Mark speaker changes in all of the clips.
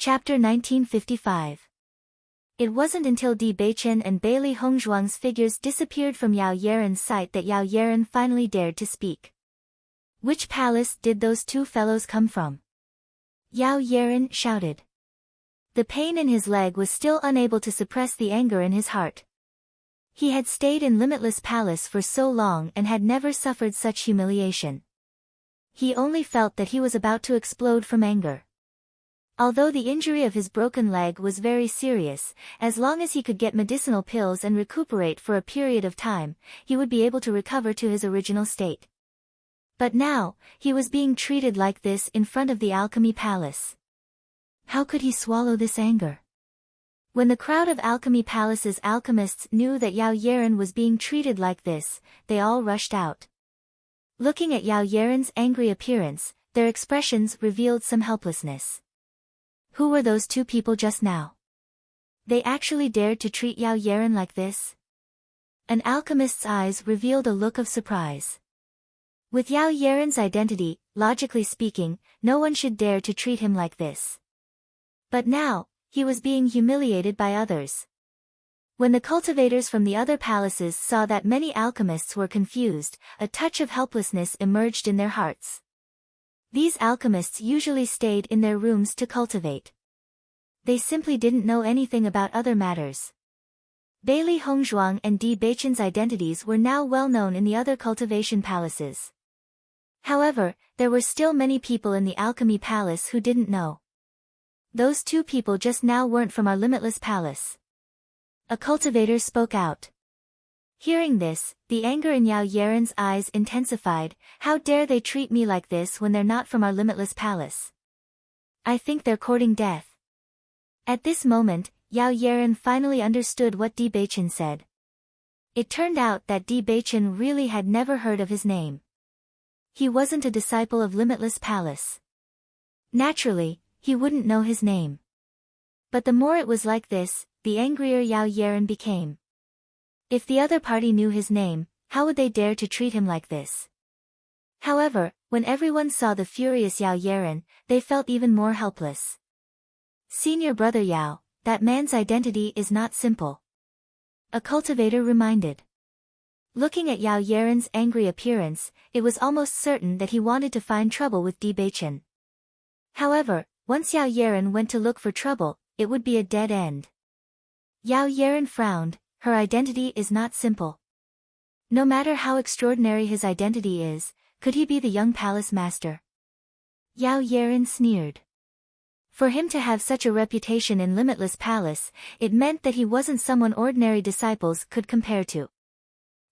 Speaker 1: Chapter 1955. It wasn't until Bewitching and Bailey Hongzhuang's figures disappeared from Yao Yaren's sight that Yao Yaren finally dared to speak. Which palace did those two fellows come from? Yao Yaren shouted. The pain in his leg was still unable to suppress the anger in his heart. He had stayed in Limitless Palace for so long and had never suffered such humiliation. He only felt that he was about to explode from anger. Although the injury of his broken leg was very serious, as long as he could get medicinal pills and recuperate for a period of time, he would be able to recover to his original state. But now, he was being treated like this in front of the Alchemy Palace. How could he swallow this anger? When the crowd of Alchemy Palace's alchemists knew that Yao Yaren was being treated like this, they all rushed out. Looking at Yao Yaren's angry appearance, their expressions revealed some helplessness. Who were those two people just now? They actually dared to treat Yao Yaren like this? An alchemist's eyes revealed a look of surprise. With Yao Yaren's identity, logically speaking, no one should dare to treat him like this. But now, he was being humiliated by others. When the cultivators from the other palaces saw that many alchemists were confused, a touch of helplessness emerged in their hearts. These alchemists usually stayed in their rooms to cultivate. They simply didn't know anything about other matters. Bailey Hongzhuang and Bewitching's identities were now well known in the other cultivation palaces. However, there were still many people in the Alchemy Palace who didn't know. Those two people just now weren't from our Limitless Palace. A cultivator spoke out. Hearing this, the anger in Yao Yaren's eyes intensified. How dare they treat me like this when they're not from our Limitless Palace? I think they're courting death. At this moment, Yao Yaren finally understood what Bewitching said. It turned out that Bewitching really had never heard of his name. He wasn't a disciple of Limitless Palace. Naturally, he wouldn't know his name. But the more it was like this, the angrier Yao Yaren became. If the other party knew his name, how would they dare to treat him like this? However, when everyone saw the furious Yao Yaren, they felt even more helpless. Senior brother Yao, that man's identity is not simple. A cultivator reminded. Looking at Yao Yaren's angry appearance, it was almost certain that he wanted to find trouble with Bewitching. However, once Yao Yaren went to look for trouble, it would be a dead end. Yao Yaren frowned. Her identity is not simple. No matter how extraordinary his identity is, could he be the young palace master? Yao Yaren sneered. For him to have such a reputation in Limitless Palace, it meant that he wasn't someone ordinary disciples could compare to.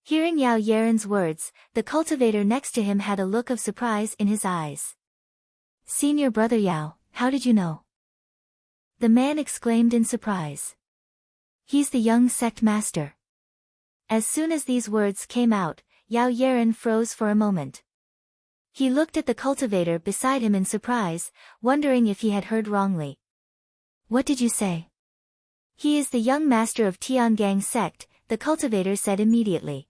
Speaker 1: Hearing Yao Yaren's words, the cultivator next to him had a look of surprise in his eyes. Senior brother Yao, how did you know? The man exclaimed in surprise. He's the young sect master. As soon as these words came out, Yao Yaren froze for a moment. He looked at the cultivator beside him in surprise, wondering if he had heard wrongly. What did you say? He is the young master of Tiangang sect, the cultivator said immediately.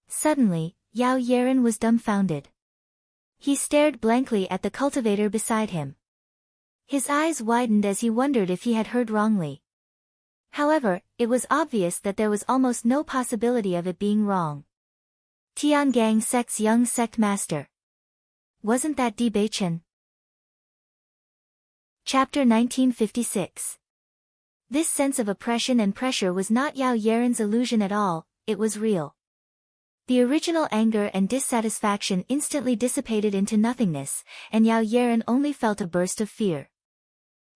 Speaker 1: Suddenly, Yao Yaren was dumbfounded. He stared blankly at the cultivator beside him. His eyes widened as he wondered if he had heard wrongly. However, it was obvious that there was almost no possibility of it being wrong. Tiangang sect's young sect master. Wasn't that Bewitching? Chapter 1956. This sense of oppression and pressure was not Yao Yaren's illusion at all, it was real. The original anger and dissatisfaction instantly dissipated into nothingness, and Yao Yaren only felt a burst of fear.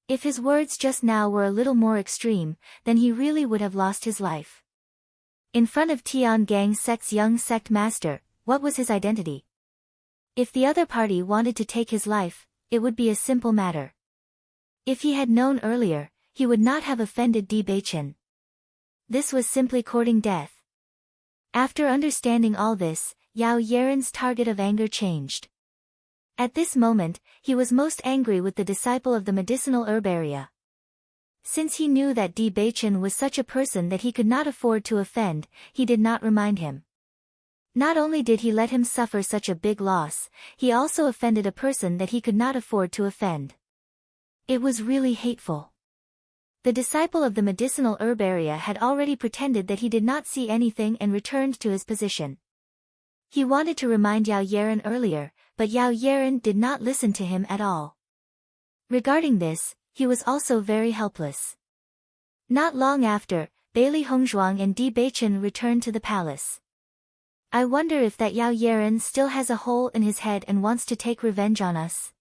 Speaker 1: If his words just now were a little more extreme, then he really would have lost his life. In front of Tiangang sect's young sect master, what was his identity? If the other party wanted to take his life, it would be a simple matter. If he had known earlier, he would not have offended Bewitching. This was simply courting death. After understanding all this, Yao Yaren's target of anger changed. At this moment, he was most angry with the disciple of the medicinal herbaria. Since he knew that Bewitching was such a person that he could not afford to offend, he did not remind him. Not only did he let him suffer such a big loss, he also offended a person that he could not afford to offend. It was really hateful. The disciple of the medicinal herbaria had already pretended that he did not see anything and returned to his position. He wanted to remind Yao Yeren earlier, but Yao Yeren did not listen to him at all. Regarding this, he was also very helpless. Not long after, Bailey Hongzhuang and Di Beichen returned to the palace. I wonder if that Yao Yeren still has a hole in his head and wants to take revenge on us.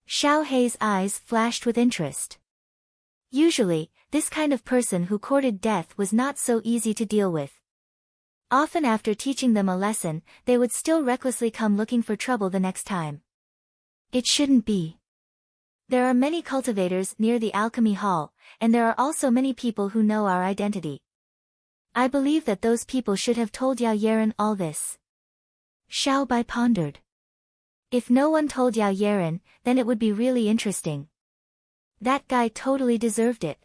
Speaker 1: Xiao Hei's eyes flashed with interest. Usually, this kind of person who courted death was not so easy to deal with. Often after teaching them a lesson, they would still recklessly come looking for trouble the next time. It shouldn't be. There are many cultivators near the alchemy hall, and there are also many people who know our identity. I believe that those people should have told Yao Yeren all this. Xiao Bai pondered. If no one told Yao Yeren, then it would be really interesting. That guy totally deserved it.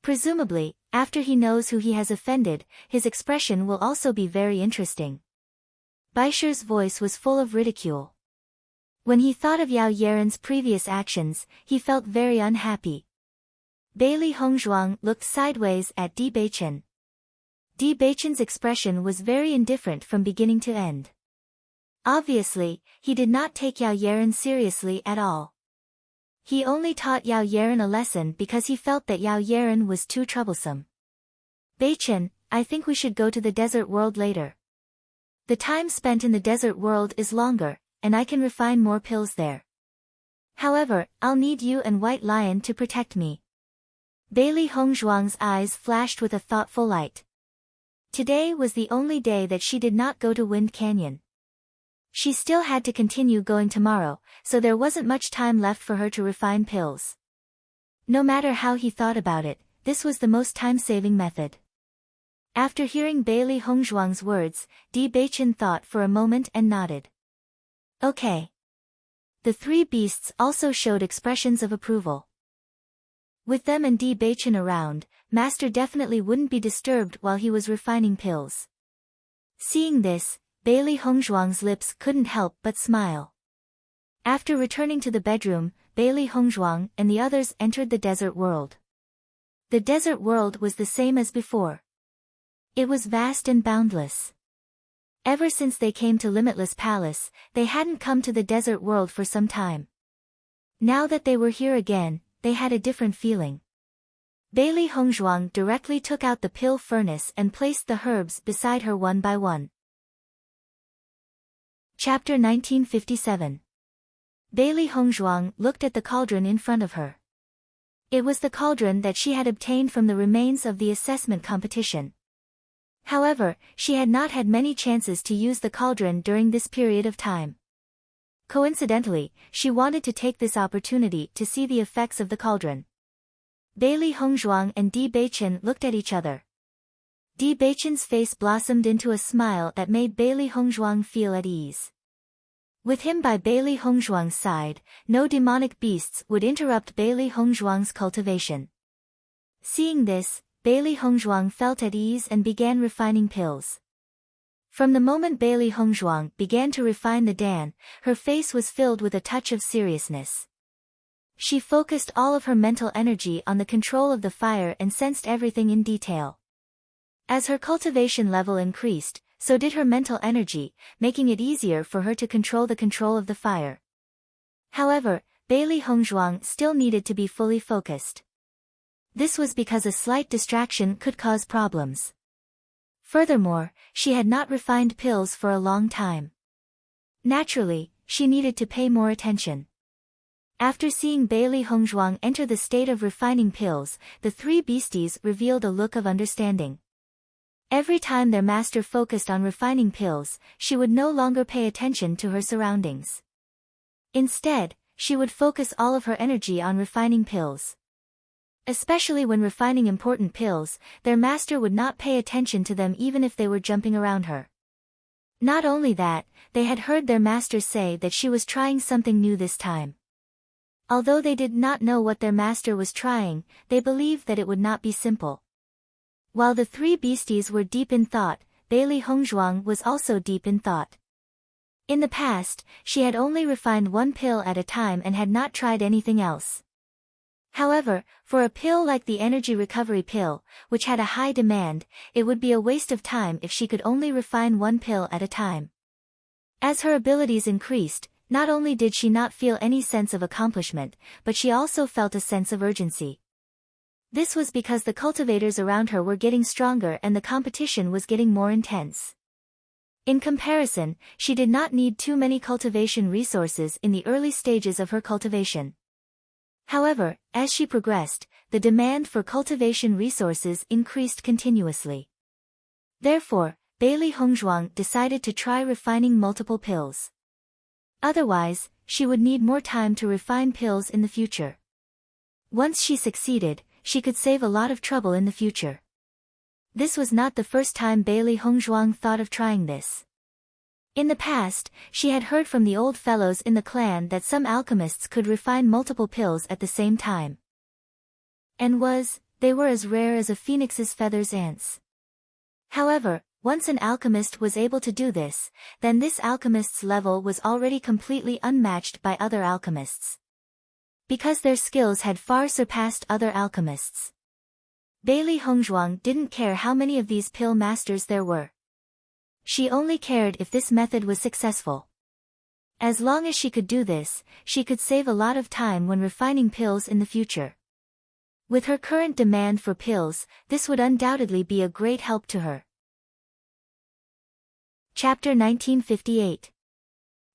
Speaker 1: Presumably, after he knows who he has offended, his expression will also be very interesting. Baisher's voice was full of ridicule. When he thought of Yao Yeren's previous actions, he felt very unhappy. Bailey Hongzhuang looked sideways at Di Beichen. Di Beichen's expression was very indifferent from beginning to end. Obviously, he did not take Yao Yeren seriously at all. He only taught Yao Yeren a lesson because he felt that Yao Yeren was too troublesome. Beichen, I think we should go to the desert world later. The time spent in the desert world is longer, and I can refine more pills there. However, I'll need you and White Lion to protect me. Bailey Hongzhuang's eyes flashed with a thoughtful light. Today was the only day that she did not go to Wind Canyon. She still had to continue going tomorrow, so there wasn't much time left for her to refine pills. No matter how he thought about it, this was the most time-saving method. After hearing Bailey Hongzhuang's words, Di Beichen thought for a moment and nodded. Okay. The three beasts also showed expressions of approval. With them and Di Beichen around, Master definitely wouldn't be disturbed while he was refining pills. Seeing this, Bailey Hongzhuang's lips couldn't help but smile. After returning to the bedroom, Bailey Hongzhuang and the others entered the desert world. The desert world was the same as before. It was vast and boundless. Ever since they came to Limitless Palace, they hadn't come to the desert world for some time. Now that they were here again, they had a different feeling. Bailey Hongzhuang directly took out the pill furnace and placed the herbs beside her one by one. Chapter 1957. Bailey Hongzhuang looked at the cauldron in front of her. It was the cauldron that she had obtained from the remains of the assessment competition. However, she had not had many chances to use the cauldron during this period of time. Coincidentally, she wanted to take this opportunity to see the effects of the cauldron. Bailey Hongzhuang and Di Beichen looked at each other. Di Beichen's face blossomed into a smile that made Bailey Hongzhuang feel at ease. With him by Bailey Hongzhuang's side, no demonic beasts would interrupt Bailey Hongzhuang's cultivation. Seeing this, Bailey Hongzhuang felt at ease and began refining pills. From the moment Bailey Hongzhuang began to refine the Dan, her face was filled with a touch of seriousness. She focused all of her mental energy on the control of the fire and sensed everything in detail. As her cultivation level increased, so did her mental energy, making it easier for her to control the control of the fire. However, Bailey Hongzhuang still needed to be fully focused. This was because a slight distraction could cause problems. Furthermore, she had not refined pills for a long time. Naturally, she needed to pay more attention. After seeing Bailey Hongzhuang enter the state of refining pills, the three beasties revealed a look of understanding. Every time their master focused on refining pills, she would no longer pay attention to her surroundings. Instead, she would focus all of her energy on refining pills. Especially when refining important pills, their master would not pay attention to them even if they were jumping around her. Not only that, they had heard their master say that she was trying something new this time. Although they did not know what their master was trying, they believed that it would not be simple. While the three beasties were deep in thought, Bailey Hongzhuang was also deep in thought. In the past, she had only refined one pill at a time and had not tried anything else. However, for a pill like the energy recovery pill, which had a high demand, it would be a waste of time if she could only refine one pill at a time. As her abilities increased, not only did she not feel any sense of accomplishment, but she also felt a sense of urgency. This was because the cultivators around her were getting stronger and the competition was getting more intense. In comparison, she did not need too many cultivation resources in the early stages of her cultivation. However, as she progressed, the demand for cultivation resources increased continuously. Therefore, Bailey Hongzhuang decided to try refining multiple pills. Otherwise, she would need more time to refine pills in the future. Once she succeeded, she could save a lot of trouble in the future. This was not the first time Bailey Hongzhuang thought of trying this. In the past, she had heard from the old fellows in the clan that some alchemists could refine multiple pills at the same time. And they were as rare as a phoenix's feathers ants. However, once an alchemist was able to do this, then this alchemist's level was already completely unmatched by other alchemists. Because their skills had far surpassed other alchemists. Bailey Hongzhuang didn't care how many of these pill masters there were. She only cared if this method was successful. As long as she could do this, she could save a lot of time when refining pills in the future. With her current demand for pills, this would undoubtedly be a great help to her. Chapter 1958.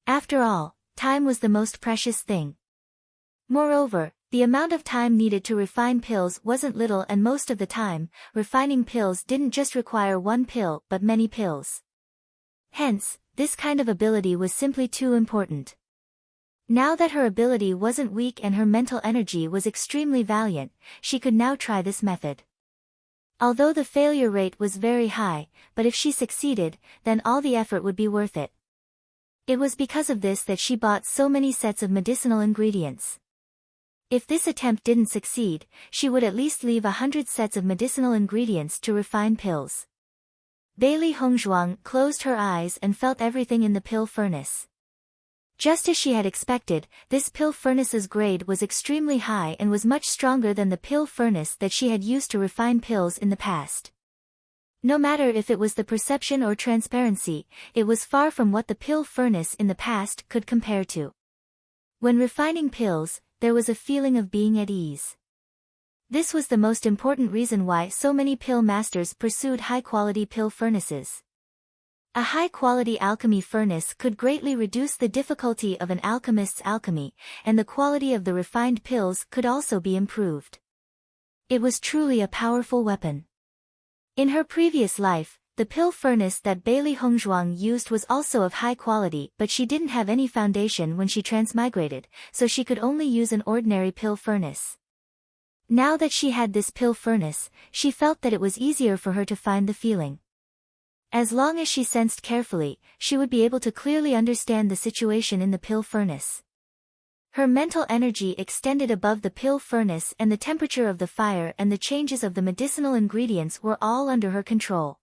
Speaker 1: After all, time was the most precious thing. Moreover, the amount of time needed to refine pills wasn't little, and most of the time, refining pills didn't just require one pill but many pills. Hence, this kind of ability was simply too important. Now that her ability wasn't weak and her mental energy was extremely valiant, she could now try this method. Although the failure rate was very high, but if she succeeded, then all the effort would be worth it. It was because of this that she bought so many sets of medicinal ingredients. If this attempt didn't succeed, she would at least leave 100 sets of medicinal ingredients to refine pills. Bailey Hongzhuang closed her eyes and felt everything in the pill furnace. Just as she had expected, this pill furnace's grade was extremely high and was much stronger than the pill furnace that she had used to refine pills in the past. No matter if it was the perception or transparency, it was far from what the pill furnace in the past could compare to. When refining pills, there was a feeling of being at ease. This was the most important reason why so many pill masters pursued high-quality pill furnaces. A high-quality alchemy furnace could greatly reduce the difficulty of an alchemist's alchemy, and the quality of the refined pills could also be improved. It was truly a powerful weapon. In her previous life, the pill furnace that Bailey Hongzhuang used was also of high quality, but she didn't have any foundation when she transmigrated, so she could only use an ordinary pill furnace. Now that she had this pill furnace, she felt that it was easier for her to find the feeling. As long as she sensed carefully, she would be able to clearly understand the situation in the pill furnace. Her mental energy extended above the pill furnace, and the temperature of the fire and the changes of the medicinal ingredients were all under her control.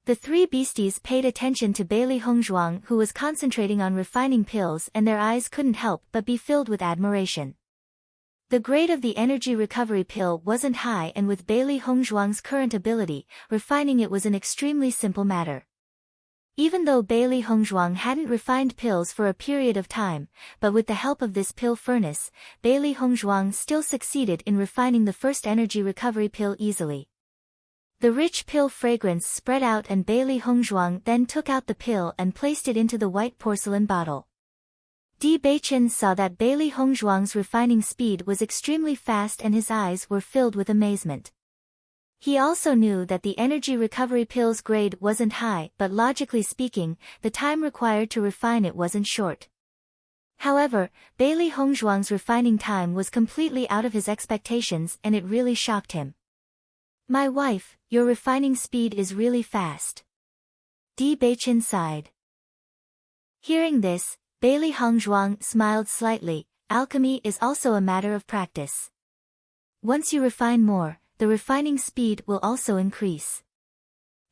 Speaker 1: The three beasties paid attention to Bailey Hongzhuang, who was concentrating on refining pills, and their eyes couldn't help but be filled with admiration. The grade of the energy recovery pill wasn't high, and with Bailey Hongzhuang's current ability, refining it was an extremely simple matter. Even though Bailey Hongzhuang hadn't refined pills for a period of time, but with the help of this pill furnace, Bailey Hongzhuang still succeeded in refining the first energy recovery pill easily. The rich pill fragrance spread out, and Bailey Hongzhuang then took out the pill and placed it into the white porcelain bottle. Bewitching saw that Bailey Hongzhuang's refining speed was extremely fast, and his eyes were filled with amazement. He also knew that the energy recovery pill's grade wasn't high, but logically speaking, the time required to refine it wasn't short. However, Bailey Hongzhuang's refining time was completely out of his expectations, and it really shocked him. "My wife, your refining speed is really fast." Bewitching sighed. Hearing this, Bailey Hongzhuang smiled slightly. Alchemy is also a matter of practice. Once you refine more, the refining speed will also increase.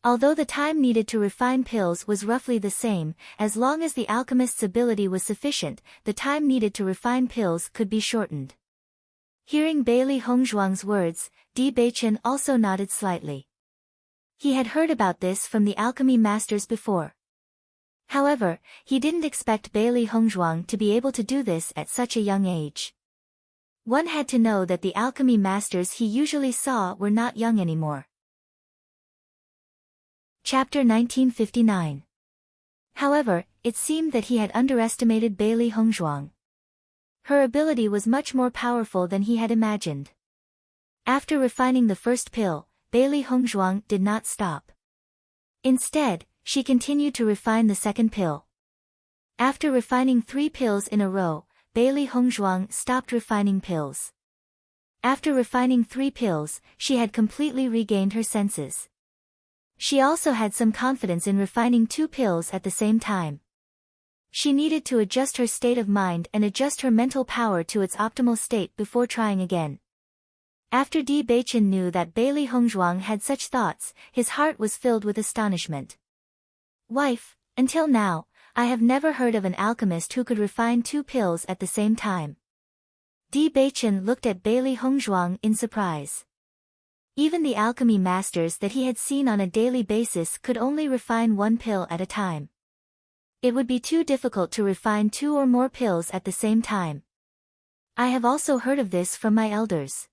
Speaker 1: Although the time needed to refine pills was roughly the same, as long as the alchemist's ability was sufficient, the time needed to refine pills could be shortened. Hearing Bailey Hongzhuang's words, Di Beichen also nodded slightly. He had heard about this from the alchemy masters before. However, he didn't expect Bailey Hongzhuang to be able to do this at such a young age. One had to know that the alchemy masters he usually saw were not young anymore. Chapter 1959. However, it seemed that he had underestimated Bailey Hongzhuang. Her ability was much more powerful than he had imagined. After refining the first pill, Bailey Hongzhuang did not stop. Instead, she continued to refine the second pill. After refining 3 pills in a row, Bailey Hongzhuang stopped refining pills. After refining 3 pills, she had completely regained her senses. She also had some confidence in refining 2 pills at the same time. She needed to adjust her state of mind and adjust her mental power to its optimal state before trying again. After Di Beichen knew that Bailey Hongzhuang had such thoughts, his heart was filled with astonishment. Wife, until now, I have never heard of an alchemist who could refine 2 pills at the same time. Di Beichen looked at Bailey Hongzhuang in surprise. Even the alchemy masters that he had seen on a daily basis could only refine 1 pill at a time. It would be too difficult to refine 2 or more pills at the same time. I have also heard of this from my elders.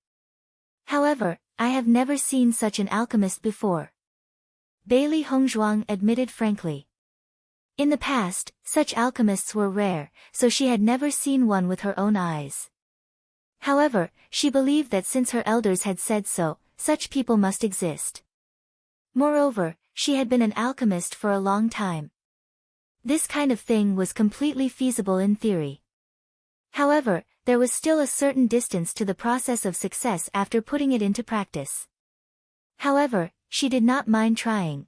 Speaker 1: However, I have never seen such an alchemist before. Bailey Hongzhuang admitted frankly. In the past, such alchemists were rare, so she had never seen one with her own eyes. However, she believed that since her elders had said so, such people must exist. Moreover, she had been an alchemist for a long time. This kind of thing was completely feasible in theory. However, there was still a certain distance to the process of success after putting it into practice. However, she did not mind trying.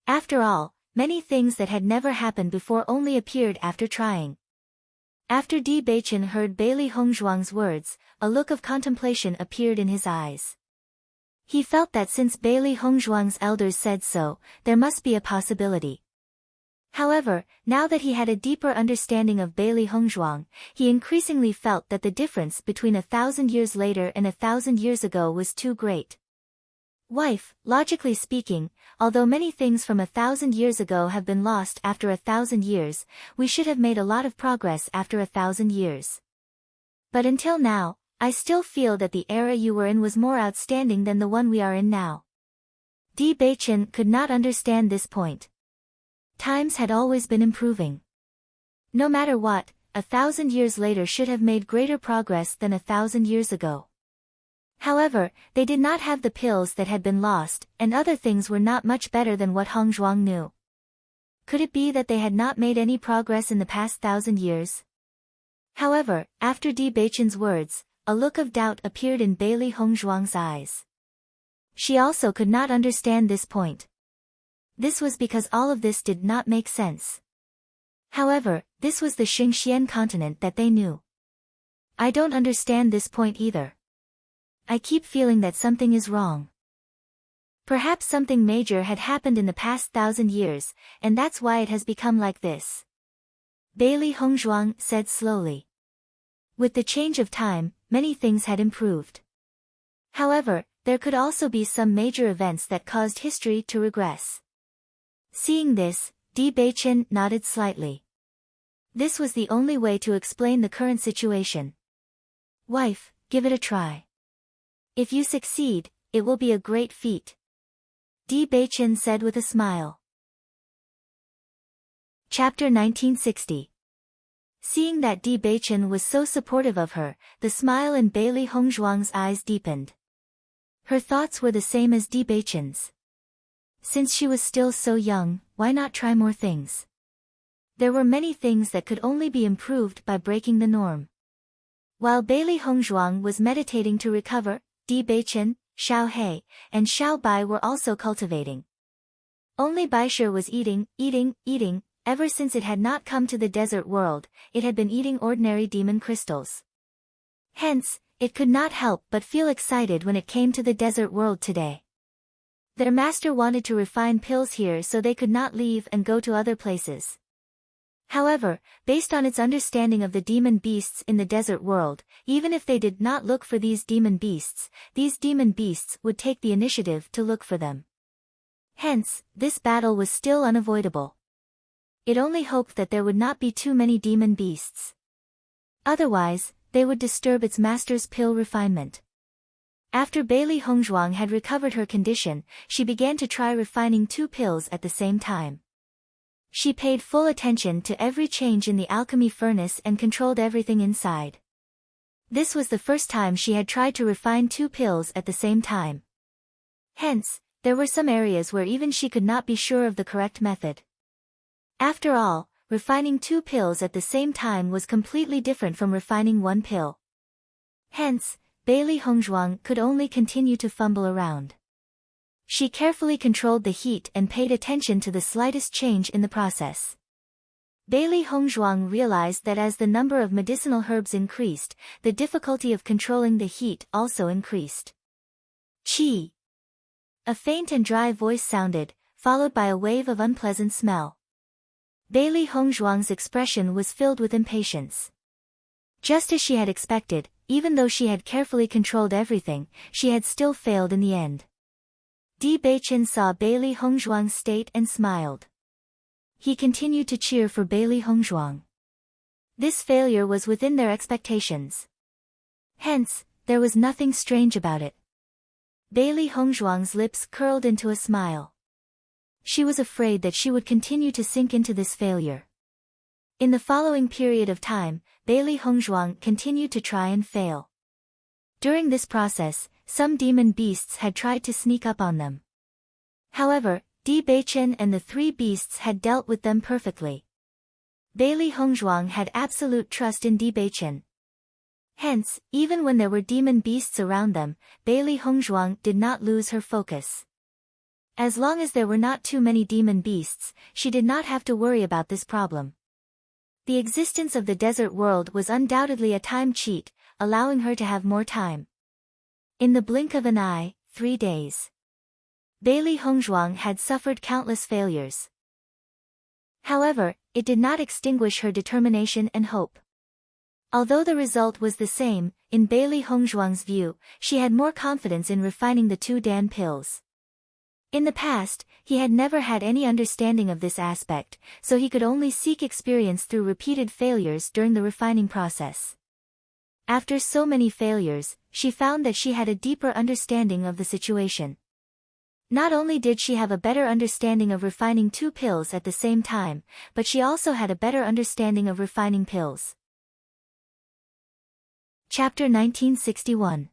Speaker 1: After all, many things that had never happened before only appeared after trying. After Di Beichen heard Bailey Hongzhuang's words, a look of contemplation appeared in his eyes. He felt that since Bailey Hongzhuang's elders said so, there must be a possibility. However, now that he had a deeper understanding of Bailey Hongzhuang, he increasingly felt that the difference between 1,000 years later and 1,000 years ago was too great. Wife, logically speaking, although many things from 1,000 years ago have been lost after 1,000 years, we should have made a lot of progress after 1,000 years. But until now, I still feel that the era you were in was more outstanding than the one we are in now. Di Beichen could not understand this point. Times had always been improving. No matter what, 1,000 years later should have made greater progress than 1,000 years ago. However, they did not have the pills that had been lost, and other things were not much better than what Hongzhuang knew. Could it be that they had not made any progress in the past 1,000 years? However, after Di Beichen's words, a look of doubt appeared in Bailey Hongzhuang's eyes. She also could not understand this point. This was because all of this did not make sense. However, this was the Xingxian continent that they knew. I don't understand this point either. I keep feeling that something is wrong. Perhaps something major had happened in the past 1,000 years, and that's why it has become like this. Bailey Hongzhuang said slowly. With the change of time, many things had improved. However, there could also be some major events that caused history to regress. Seeing this, Di Beichen nodded slightly. This was the only way to explain the current situation. Wife, give it a try. If you succeed, it will be a great feat. Di Beichen said with a smile. Chapter 1960. Seeing that Di Beichen was so supportive of her, the smile in Bailey Hongzhuang's eyes deepened. Her thoughts were the same as Di Beichen's. Since she was still so young, why not try more things? There were many things that could only be improved by breaking the norm. While Bailey Hongzhuang was meditating to recover, Di Beichen, Xiao He, and Xiao Bai were also cultivating. Only Baisher was eating. Ever since it had not come to the desert world, it had been eating ordinary demon crystals. Hence, it could not help but feel excited when it came to the desert world today. Their master wanted to refine pills here so they could not leave and go to other places. However, based on its understanding of the demon beasts in the desert world, even if they did not look for these demon beasts would take the initiative to look for them. Hence, this battle was still unavoidable. It only hoped that there would not be too many demon beasts. Otherwise, they would disturb its master's pill refinement. After Bailey Hongzhuang had recovered her condition, she began to try refining 2 pills at the same time. She paid full attention to every change in the alchemy furnace and controlled everything inside. This was the first time she had tried to refine 2 pills at the same time. Hence, there were some areas where even she could not be sure of the correct method. After all, refining 2 pills at the same time was completely different from refining 1 pill. Hence, Bailey Hongzhuang could only continue to fumble around. She carefully controlled the heat and paid attention to the slightest change in the process. Bailey Hongzhuang realized that as the number of medicinal herbs increased, the difficulty of controlling the heat also increased. Qi! A faint and dry voice sounded, followed by a wave of unpleasant smell. Bailey Hongzhuang's expression was filled with impatience. Just as she had expected, even though she had carefully controlled everything, she had still failed in the end. Di Beichen saw Bailey Hongzhuang's state and smiled. He continued to cheer for Bailey Hongzhuang. This failure was within their expectations. Hence, there was nothing strange about it. Bailey Hongzhuang's lips curled into a smile. She was afraid that she would continue to sink into this failure. In the following period of time, Bailey Hongzhuang continued to try and fail. During this process, some demon beasts had tried to sneak up on them. However, Di Beichen and the 3 beasts had dealt with them perfectly. Bailey Hongzhuang had absolute trust in Di Beichen. Hence, even when there were demon beasts around them, Bailey Hongzhuang did not lose her focus. As long as there were not too many demon beasts, she did not have to worry about this problem. The existence of the desert world was undoubtedly a time cheat, allowing her to have more time. In the blink of an eye, 3 days. Bailey Hongzhuang had suffered countless failures. However, it did not extinguish her determination and hope. Although the result was the same, in Bailey Hongzhuang's view, she had more confidence in refining the 2 Dan pills. In the past, he had never had any understanding of this aspect, so he could only seek experience through repeated failures during the refining process. After so many failures, she found that she had a deeper understanding of the situation. Not only did she have a better understanding of refining 2 pills at the same time, but she also had a better understanding of refining pills. Chapter 1961.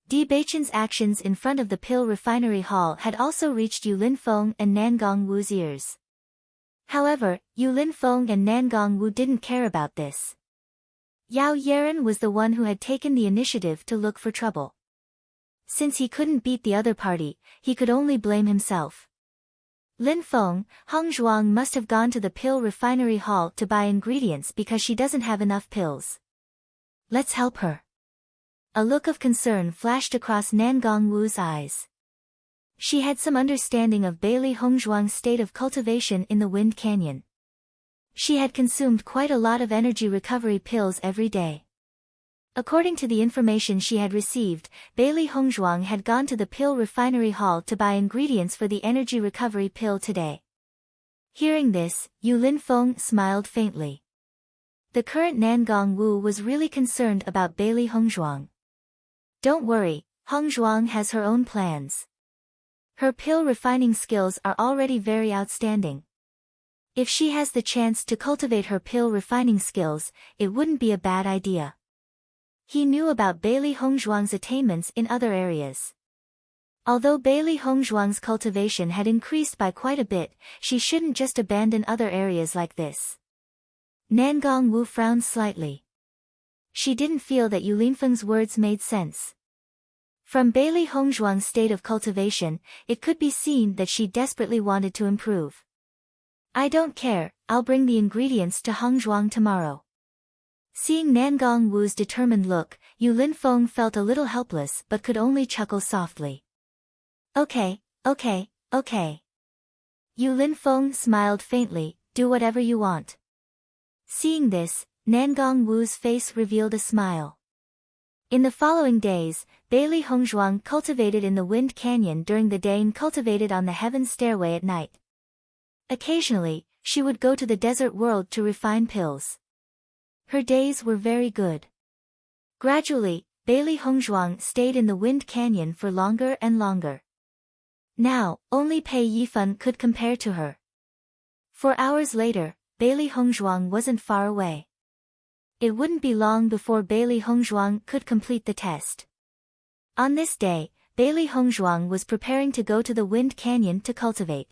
Speaker 1: Di Beichen's actions in front of the pill refinery hall had also reached Yu Linfeng and Nangong Wu's ears. However, Yu Linfeng and Nangong Wu didn't care about this. Yao Yeren was the one who had taken the initiative to look for trouble. Since he couldn't beat the other party, he could only blame himself. Linfeng, Hongzhuang must have gone to the pill refinery hall to buy ingredients because she doesn't have enough pills. Let's help her. A look of concern flashed across Nangong Wu's eyes. She had some understanding of Bailey Hongzhuang's state of cultivation in the Wind Canyon. She had consumed quite a lot of energy recovery pills every day. According to the information she had received, Bailey Hongzhuang had gone to the pill refinery hall to buy ingredients for the energy recovery pill today. Hearing this, Yu Linfeng smiled faintly. The current Nangong Wu was really concerned about Bailey Hongzhuang. Don't worry, Hongzhuang has her own plans. Her pill refining skills are already very outstanding. If she has the chance to cultivate her pill refining skills, it wouldn't be a bad idea. He knew about Bailey Hongzhuang's attainments in other areas. Although Bailey Hongzhuang's cultivation had increased by quite a bit, she shouldn't just abandon other areas like this. Nangong Wu frowned slightly. She didn't feel that Yu Linfeng's words made sense. From Bailey Hongzhuang's state of cultivation, it could be seen that she desperately wanted to improve. I don't care, I'll bring the ingredients to Hongzhuang tomorrow. Seeing Nangong Wu's determined look, Yu Linfeng felt a little helpless but could only chuckle softly. Okay. Yu Linfeng smiled faintly, do whatever you want. Seeing this, Nangong Wu's face revealed a smile. In the following days, Bailey Hongzhuang cultivated in the Wind Canyon during the day and cultivated on the Heaven Stairway at night. Occasionally, she would go to the desert world to refine pills. Her days were very good. Gradually, Bailey Hongzhuang stayed in the Wind Canyon for longer and longer. Now, only Pei Yifan could compare to her. 4 hours later, Bailey Hongzhuang wasn't far away. It wouldn't be long before Bailey Hongzhuang could complete the test. On this day, Bailey Hongzhuang was preparing to go to the Wind Canyon to cultivate.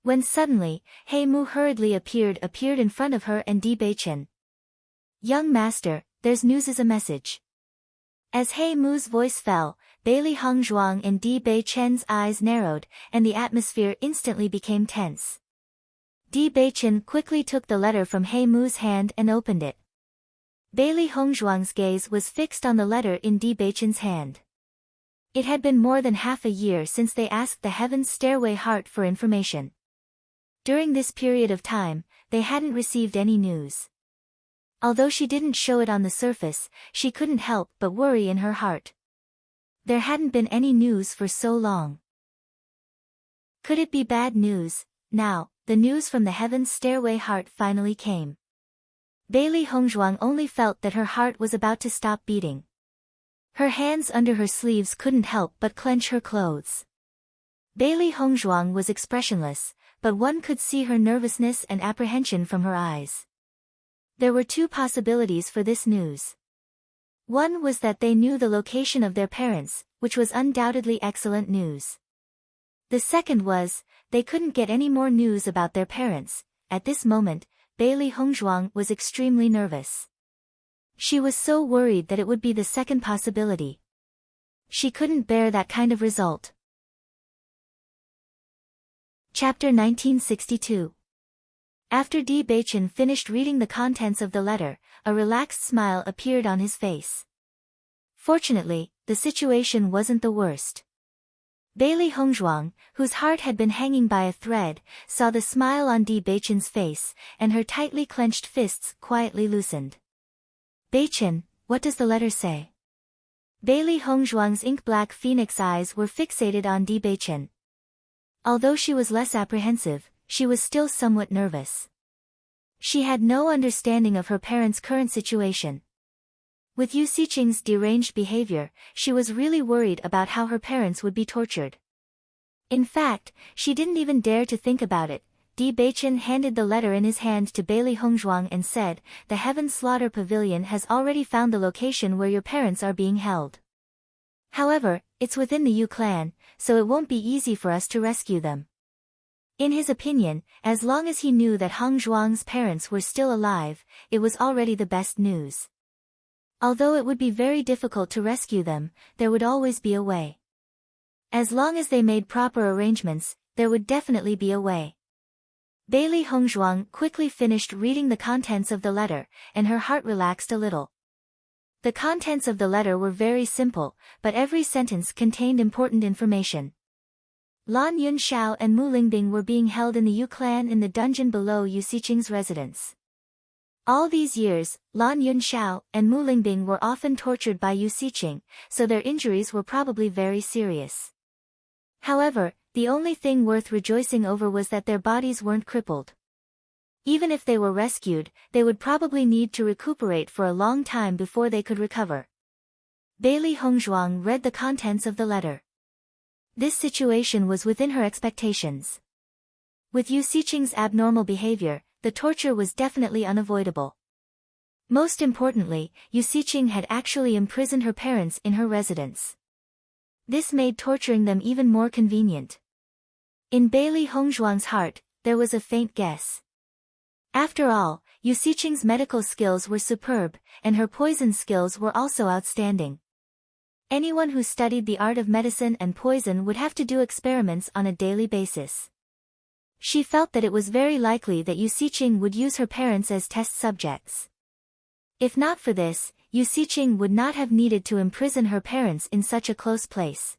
Speaker 1: When suddenly, He Mu hurriedly appeared in front of her and Di Beichen. "Young master, there's news as a message." As He Mu's voice fell, Bailey Hongzhuang and Di Beichen's eyes narrowed, and the atmosphere instantly became tense. Di Beichen quickly took the letter from He Mu's hand and opened it. Bailey Hongzhuang's gaze was fixed on the letter in Di Beichen's hand. It had been more than half a year since they asked the Heaven Stairway Heart for information. During this period of time, they hadn't received any news. Although she didn't show it on the surface, she couldn't help but worry in her heart. There hadn't been any news for so long. Could it be bad news? Now, the news from the Heaven Stairway Heart finally came. Bailey Hongzhuang only felt that her heart was about to stop beating. Her hands under her sleeves couldn't help but clench her clothes. Bailey Hongzhuang was expressionless, but one could see her nervousness and apprehension from her eyes. There were 2 possibilities for this news. One was that they knew the location of their parents, which was undoubtedly excellent news. The second was, they couldn't get any more news about their parents. At this moment, Bailey Hongzhuang was extremely nervous. She was so worried that it would be the second possibility. She couldn't bear that kind of result. Chapter 1962. After Di Beichen finished reading the contents of the letter, a relaxed smile appeared on his face. Fortunately, the situation wasn't the worst. Bailey Hongzhuang, whose heart had been hanging by a thread, saw the smile on Di Beichen's face, and her tightly clenched fists quietly loosened. "Beichen, what does the letter say?" Bailey Hongzhuang's ink-black phoenix eyes were fixated on Di Beichen. Although she was less apprehensive, she was still somewhat nervous. She had no understanding of her parents' current situation. With Yu Xiqing's deranged behavior, she was really worried about how her parents would be tortured. In fact, she didn't even dare to think about it. Di Beichen handed the letter in his hand to Bailey Hongzhuang and said, "The Heaven Slaughter Pavilion has already found the location where your parents are being held. However, it's within the Yu clan, so it won't be easy for us to rescue them." In his opinion, as long as he knew that Hongzhuang's parents were still alive, it was already the best news. Although it would be very difficult to rescue them, there would always be a way. As long as they made proper arrangements, there would definitely be a way. Bailey Hongzhuang quickly finished reading the contents of the letter, and her heart relaxed a little. The contents of the letter were very simple, but every sentence contained important information. Lan Yunxiao and Mu Lingbing were being held in the Yu clan in the dungeon below Yu Xiqing's residence. All these years, Lan Yunxiao and Mu Lingbing were often tortured by Yu Xiqing, so their injuries were probably very serious. However, the only thing worth rejoicing over was that their bodies weren't crippled. Even if they were rescued, they would probably need to recuperate for a long time before they could recover. Bailey Hongzhuang read the contents of the letter. This situation was within her expectations. With Yu Xiqing's abnormal behavior, the torture was definitely unavoidable. Most importantly, Yu Xiqing had actually imprisoned her parents in her residence. This made torturing them even more convenient. In Bailey Hongzhuang's heart, there was a faint guess. After all, Yu Xiqing's medical skills were superb, and her poison skills were also outstanding. Anyone who studied the art of medicine and poison would have to do experiments on a daily basis. She felt that it was very likely that Yu Xiqing would use her parents as test subjects. If not for this, Yu Xiqing would not have needed to imprison her parents in such a close place.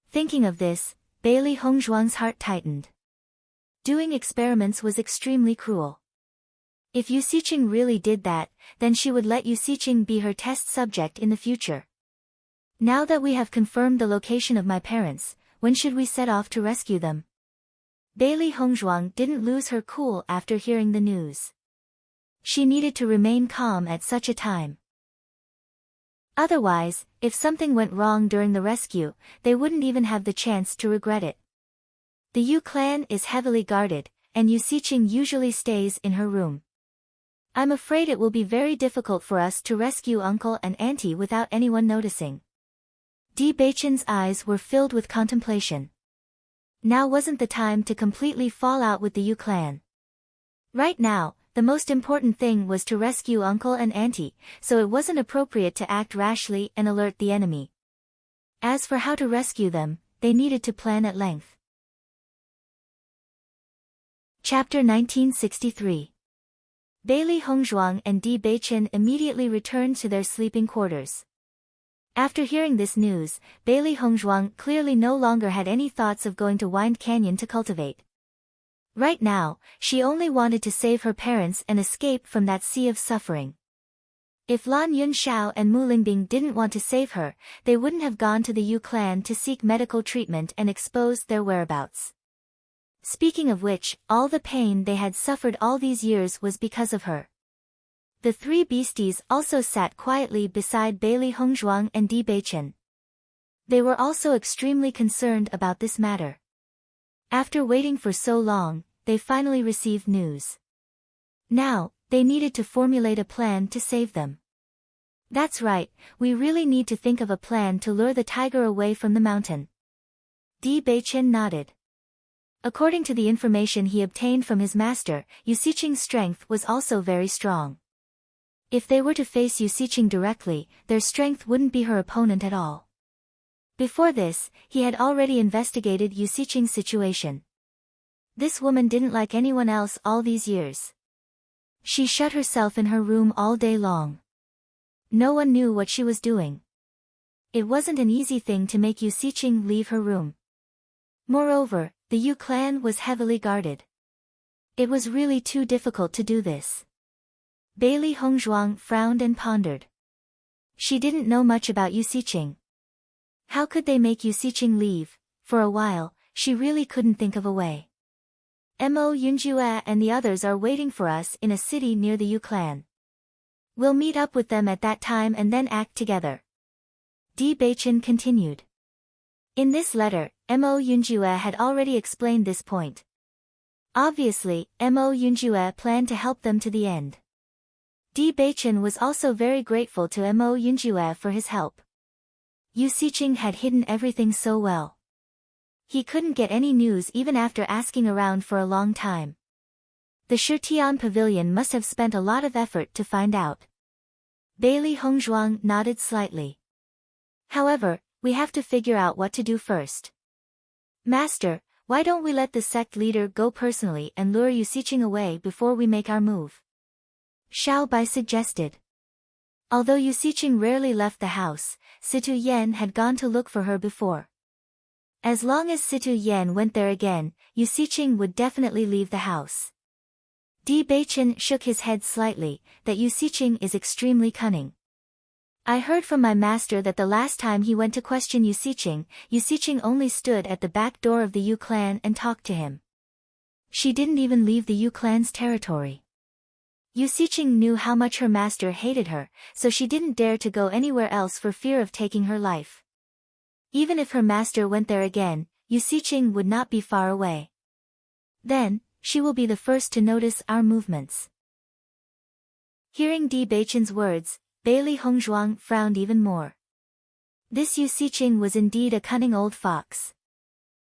Speaker 1: Thinking of this, Bailey Hongzhuang's heart tightened. Doing experiments was extremely cruel. If Yu Siqing really did that, then she would let Yu Siqing be her test subject in the future. Now that we have confirmed the location of my parents, when should we set off to rescue them? Bailey Hongzhuang didn't lose her cool after hearing the news. She needed to remain calm at such a time. Otherwise, if something went wrong during the rescue, they wouldn't even have the chance to regret it. The Yu clan is heavily guarded, and Yu Siqing usually stays in her room. I'm afraid it will be very difficult for us to rescue uncle and auntie without anyone noticing. Di Beichen's eyes were filled with contemplation. Now wasn't the time to completely fall out with the Yu clan. Right now, the most important thing was to rescue uncle and auntie, so it wasn't appropriate to act rashly and alert the enemy. As for how to rescue them, they needed to plan at length. Chapter 1963. Bailey Hongzhuang and Di Beichen immediately returned to their sleeping quarters. After hearing this news, Bailey Hongzhuang clearly no longer had any thoughts of going to Wind Canyon to cultivate. Right now, she only wanted to save her parents and escape from that sea of suffering. If Lan Yunxiao and Mu Lingbing didn't want to save her, they wouldn't have gone to the Yu clan to seek medical treatment and exposed their whereabouts. Speaking of which, all the pain they had suffered all these years was because of her. The three beasties also sat quietly beside Bailey Hongzhuang and Di Beichen. They were also extremely concerned about this matter. After waiting for so long, they finally received news. Now, they needed to formulate a plan to save them. That's right, we really need to think of a plan to lure the tiger away from the mountain. Di Beichen nodded. According to the information he obtained from his master, Yu Siqing's strength was also very strong. If they were to face Yu Siqing directly, their strength wouldn't be her opponent at all. Before this, he had already investigated Yu Siqing's situation. This woman didn't like anyone else all these years. She shut herself in her room all day long. No one knew what she was doing. It wasn't an easy thing to make Yu Siqing leave her room. Moreover, the Yu clan was heavily guarded. It was really too difficult to do this. Bailey Hongzhuang frowned and pondered. She didn't know much about Yu Siqing. How could they make Yu Siqing leave? For a while, she really couldn't think of a way. Mo Yunjue and the others are waiting for us in a city near the Yu clan. We'll meet up with them at that time and then act together. Di Beichen continued. In this letter, Mo Yunjue had already explained this point. Obviously, Mo Yunjue planned to help them to the end. Di Beichen was also very grateful to Mo Yunjue for his help. Yu Siqing had hidden everything so well. He couldn't get any news even after asking around for a long time. The Shitian Pavilion must have spent a lot of effort to find out. Bailey Hongzhuang nodded slightly. However, we have to figure out what to do first. Master, why don't we let the sect leader go personally and lure Yu Siqing away before we make our move? Xiao Bai suggested. Although Yu Siqing rarely left the house, Situ Yen had gone to look for her before. As long as Situ Yen went there again, Yu Siqing would definitely leave the house. Di Beichen shook his head slightly, that Yu Siqing is extremely cunning. I heard from my master that the last time he went to question Yu Siqing only stood at the back door of the Yu clan and talked to him. She didn't even leave the Yu clan's territory. Yu Siqing knew how much her master hated her, so she didn't dare to go anywhere else for fear of taking her life. Even if her master went there again, Yu Siqing would not be far away. Then, she will be the first to notice our movements. Hearing Di Beichen's words, Bailey Hongzhuang frowned even more. This Yu Siqing was indeed a cunning old fox.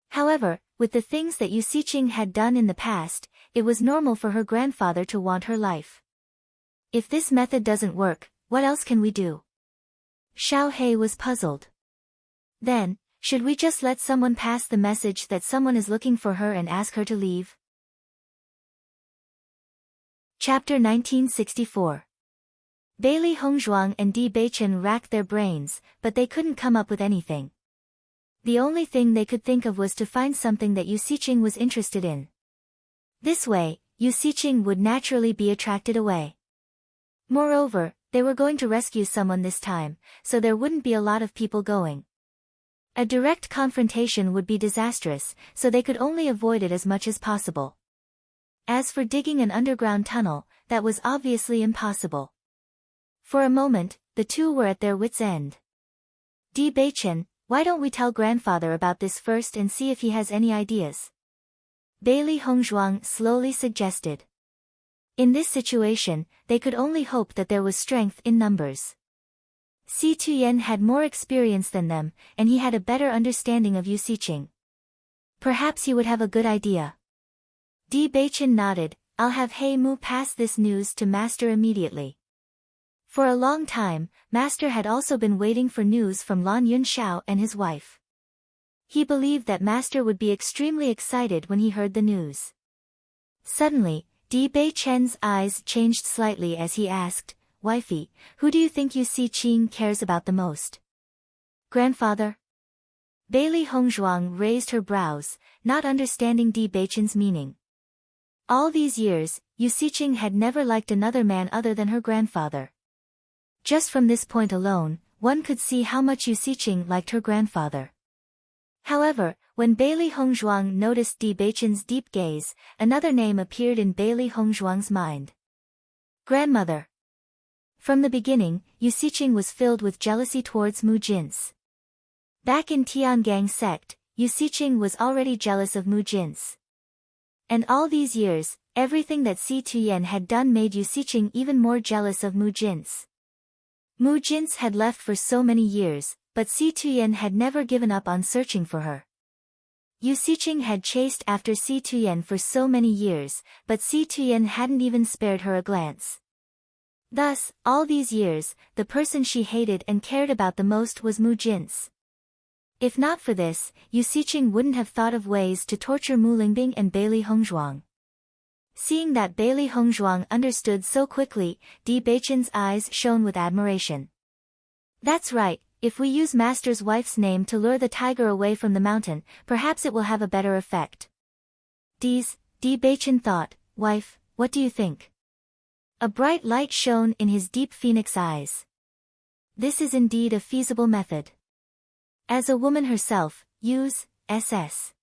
Speaker 1: However, with the things that Yu Siqing had done in the past, it was normal for her grandfather to want her life. If this method doesn't work, what else can we do? Xiao He was puzzled. Then, should we just let someone pass the message that someone is looking for her and ask her to leave? Chapter 1964. Bailey Hongzhuang and Di Beichen racked their brains, but they couldn't come up with anything. The only thing they could think of was to find something that Yu Siqing was interested in. This way, Yusiching would naturally be attracted away. Moreover, they were going to rescue someone this time, so there wouldn't be a lot of people going. A direct confrontation would be disastrous, so they could only avoid it as much as possible. As for digging an underground tunnel, that was obviously impossible. For a moment, the two were at their wits' end. Bewitching, why don't we tell grandfather about this first and see if he has any ideas? Bailey Hongzhuang slowly suggested. In this situation, they could only hope that there was strength in numbers. Si Tuyen had more experience than them, and he had a better understanding of Yusiching. Perhaps he would have a good idea. Bewitching nodded. I'll have He Mu pass this news to Master immediately. For a long time, Master had also been waiting for news from Lan Yunxiao and his wife. He believed that Master would be extremely excited when he heard the news. Suddenly, Bewitching's eyes changed slightly as he asked, Wifey, who do you think Yusiching cares about the most? Grandfather? Bailey Hongzhuang raised her brows, not understanding Bewitching's meaning. All these years, Yusiching had never liked another man other than her grandfather. Just from this point alone, one could see how much Yusiching liked her grandfather. However, when Bailey Hongzhuang noticed Bewitching's deep gaze, another name appeared in Bailey Hongzhuang's mind. Grandmother. From the beginning, Yusiching was filled with jealousy towards Mu Jin's. Back in Tiangang sect, Yusiching was already jealous of Mu Jin's. And all these years, everything that Si Tuyen had done made Yusiching even more jealous of Mu Jin's. Mu Jin's had left for so many years, but Si Tuyen had never given up on searching for her. Yusiching had chased after Si Tuyen for so many years, but Si Tuyen hadn't even spared her a glance. Thus, all these years, the person she hated and cared about the most was Mu Jin's. If not for this, Yusiching wouldn't have thought of ways to torture Mu Lingbing and Bailey Hongzhuang. Seeing that Bailey Hongzhuang understood so quickly, Bewitching's eyes shone with admiration. That's right, if we use Master's wife's name to lure the tiger away from the mountain, perhaps it will have a better effect. Bewitching thought, Wife, what do you think? A bright light shone in his deep phoenix eyes. This is indeed a feasible method. As a woman herself, use SS.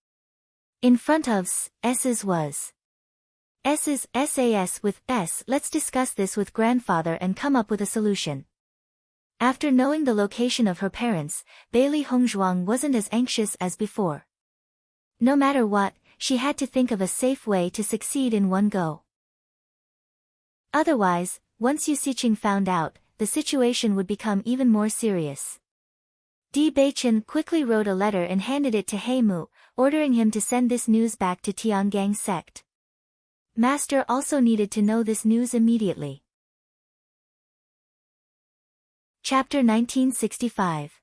Speaker 1: In front of S's was S's SAS with S. Let's discuss this with grandfather and come up with a solution. After knowing the location of her parents, Bailey Hongzhuang wasn't as anxious as before. No matter what, she had to think of a safe way to succeed in one go. Otherwise, once Yusiching found out, the situation would become even more serious. Bewitching quickly wrote a letter and handed it to He Mu, ordering him to send this news back to Tiangang sect. Master also needed to know this news immediately. Chapter 1965.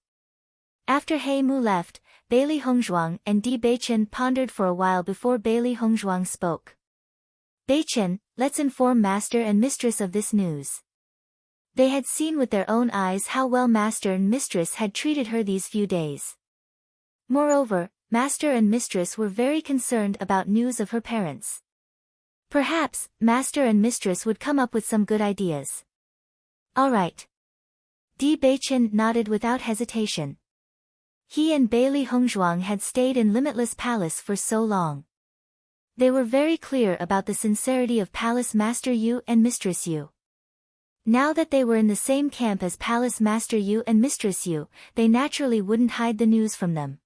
Speaker 1: After He Mu left, Bailey Hongzhuang and Bewitching pondered for a while before Bailey Hongzhuang spoke. Bewitching, let's inform Master and Mistress of this news. They had seen with their own eyes how well Master and Mistress had treated her these few days. Moreover, Master and Mistress were very concerned about news of her parents. Perhaps, Master and Mistress would come up with some good ideas. All right. Bewitching nodded without hesitation. He and Bailey Hongzhuang had stayed in Limitless Palace for so long. They were very clear about the sincerity of Palace Master Yu and Mistress Yu. Now that they were in the same camp as Palace Master Yu and Mistress Yu, they naturally wouldn't hide the news from them.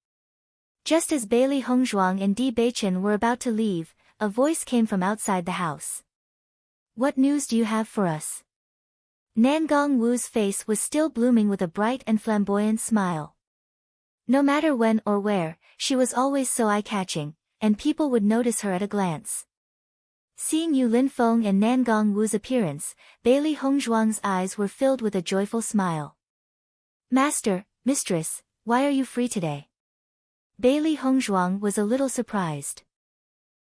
Speaker 1: Just as Bailey Hongzhuang and Bewitching were about to leave, a voice came from outside the house. What news do you have for us? Nangong Wu's face was still blooming with a bright and flamboyant smile. No matter when or where, she was always so eye-catching, and people would notice her at a glance. Seeing Yu Linfeng and Nangong Wu's appearance, Bailey Hongzhuang's eyes were filled with a joyful smile. Master, Mistress, why are you free today? Bailey Hongzhuang was a little surprised.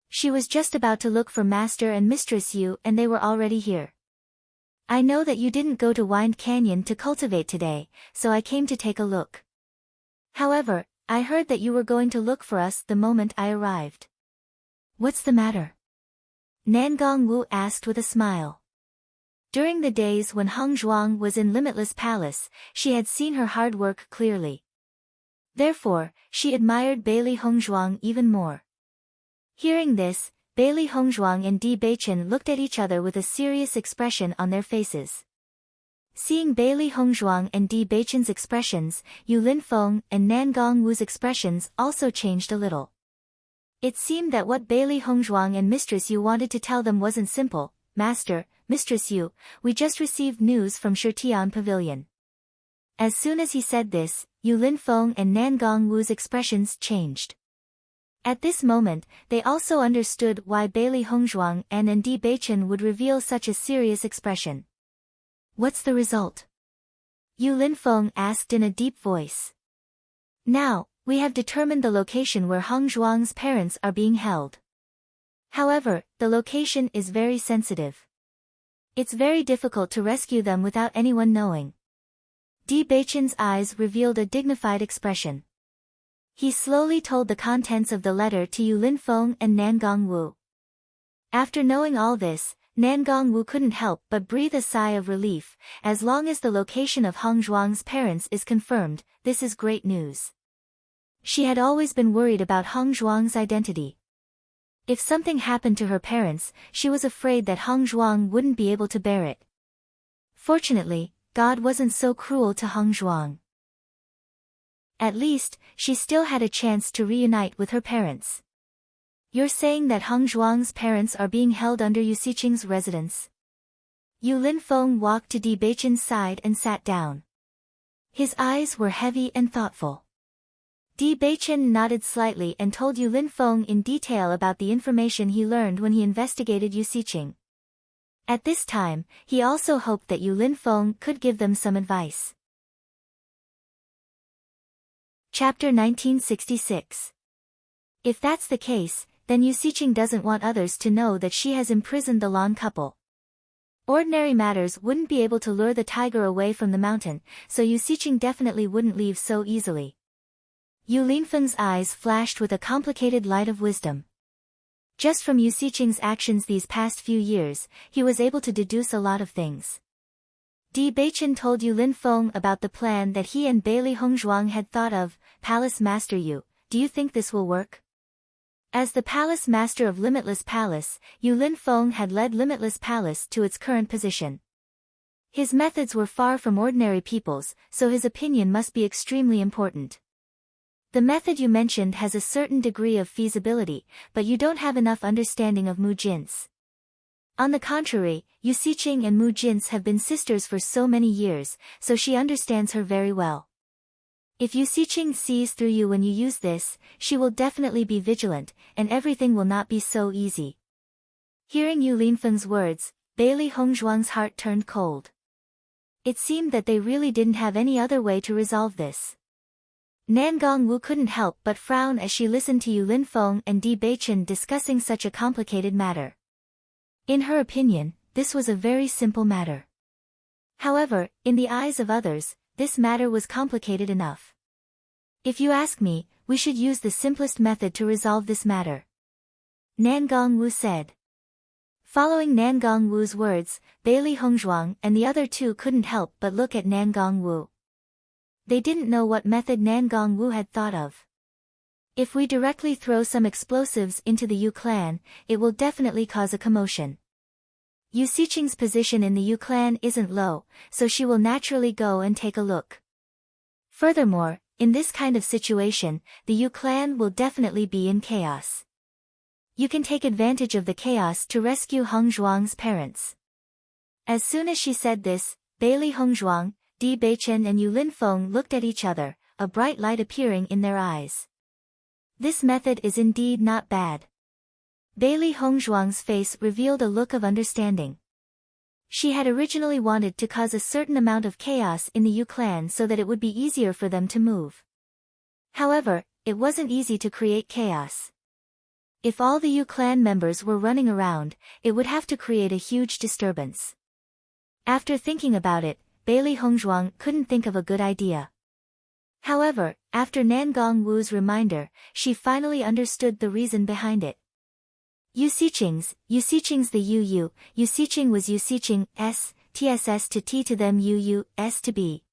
Speaker 1: She was just about to look for Master and Mistress Yu and they were already here. I know that you didn't go to Wind Canyon to cultivate today, so I came to take a look. However, I heard that you were going to look for us the moment I arrived. What's the matter? Nangong Wu asked with a smile. During the days when Heng Zhuang was in Limitless Palace, she had seen her hard work clearly. Therefore, she admired Bailey Hongzhuang even more. Hearing this, Bailey Hongzhuang and Di Beichen looked at each other with a serious expression on their faces. Seeing Bailey Hongzhuang and Di Beichen's expressions, Yu Linfeng and Nangong Wu's expressions also changed a little. It seemed that what Bailey Hongzhuang and Mistress Yu wanted to tell them wasn't simple. Master, Mistress Yu, we just received news from Shirtian Pavilion. As soon as he said this, Yu Linfeng and Nangong Wu's expressions changed. At this moment, they also understood why Bailey Hongzhuang and Di Beichen would reveal such a serious expression. What's the result? Yu Linfeng asked in a deep voice. Now, we have determined the location where Heng Zhuang's parents are being held. However, the location is very sensitive. It's very difficult to rescue them without anyone knowing. Di Beichen's eyes revealed a dignified expression. He slowly told the contents of the letter to Yu Linfeng and Nangong Wu. After knowing all this, Nangong Wu couldn't help but breathe a sigh of relief. As long as the location of Heng Zhuang's parents is confirmed, this is great news. She had always been worried about Heng Zhuang's identity. If something happened to her parents, she was afraid that Heng Zhuang wouldn't be able to bear it. Fortunately, God wasn't so cruel to Heng Zhuang. At least, she still had a chance to reunite with her parents. You're saying that Heng Zhuang's parents are being held under Yu Xiqing's residence? Yu Linfeng walked to Di Beichen's side and sat down. His eyes were heavy and thoughtful. Di Beichen nodded slightly and told Yu Linfeng in detail about the information he learned when he investigated Yu Xiqing. At this time, he also hoped that Yu Linfeng could give them some advice. Chapter 1966. If that's the case, then Yu Xiqing doesn't want others to know that she has imprisoned the Lan couple. Ordinary matters wouldn't be able to lure the tiger away from the mountain, so Yu Xiqing definitely wouldn't leave so easily. Yu Linfeng's eyes flashed with a complicated light of wisdom. Just from Yu Xiqing's actions these past few years, he was able to deduce a lot of things. Di Beichen told Yu Linfeng about the plan that he and Bailey Hongzhuang had thought of. Palace Master Yu, do you think this will work? As the Palace Master of Limitless Palace, Yu Linfeng had led Limitless Palace to its current position. His methods were far from ordinary people's, so his opinion must be extremely important. The method you mentioned has a certain degree of feasibility, but you don't have enough understanding of Mu Jin's. On the contrary, Yu Xiqing and Mu Jin's have been sisters for so many years, so she understands her very well. If Yu Xiqing sees through you when you use this, she will definitely be vigilant, and everything will not be so easy. Hearing Yu Linfeng's words, Bailey Hongzhuang's heart turned cold. It seemed that they really didn't have any other way to resolve this. Nangong Wu couldn't help but frown as she listened to Yu Linfeng and Di Beichen discussing such a complicated matter. In her opinion, this was a very simple matter. However, in the eyes of others, this matter was complicated enough. If you ask me, we should use the simplest method to resolve this matter. Nangong Wu said. Following Nangong Wu's words, Bailey Hongzhuang and the other two couldn't help but look at Nangong Wu. They didn't know what method Nangong Wu had thought of. If we directly throw some explosives into the Yu clan, it will definitely cause a commotion. Yu Xiqing's position in the Yu clan isn't low, so she will naturally go and take a look. Furthermore, in this kind of situation, the Yu clan will definitely be in chaos. You can take advantage of the chaos to rescue Heng Zhuang's parents. As soon as she said this, Bailey Hongzhuang, Di Beichen and Yu Linfeng looked at each other, a bright light appearing in their eyes. This method is indeed not bad. Bailey Hongzhuang's face revealed a look of understanding. She had originally wanted to cause a certain amount of chaos in the Yu clan so that it would be easier for them to move. However, it wasn't easy to create chaos. If all the Yu clan members were running around, it would have to create a huge disturbance. After thinking about it, Bailey Hongzhuang couldn't think of a good idea. However, after Nangong Wu's reminder, she finally understood the reason behind it. Usiching's the Usiching was Usiching, TSS to T to them S to B.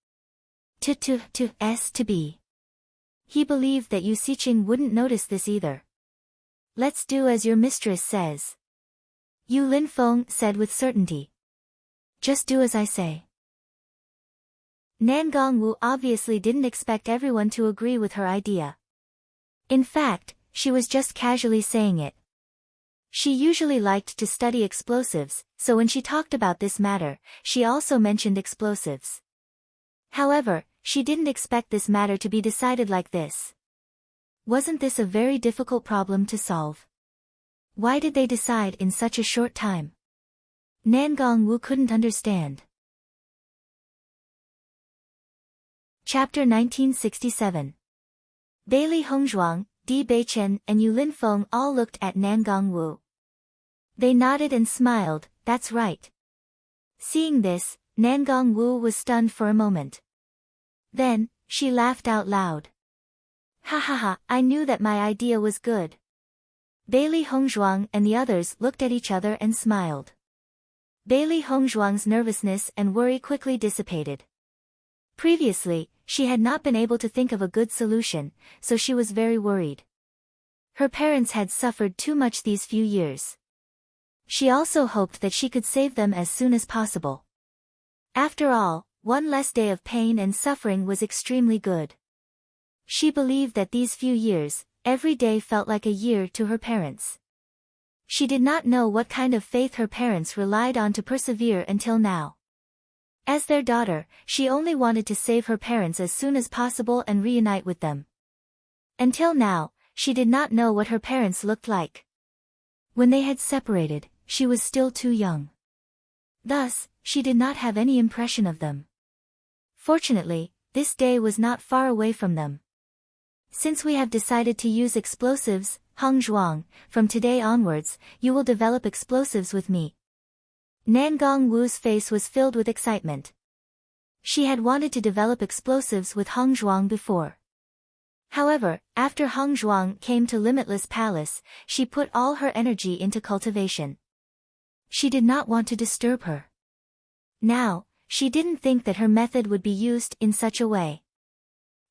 Speaker 1: To S to B. He believed that Usiching wouldn't notice this either. Let's do as your mistress says. Yu Linfeng said with certainty. Just do as I say. Nan Gongwu obviously didn't expect everyone to agree with her idea. In fact, she was just casually saying it. She usually liked to study explosives, so when she talked about this matter, she also mentioned explosives. However, she didn't expect this matter to be decided like this. Wasn't this a very difficult problem to solve? Why did they decide in such a short time? Nan Gongwu couldn't understand. Chapter 1967. Bailey Hongzhuang, Di Beichen and Yu Linfeng all looked at Nan Gongwu. They nodded and smiled, that's right. Seeing this, Nan Gongwu was stunned for a moment. Then, she laughed out loud. Ha ha ha, I knew that my idea was good. Bailey Hongzhuang and the others looked at each other and smiled. Bailey Hongzhuang's nervousness and worry quickly dissipated. Previously, she had not been able to think of a good solution, so she was very worried. Her parents had suffered too much these few years. She also hoped that she could save them as soon as possible. After all, one less day of pain and suffering was extremely good. She believed that these few years, every day felt like a year to her parents. She did not know what kind of faith her parents relied on to persevere until now. As their daughter, she only wanted to save her parents as soon as possible and reunite with them. Until now, she did not know what her parents looked like. When they had separated, she was still too young. Thus, she did not have any impression of them. Fortunately, this day was not far away from them. Since we have decided to use explosives, Hongzhuang, from today onwards, you will develop explosives with me. Nan Gongwu's face was filled with excitement. She had wanted to develop explosives with Hongzhuang before. However, after Hongzhuang came to Limitless Palace, she put all her energy into cultivation. She did not want to disturb her. Now, she didn't think that her method would be used in such a way.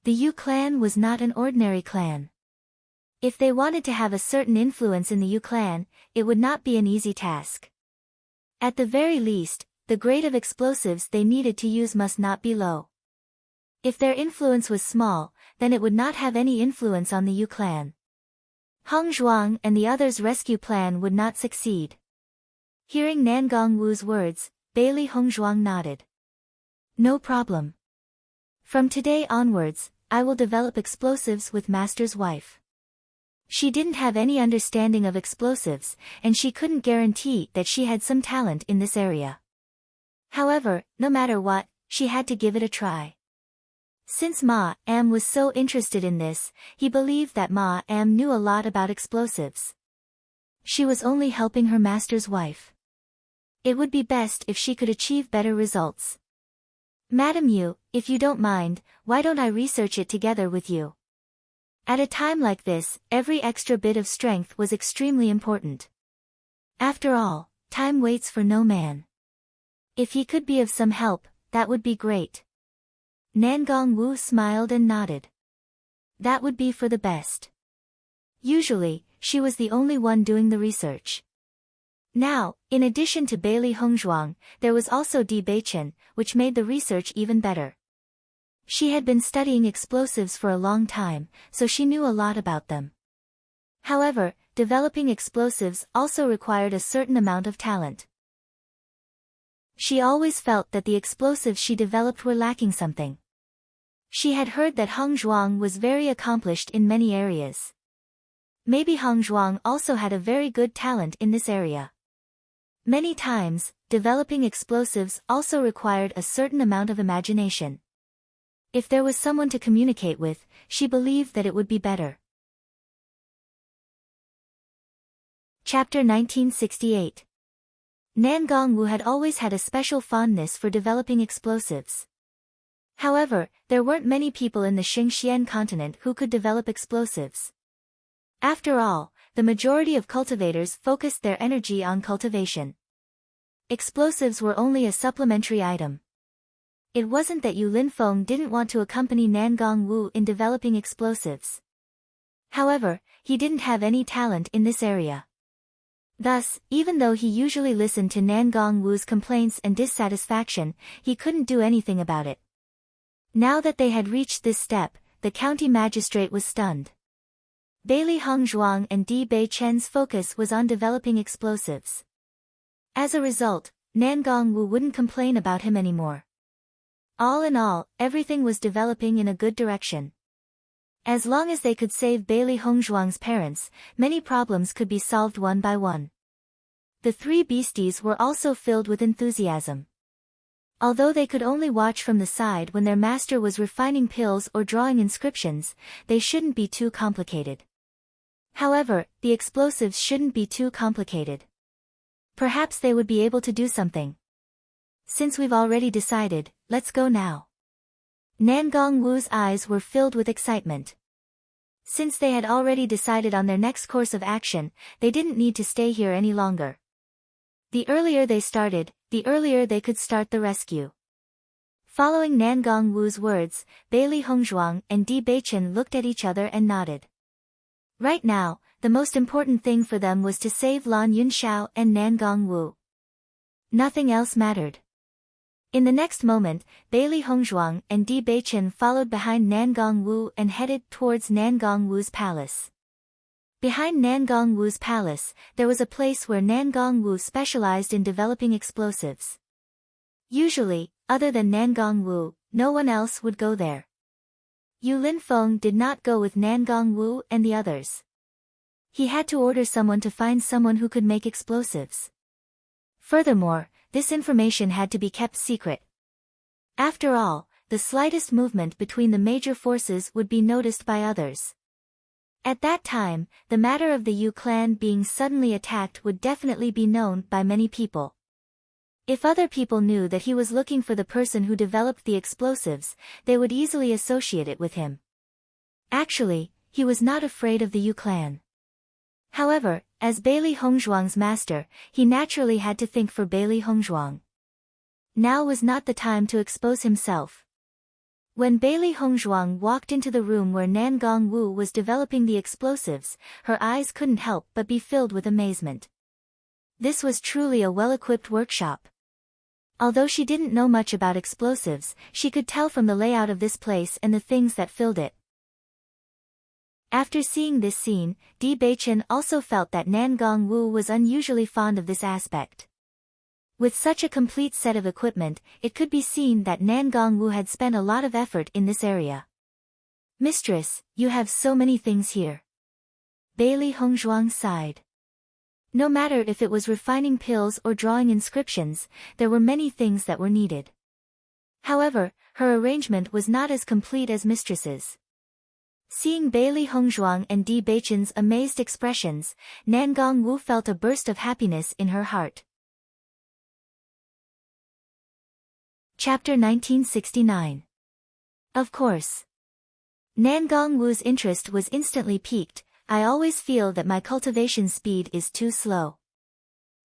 Speaker 1: The Yu clan was not an ordinary clan. If they wanted to have a certain influence in the Yu clan, it would not be an easy task. At the very least, the grade of explosives they needed to use must not be low. If their influence was small, then it would not have any influence on the Yu clan. Hongzhuang and the others' rescue plan would not succeed. Hearing Nan Gongwu's words, Bailey Hongzhuang nodded. No problem. From today onwards, I will develop explosives with Master's wife. She didn't have any understanding of explosives, and she couldn't guarantee that she had some talent in this area. However, no matter what, she had to give it a try. Since Ma Am was so interested in this, he believed that Ma Am knew a lot about explosives. She was only helping her master's wife. It would be best if she could achieve better results. Madam Yu, if you don't mind, why don't I research it together with you? At a time like this, every extra bit of strength was extremely important. After all, time waits for no man. If he could be of some help, that would be great. Nan Gongwu smiled and nodded. That would be for the best. Usually, she was the only one doing the research. Now, in addition to Bailey Hongzhuang, there was also Di Beichen, which made the research even better. She had been studying explosives for a long time, so she knew a lot about them. However, developing explosives also required a certain amount of talent. She always felt that the explosives she developed were lacking something. She had heard that Hongzhuang was very accomplished in many areas. Maybe Hongzhuang also had a very good talent in this area. Many times, developing explosives also required a certain amount of imagination. If there was someone to communicate with, she believed that it would be better. Chapter 1968. Nan Gongwu had always had a special fondness for developing explosives. However, there weren't many people in the Xingxian continent who could develop explosives. After all, the majority of cultivators focused their energy on cultivation. Explosives were only a supplementary item. It wasn't that Yu Linfeng didn't want to accompany Nangong Wu in developing explosives. However, he didn't have any talent in this area. Thus, even though he usually listened to Nangong Wu's complaints and dissatisfaction, he couldn't do anything about it. Now that they had reached this step, the county magistrate was stunned. Bailey Hongzhuang and Di Beichen's focus was on developing explosives. As a result, Nangong Wu wouldn't complain about him anymore. All in all, everything was developing in a good direction. As long as they could save Bailey Hongzhuang's parents, many problems could be solved one by one. The three beasties were also filled with enthusiasm. Although they could only watch from the side when their master was refining pills or drawing inscriptions, they shouldn't be too complicated. However, the explosives shouldn't be too complicated. Perhaps they would be able to do something. Since we've already decided, let's go now. Nangong Wu's eyes were filled with excitement. Since they had already decided on their next course of action, they didn't need to stay here any longer. The earlier they started, the earlier they could start the rescue. Following Nangong Wu's words, Bailey Hongzhuang and Di Beichen looked at each other and nodded. Right now, the most important thing for them was to save Lan Yunxiao and Nangong Wu. Nothing else mattered. In the next moment, Bailey Hongzhuang and Di Beichen followed behind Nangong Wu and headed towards Nangong Wu's palace. Behind Nangong Wu's palace, there was a place where Nangong Wu specialized in developing explosives. Usually, other than Nangong Wu, no one else would go there. Yu Linfeng did not go with Nangong Wu and the others. He had to order someone to find someone who could make explosives. Furthermore, this information had to be kept secret. After all, the slightest movement between the major forces would be noticed by others. At that time, the matter of the Yu clan being suddenly attacked would definitely be known by many people. If other people knew that he was looking for the person who developed the explosives, they would easily associate it with him. Actually, he was not afraid of the Yu clan. However, as Bailey Hongzhuang's master, he naturally had to think for Bailey Hongzhuang. Now was not the time to expose himself. When Bailey Hongzhuang walked into the room where Nangong Wu was developing the explosives, her eyes couldn't help but be filled with amazement. This was truly a well-equipped workshop. Although she didn't know much about explosives, she could tell from the layout of this place and the things that filled it. After seeing this scene, Di Beichen also felt that Nangong Wu was unusually fond of this aspect. With such a complete set of equipment, it could be seen that Nangong Wu had spent a lot of effort in this area. "Mistress, you have so many things here." Bailey Hongzhuang sighed. No matter if it was refining pills or drawing inscriptions, there were many things that were needed. However, her arrangement was not as complete as mistress's. Seeing Bailey Hongzhuang and Di Beichen's amazed expressions, Nangong Wu felt a burst of happiness in her heart. Chapter 1969. Of course. Nangong Wu's interest was instantly piqued. "I always feel that my cultivation speed is too slow.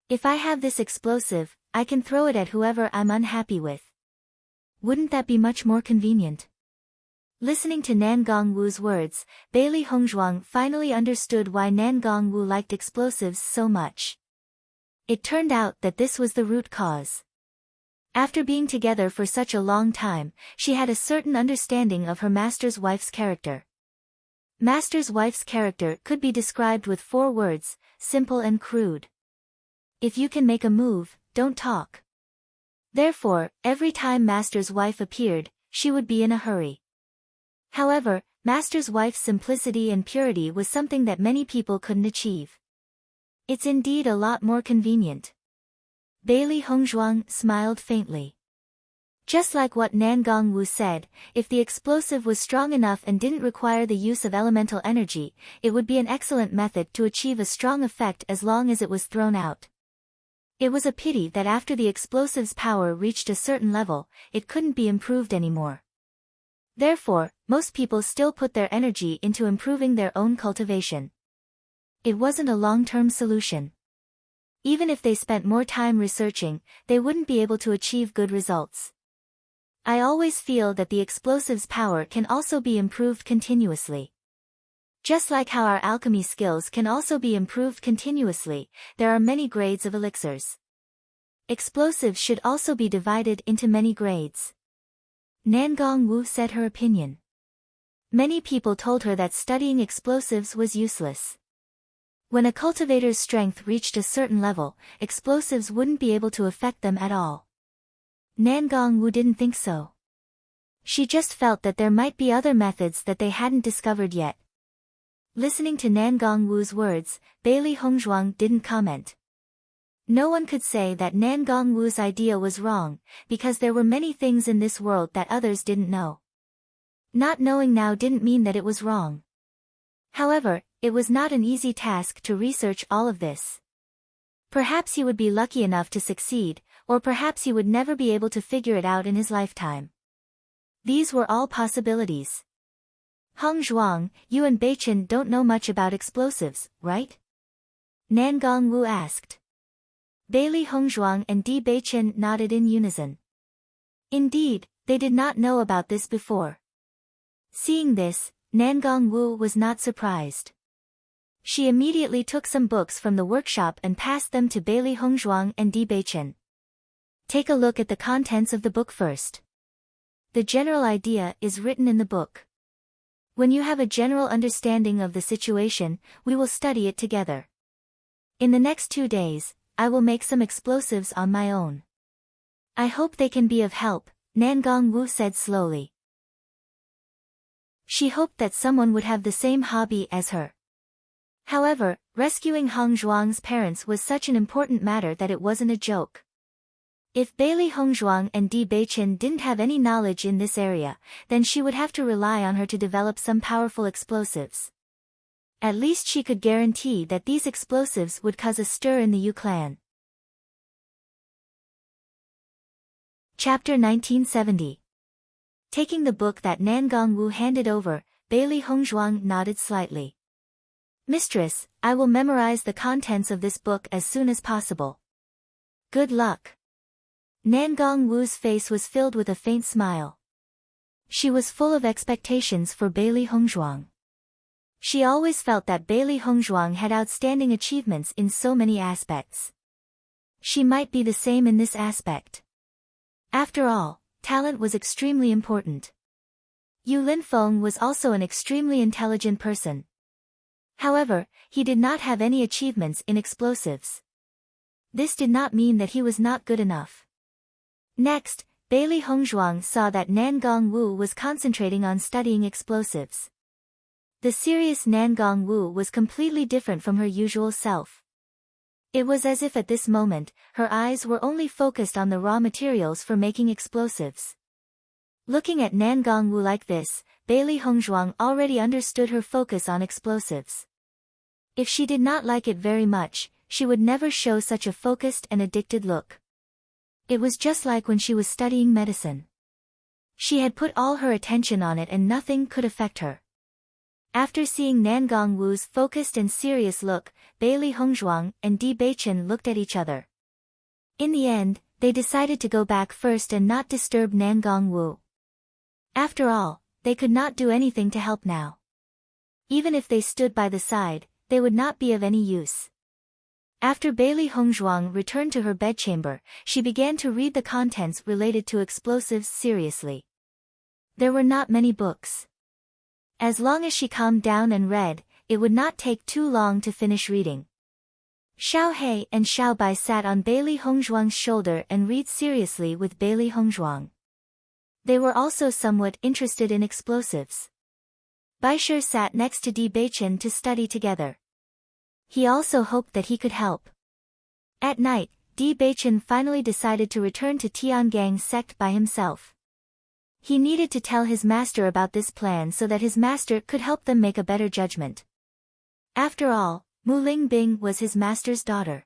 Speaker 1: If I have this explosive, I can throw it at whoever I'm unhappy with. Wouldn't that be much more convenient?" Listening to Nangong Wu's words, Bailey Hongzhuang finally understood why Nangong Wu liked explosives so much. It turned out that this was the root cause. After being together for such a long time, she had a certain understanding of her master's wife's character. Master's wife's character could be described with 4 words, simple and crude. If you can make a move, don't talk. Therefore, every time Master's wife appeared, she would be in a hurry. However, Master's wife's simplicity and purity was something that many people couldn't achieve. It's indeed a lot more convenient. Bailey Hongzhuang smiled faintly. Just like what Nangong Wu said, if the explosive was strong enough and didn't require the use of elemental energy, it would be an excellent method to achieve a strong effect as long as it was thrown out. It was a pity that after the explosive's power reached a certain level, it couldn't be improved anymore. Therefore, most people still put their energy into improving their own cultivation. It wasn't a long-term solution. Even if they spent more time researching, they wouldn't be able to achieve good results. I always feel that the explosives' power can also be improved continuously. Just like how our alchemy skills can also be improved continuously, there are many grades of elixirs. Explosives should also be divided into many grades. Nangong Wu said her opinion. Many people told her that studying explosives was useless. When a cultivator's strength reached a certain level, explosives wouldn't be able to affect them at all. Nangong Wu didn't think so. She just felt that there might be other methods that they hadn't discovered yet. Listening to Nangong Wu's words, Bailey Hongzhuang didn't comment. No one could say that Nangong Wu's idea was wrong, because there were many things in this world that others didn't know. Not knowing now didn't mean that it was wrong. However, it was not an easy task to research all of this. Perhaps he would be lucky enough to succeed, or perhaps he would never be able to figure it out in his lifetime. These were all possibilities. Hong Zhuang, you and Beichen don't know much about explosives, right? Nangong Wu asked. Bailey Hongzhuang and Di Beichen nodded in unison. Indeed, they did not know about this before. Seeing this, Nangong Wu was not surprised. She immediately took some books from the workshop and passed them to Bailey Hongzhuang and Di Beichen. Take a look at the contents of the book first. The general idea is written in the book. When you have a general understanding of the situation, we will study it together. In the next 2 days, I will make some explosives on my own. I hope they can be of help, Nangong Wu said slowly. She hoped that someone would have the same hobby as her. However, rescuing Hong Zhuang's parents was such an important matter that it wasn't a joke. If Bailey Hongzhuang and Di Beichen didn't have any knowledge in this area, then she would have to rely on her to develop some powerful explosives. At least she could guarantee that these explosives would cause a stir in the Yu clan. Chapter 1970. Taking the book that Nangong Wu handed over, Bailey Hongzhuang nodded slightly. Mistress, I will memorize the contents of this book as soon as possible. Good luck. Nangong Wu's face was filled with a faint smile. She was full of expectations for Bailey Hongzhuang. She always felt that Bailey Hongzhuang had outstanding achievements in so many aspects. She might be the same in this aspect. After all, talent was extremely important. Yu Linfeng was also an extremely intelligent person. However, he did not have any achievements in explosives. This did not mean that he was not good enough. Next, Bailey Hongzhuang saw that Nangong Wu was concentrating on studying explosives. The serious Nangong Wu was completely different from her usual self. It was as if at this moment, her eyes were only focused on the raw materials for making explosives. Looking at Nangong Wu like this, Bailey Hongzhuang already understood her focus on explosives. If she did not like it very much, she would never show such a focused and addicted look. It was just like when she was studying medicine. She had put all her attention on it and nothing could affect her. After seeing Nangong Wu's focused and serious look, Bailey Hongzhuang and Di Beichen looked at each other. In the end, they decided to go back first and not disturb Nangong Wu. After all, they could not do anything to help now. Even if they stood by the side, they would not be of any use. After Bailey Hongzhuang returned to her bedchamber, she began to read the contents related to explosives seriously. There were not many books. As long as she calmed down and read, it would not take too long to finish reading. Xiao He and Xiao Bai sat on Bailey Hongzhuang's shoulder and read seriously with Bailey Hongzhuang. They were also somewhat interested in explosives. Baishir sat next to Di Beichen to study together. He also hoped that he could help. At night, Di Beichen finally decided to return to Tiangang's sect by himself. He needed to tell his master about this plan so that his master could help them make a better judgment. After all, Mu Lingbing was his master's daughter.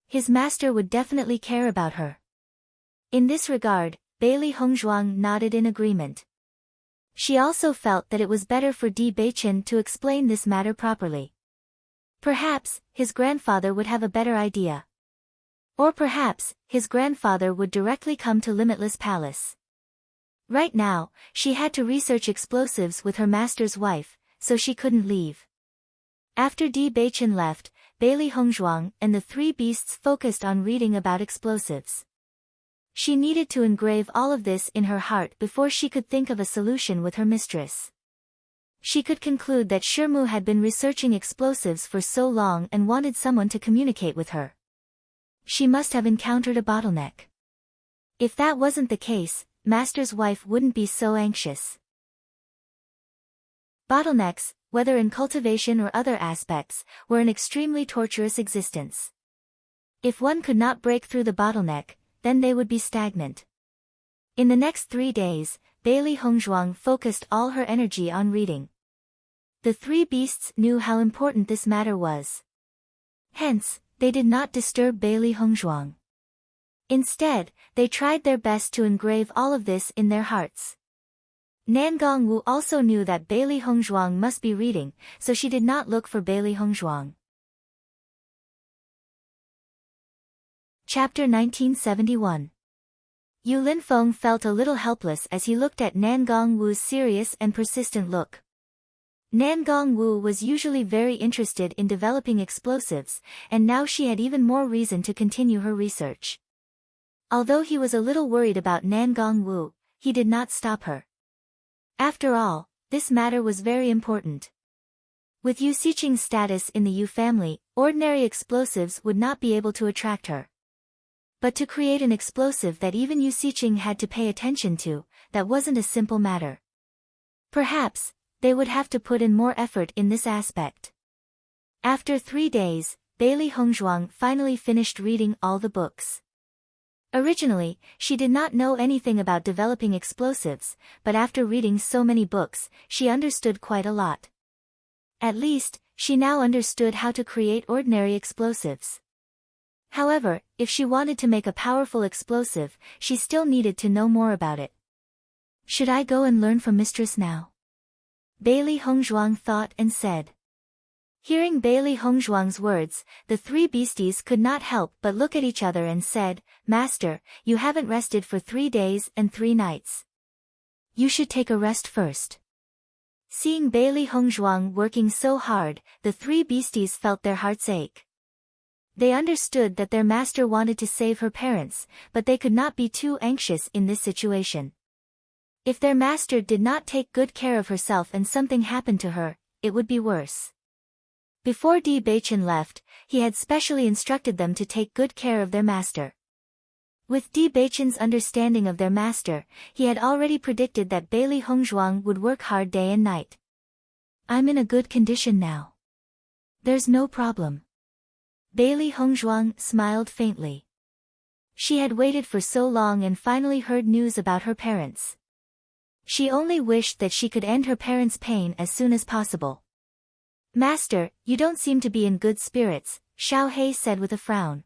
Speaker 1: His master would definitely care about her. In this regard, Bailey Hongzhuang nodded in agreement. She also felt that it was better for Di Beichen to explain this matter properly. Perhaps, his grandfather would have a better idea. Or perhaps, his grandfather would directly come to Limitless Palace. Right now, she had to research explosives with her master's wife, so she couldn't leave. After Di Beichen left, Bailey Hongzhuang and the three beasts focused on reading about explosives. She needed to engrave all of this in her heart before she could think of a solution with her mistress. She could conclude that Shirmu had been researching explosives for so long and wanted someone to communicate with her. She must have encountered a bottleneck. If that wasn't the case, Master's wife wouldn't be so anxious. Bottlenecks, whether in cultivation or other aspects, were an extremely torturous existence. If one could not break through the bottleneck, then they would be stagnant. In the next 3 days, Bailey Hongzhuang focused all her energy on reading. The three beasts knew how important this matter was. Hence, they did not disturb Bailey Hongzhuang. Instead, they tried their best to engrave all of this in their hearts. Nangong Wu also knew that Bailey Hongzhuang must be reading, so she did not look for Bailey Hongzhuang. Chapter 1971. Yu Linfeng felt a little helpless as he looked at Nangong Wu's serious and persistent look. Nangong Wu was usually very interested in developing explosives, and now she had even more reason to continue her research. Although he was a little worried about Nangong Wu, he did not stop her. After all, this matter was very important. With Yu Xiqing's status in the Yu family, ordinary explosives would not be able to attract her. But to create an explosive that even Yu Xiqing had to pay attention to, that wasn't a simple matter. Perhaps, they would have to put in more effort in this aspect. After 3 days, Bailey Hongzhuang finally finished reading all the books. Originally, she did not know anything about developing explosives, but after reading so many books, she understood quite a lot. At least, she now understood how to create ordinary explosives. However, if she wanted to make a powerful explosive, she still needed to know more about it. Should I go and learn from Mistress now? Bailey Hongzhuang thought and said. Hearing Bailey Hongzhuang's words, the three beasties could not help but look at each other and said, Master, you haven't rested for 3 days and 3 nights. You should take a rest first. Seeing Bailey Hongzhuang working so hard, the three beasties felt their hearts ache. They understood that their master wanted to save her parents, but they could not be too anxious in this situation. If their master did not take good care of herself and something happened to her, it would be worse. Before Di Beichen left, he had specially instructed them to take good care of their master. With Di Beichen's understanding of their master, he had already predicted that Bailey Hongzhuang would work hard day and night. I'm in a good condition now. There's no problem. Bailey Hongzhuang smiled faintly. She had waited for so long and finally heard news about her parents. She only wished that she could end her parents' pain as soon as possible. Master, you don't seem to be in good spirits, Xiao He said with a frown.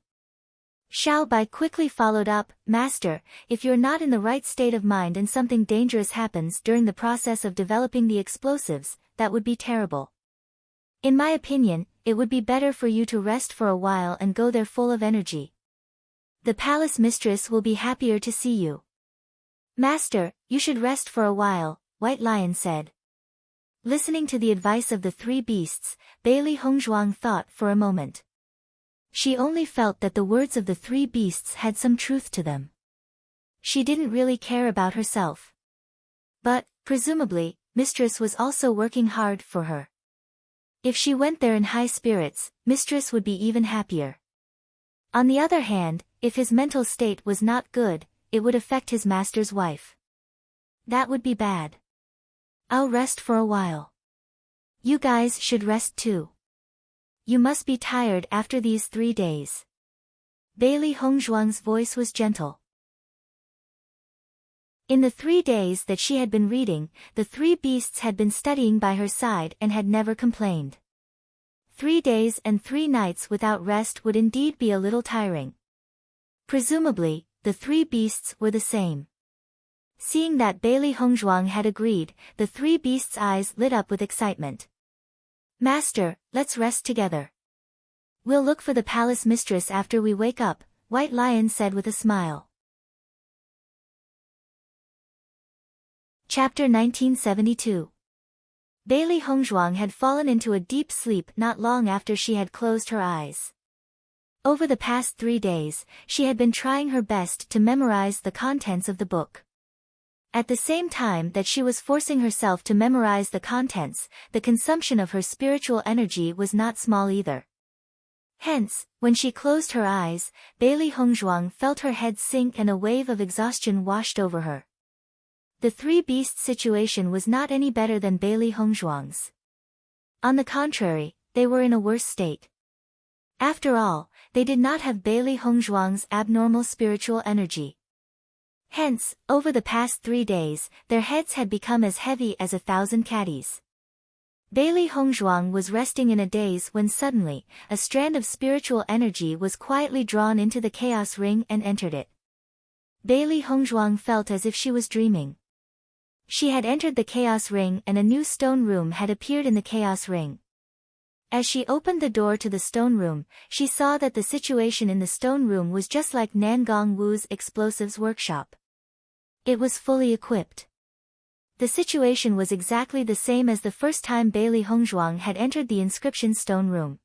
Speaker 1: Xiao Bai quickly followed up, Master, if you're not in the right state of mind and something dangerous happens during the process of developing the explosives, that would be terrible. In my opinion, it would be better for you to rest for a while and go there full of energy. The palace mistress will be happier to see you. Master, you should rest for a while, White Lion said. Listening to the advice of the three beasts, Bailey Hongzhuang thought for a moment. She only felt that the words of the three beasts had some truth to them. She didn't really care about herself. But, presumably, Mistress was also working hard for her. If she went there in high spirits, Mistress would be even happier. On the other hand, if his mental state was not good, it would affect his master's wife. That would be bad. I'll rest for a while. You guys should rest too. You must be tired after these 3 days. Bailey Hongzhuang's voice was gentle. In the 3 days that she had been reading, the three beasts had been studying by her side and had never complained. 3 days and 3 nights without rest would indeed be a little tiring. Presumably, the three beasts were the same. Seeing that Bailey Hongzhuang had agreed, the three beasts' eyes lit up with excitement. Master, let's rest together. We'll look for the palace mistress after we wake up, White Lion said with a smile. Chapter 1972. Bailey Hongzhuang had fallen into a deep sleep not long after she had closed her eyes. Over the past 3 days, she had been trying her best to memorize the contents of the book. At the same time that she was forcing herself to memorize the contents, the consumption of her spiritual energy was not small either. Hence, when she closed her eyes, Bailey Hongzhuang felt her head sink and a wave of exhaustion washed over her. The three beasts situation was not any better than Bailey Hongzhuang's. On the contrary, they were in a worse state. After all, they did not have Bailey Hongzhuang's abnormal spiritual energy. Hence, over the past 3 days, their heads had become as heavy as 1,000 caddies. Bailey Hongzhuang was resting in a daze when suddenly, a strand of spiritual energy was quietly drawn into the chaos ring and entered it. Bailey Hongzhuang felt as if she was dreaming. She had entered the chaos ring and a new stone room had appeared in the chaos ring. As she opened the door to the stone room, she saw that the situation in the stone room was just like Nangong Wu's explosives workshop. It was fully equipped. The situation was exactly the same as the first time Bailey Hongzhuang had entered the inscription stone room.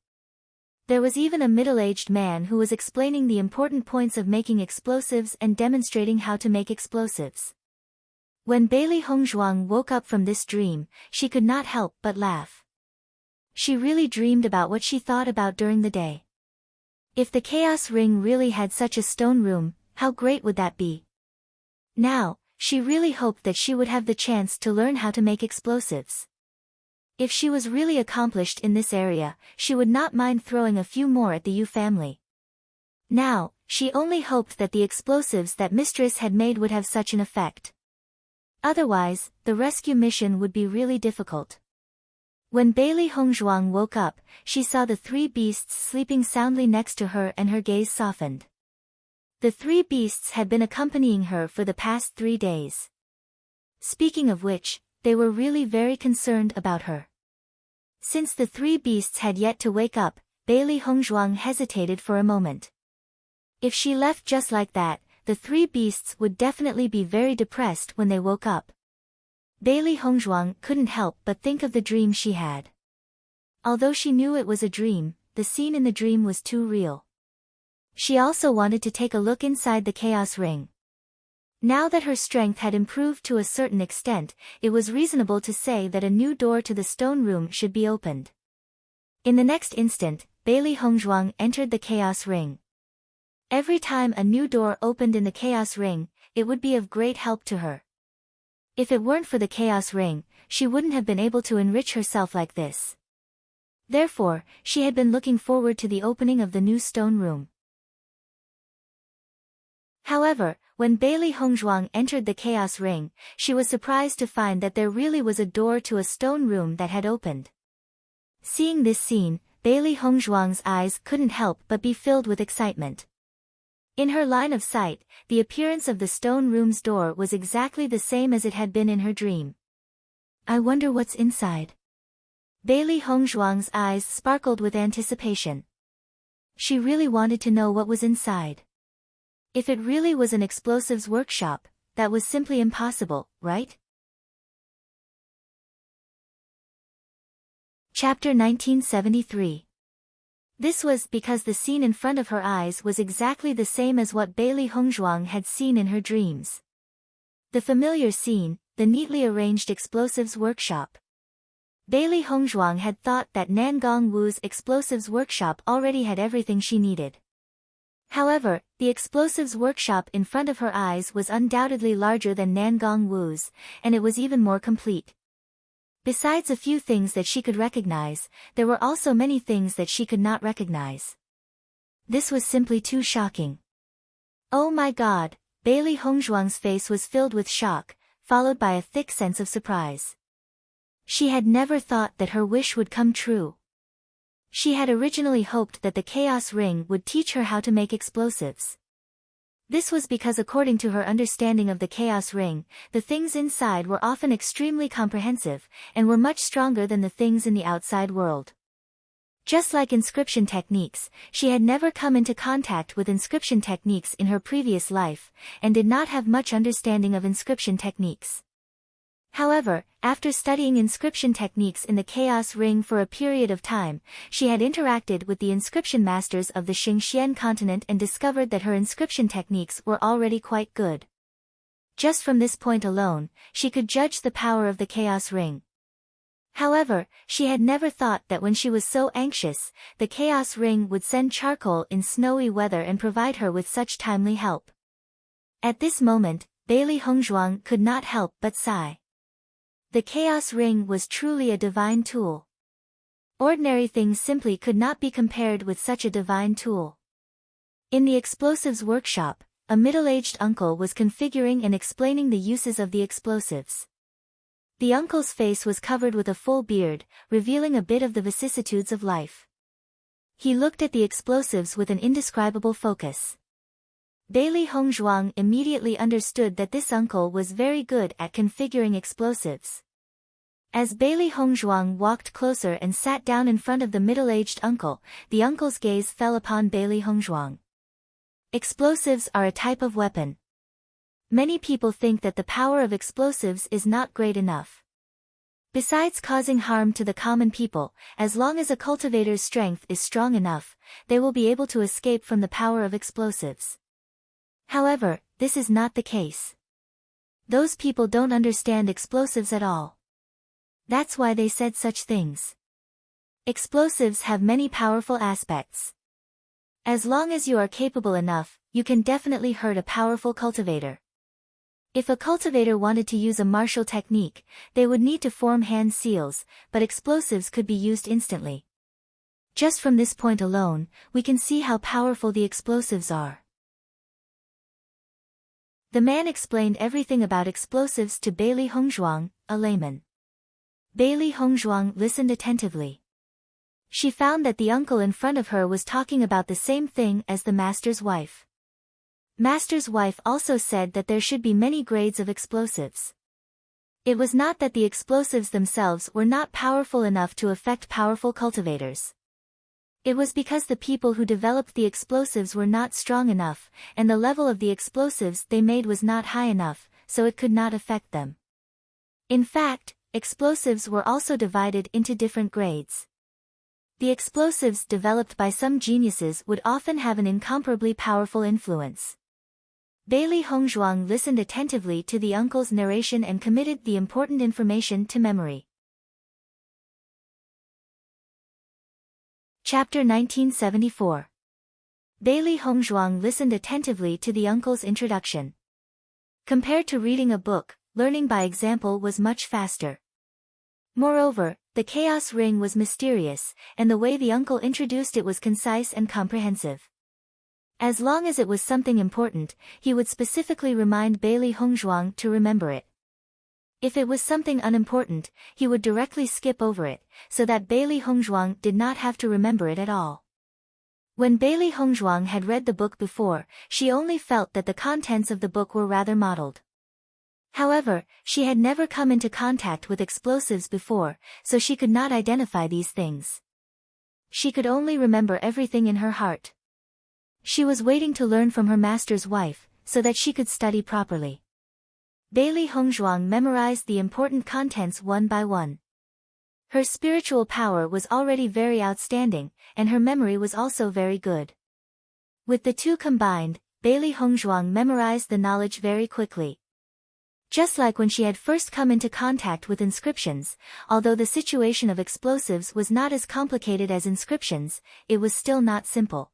Speaker 1: There was even a middle-aged man who was explaining the important points of making explosives and demonstrating how to make explosives. When Bailey Hongzhuang woke up from this dream, she could not help but laugh. She really dreamed about what she thought about during the day. If the chaos ring really had such a stone room, how great would that be? Now, she really hoped that she would have the chance to learn how to make explosives. If she was really accomplished in this area, she would not mind throwing a few more at the Yu family. Now, she only hoped that the explosives that Mistress had made would have such an effect. Otherwise, the rescue mission would be really difficult. When Bailey Hongzhuang woke up, she saw the three beasts sleeping soundly next to her and her gaze softened. The three beasts had been accompanying her for the past 3 days. Speaking of which, they were really very concerned about her. Since the three beasts had yet to wake up, Bailey Hongzhuang hesitated for a moment. If she left just like that, the three beasts would definitely be very depressed when they woke up. Bailey Hongzhuang couldn't help but think of the dream she had. Although she knew it was a dream, the scene in the dream was too real. She also wanted to take a look inside the chaos ring. Now that her strength had improved to a certain extent, it was reasonable to say that a new door to the stone room should be opened. In the next instant, Bailey Hongzhuang entered the chaos ring. Every time a new door opened in the chaos ring, it would be of great help to her. If it weren't for the chaos ring, she wouldn't have been able to enrich herself like this. Therefore, she had been looking forward to the opening of the new stone room. However, when Bailey Hongzhuang entered the chaos ring, she was surprised to find that there really was a door to a stone room that had opened. Seeing this scene, Bailey Hongzhuang's eyes couldn't help but be filled with excitement. In her line of sight, the appearance of the stone room's door was exactly the same as it had been in her dream. I wonder what's inside. Bailey Hongzhuang's eyes sparkled with anticipation. She really wanted to know what was inside. If it really was an explosives workshop, that was simply impossible, right? Chapter 1973. This was because the scene in front of her eyes was exactly the same as what Bailey Hongzhuang had seen in her dreams. The familiar scene, the neatly arranged explosives workshop. Bailey Hongzhuang had thought that Nangong Wu's explosives workshop already had everything she needed. However, the explosives workshop in front of her eyes was undoubtedly larger than Nangong Wu's, and it was even more complete. Besides a few things that she could recognize, there were also many things that she could not recognize. This was simply too shocking. Oh my God, Bailey Hongzhuang's face was filled with shock, followed by a thick sense of surprise. She had never thought that her wish would come true. She had originally hoped that the chaos ring would teach her how to make explosives. This was because according to her understanding of the chaos ring, the things inside were often extremely comprehensive, and were much stronger than the things in the outside world. Just like inscription techniques, she had never come into contact with inscription techniques in her previous life, and did not have much understanding of inscription techniques. However, after studying inscription techniques in the Chaos Ring for a period of time, she had interacted with the inscription masters of the Xingxian continent and discovered that her inscription techniques were already quite good. Just from this point alone, she could judge the power of the Chaos Ring. However, she had never thought that when she was so anxious, the Chaos Ring would send charcoal in snowy weather and provide her with such timely help. At this moment, Bailey Hongzhuang could not help but sigh. The Chaos Ring was truly a divine tool. Ordinary things simply could not be compared with such a divine tool. In the explosives workshop, a middle-aged uncle was configuring and explaining the uses of the explosives. The uncle's face was covered with a full beard, revealing a bit of the vicissitudes of life. He looked at the explosives with an indescribable focus. Bailey Hongzhuang immediately understood that this uncle was very good at configuring explosives. As Bailey Hongzhuang walked closer and sat down in front of the middle-aged uncle, the uncle's gaze fell upon Bailey Hongzhuang. Explosives are a type of weapon. Many people think that the power of explosives is not great enough. Besides causing harm to the common people, as long as a cultivator's strength is strong enough, they will be able to escape from the power of explosives. However, this is not the case. Those people don't understand explosives at all. That's why they said such things. Explosives have many powerful aspects. As long as you are capable enough, you can definitely hurt a powerful cultivator. If a cultivator wanted to use a martial technique, they would need to form hand seals, but explosives could be used instantly. Just from this point alone, we can see how powerful the explosives are. The man explained everything about explosives to Bailey Hongzhuang, a layman. Bailey Hongzhuang listened attentively. She found that the uncle in front of her was talking about the same thing as the master's wife. Master's wife also said that there should be many grades of explosives. It was not that the explosives themselves were not powerful enough to affect powerful cultivators. It was because the people who developed the explosives were not strong enough, and the level of the explosives they made was not high enough, so it could not affect them. In fact, explosives were also divided into different grades. The explosives developed by some geniuses would often have an incomparably powerful influence. Bailey Hongzhuang listened attentively to the uncle's narration and committed the important information to memory. Chapter 1974. Bailey Hongzhuang listened attentively to the uncle's introduction. Compared to reading a book, learning by example was much faster. Moreover, the Chaos Ring was mysterious, and the way the uncle introduced it was concise and comprehensive. As long as it was something important, he would specifically remind Bailey Hongzhuang to remember it. If it was something unimportant, he would directly skip over it, so that Bailey Hongzhuang did not have to remember it at all. When Bailey Hongzhuang had read the book before, she only felt that the contents of the book were rather muddled. However, she had never come into contact with explosives before, so she could not identify these things. She could only remember everything in her heart. She was waiting to learn from her master's wife, so that she could study properly. Bailey Hongzhuang memorized the important contents one by one. Her spiritual power was already very outstanding, and her memory was also very good. With the two combined, Bailey Hongzhuang memorized the knowledge very quickly. Just like when she had first come into contact with inscriptions, although the situation of explosives was not as complicated as inscriptions, it was still not simple.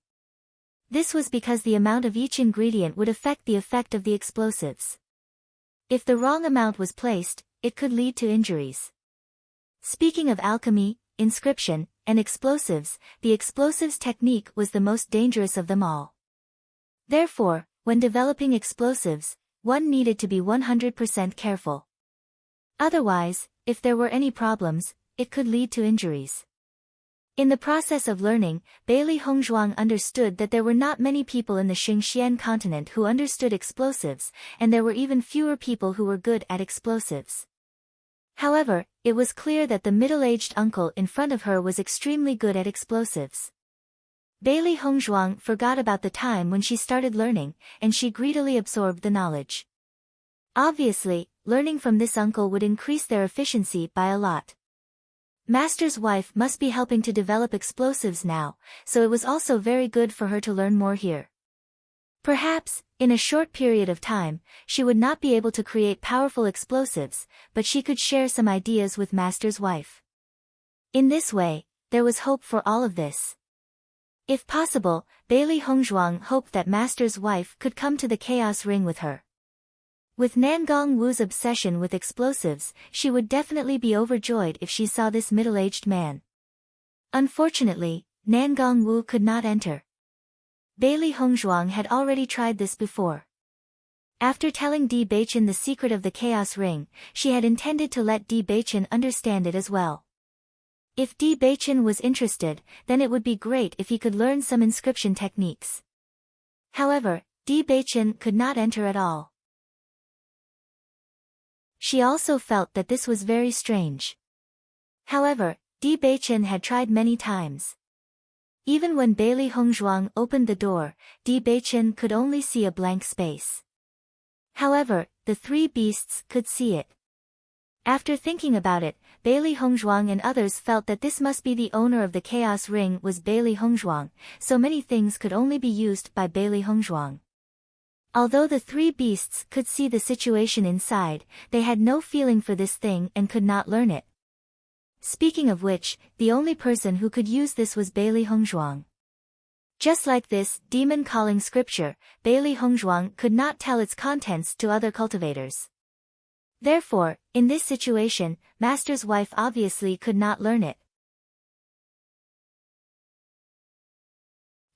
Speaker 1: This was because the amount of each ingredient would affect the effect of the explosives. If the wrong amount was placed, it could lead to injuries. Speaking of alchemy, inscription, and explosives, the explosives technique was the most dangerous of them all. Therefore, when developing explosives, one needed to be 100% careful. Otherwise, if there were any problems, it could lead to injuries. In the process of learning, Bailey Hongzhuang understood that there were not many people in the Xingxian continent who understood explosives, and there were even fewer people who were good at explosives. However, it was clear that the middle-aged uncle in front of her was extremely good at explosives. Bailey Hongzhuang forgot about the time when she started learning, and she greedily absorbed the knowledge. Obviously, learning from this uncle would increase their efficiency by a lot. Master's wife must be helping to develop explosives now, so it was also very good for her to learn more here. Perhaps, in a short period of time, she would not be able to create powerful explosives, but she could share some ideas with Master's wife. In this way, there was hope for all of this. If possible, Bailey Hongzhuang hoped that Master's wife could come to the Chaos Ring with her. With Nangong Wu's obsession with explosives, she would definitely be overjoyed if she saw this middle-aged man. Unfortunately, Nangong Wu could not enter. Bailey Hongzhuang had already tried this before. After telling Di Beichen the secret of the Chaos Ring, she had intended to let Di Beichen understand it as well. If Di Beichen was interested, then it would be great if he could learn some inscription techniques. However, Di Beichen could not enter at all. She also felt that this was very strange. However, Di Beichen had tried many times. Even when Bailey Hongzhuang opened the door, Di Beichen could only see a blank space. However, the three beasts could see it. After thinking about it, Bailey Hongzhuang and others felt that this must be the owner of the Chaos Ring was Bailey Hongzhuang, so many things could only be used by Bailey Hongzhuang. Although the three beasts could see the situation inside, they had no feeling for this thing and could not learn it. Speaking of which, the only person who could use this was Bailey Hongzhuang. Just like this demon calling scripture, Bailey Hongzhuang could not tell its contents to other cultivators. Therefore, in this situation, Master's wife obviously could not learn it.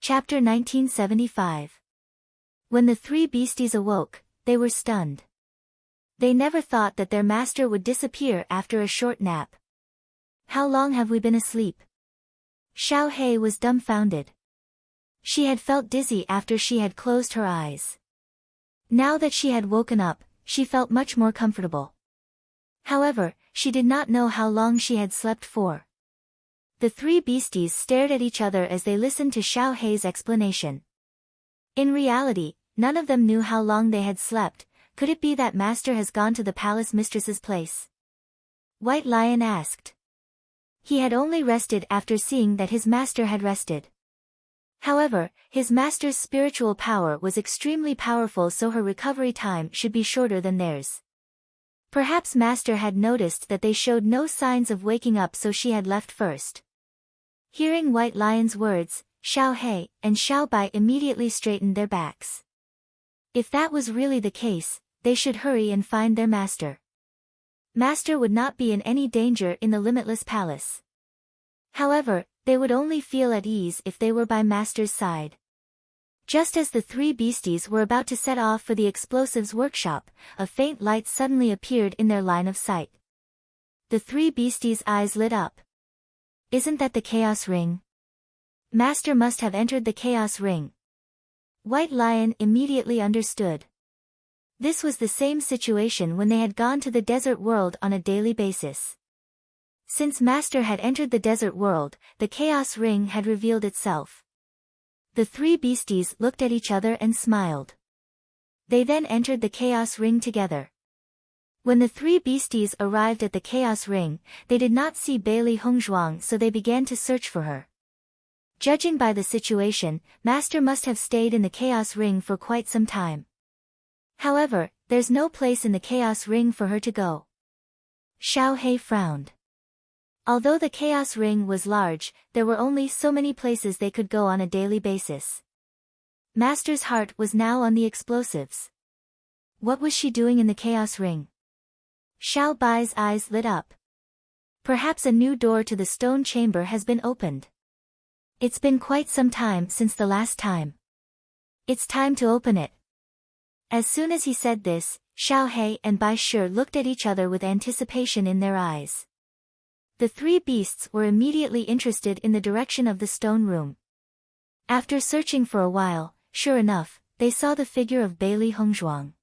Speaker 1: Chapter 1975. When the three beasties awoke, they were stunned. They never thought that their master would disappear after a short nap. How long have we been asleep? Xiao He was dumbfounded. She had felt dizzy after she had closed her eyes. Now that she had woken up, she felt much more comfortable. However, she did not know how long she had slept for. The three beasties stared at each other as they listened to Xiao He's explanation. In reality, none of them knew how long they had slept. Could it be that Master has gone to the palace mistress's place? White Lion asked. He had only rested after seeing that his master had rested. However, his master's spiritual power was extremely powerful, so her recovery time should be shorter than theirs. Perhaps Master had noticed that they showed no signs of waking up, so she had left first. Hearing White Lion's words, Xiao He and Xiao Bai immediately straightened their backs. If that was really the case, they should hurry and find their master. Master would not be in any danger in the Limitless Palace. However, they would only feel at ease if they were by Master's side. Just as the three beasties were about to set off for the explosives workshop, a faint light suddenly appeared in their line of sight. The three beasties' eyes lit up. Isn't that the Chaos Ring? Master must have entered the Chaos Ring. White Lion immediately understood. This was the same situation when they had gone to the desert world on a daily basis. Since Master had entered the desert world, the Chaos Ring had revealed itself. The three beasties looked at each other and smiled. They then entered the Chaos Ring together. When the three beasties arrived at the Chaos Ring, they did not see Bailey Hongzhuang, so they began to search for her. Judging by the situation, Master must have stayed in the Chaos Ring for quite some time. However, there's no place in the Chaos Ring for her to go. Xiao He frowned. Although the Chaos Ring was large, there were only so many places they could go on a daily basis. Master's heart was now on the explosives. What was she doing in the Chaos Ring? Xiao Bai's eyes lit up. Perhaps a new door to the stone chamber has been opened. It's been quite some time since the last time. It's time to open it. As soon as he said this, Xiao He and Bai Shi looked at each other with anticipation in their eyes. The three beasts were immediately interested in the direction of the stone room. After searching for a while, sure enough, they saw the figure of Bailey Hongzhuang.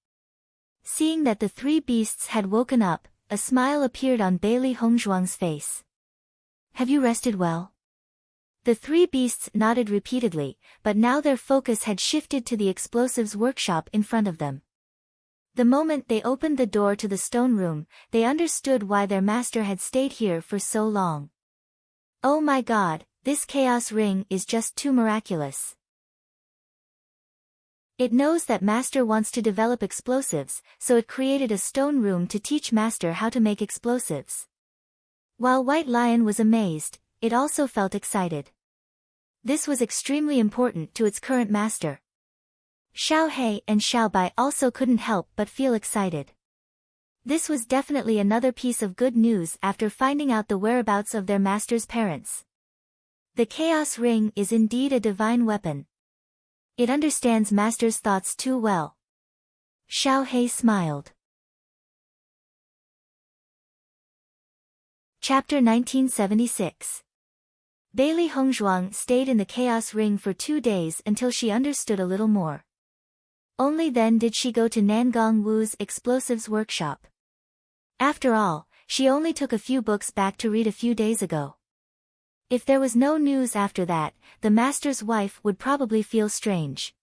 Speaker 1: Seeing that the three beasts had woken up, a smile appeared on Bailey Hongzhuang's face. Have you rested well? The three beasts nodded repeatedly, but now their focus had shifted to the explosives workshop in front of them. The moment they opened the door to the stone room, they understood why their master had stayed here for so long. Oh my god, this chaos ring is just too miraculous. It knows that Master wants to develop explosives, so it created a stone room to teach Master how to make explosives. While White Lion was amazed, it also felt excited. This was extremely important to its current master. Xiao He and Xiao Bai also couldn't help but feel excited. This was definitely another piece of good news after finding out the whereabouts of their master's parents. The Chaos Ring is indeed a divine weapon. It understands Master's thoughts too well. Xiao He smiled. Chapter 1976. Bailey Hongzhuang stayed in the Chaos Ring for 2 days until she understood a little more. Only then did she go to Nangong Wu's explosives workshop. After all, she only took a few books back to read a few days ago. If there was no news after that, the master's wife would probably feel strange.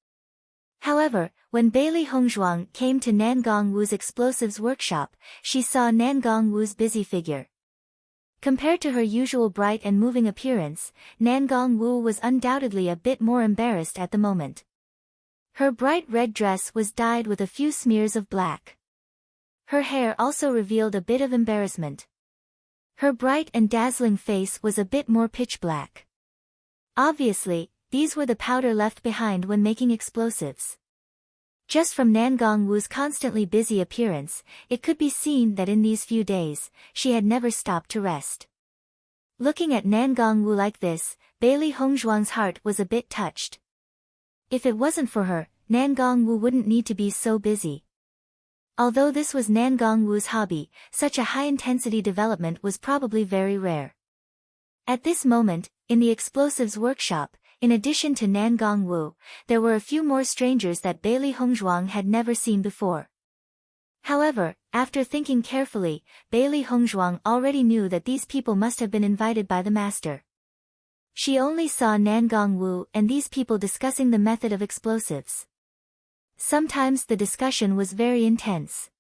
Speaker 1: However, when Bailey Hongzhuang came to Nangong Wu's explosives workshop, she saw Nangong Wu's busy figure. Compared to her usual bright and moving appearance, Nangong Wu was undoubtedly a bit more embarrassed at the moment. Her bright red dress was dyed with a few smears of black. Her hair also revealed a bit of embarrassment. Her bright and dazzling face was a bit more pitch black. Obviously, these were the powder left behind when making explosives. Just from Nangong Wu's constantly busy appearance, it could be seen that in these few days, she had never stopped to rest. Looking at Nangong Wu like this, Bailey Hongzhuang's heart was a bit touched. If it wasn't for her, Nangong Wu wouldn't need to be so busy. Although this was Nangong Wu's hobby, such a high-intensity development was probably very rare. At this moment, in the explosives workshop, in addition to Nangong Wu, there were a few more strangers that Bailey Hongzhuang had never seen before. However, after thinking carefully, Bailey Hongzhuang already knew that these people must have been invited by the master. She only saw Nangong Wu and these people discussing the method of explosives. Sometimes the discussion was very intense.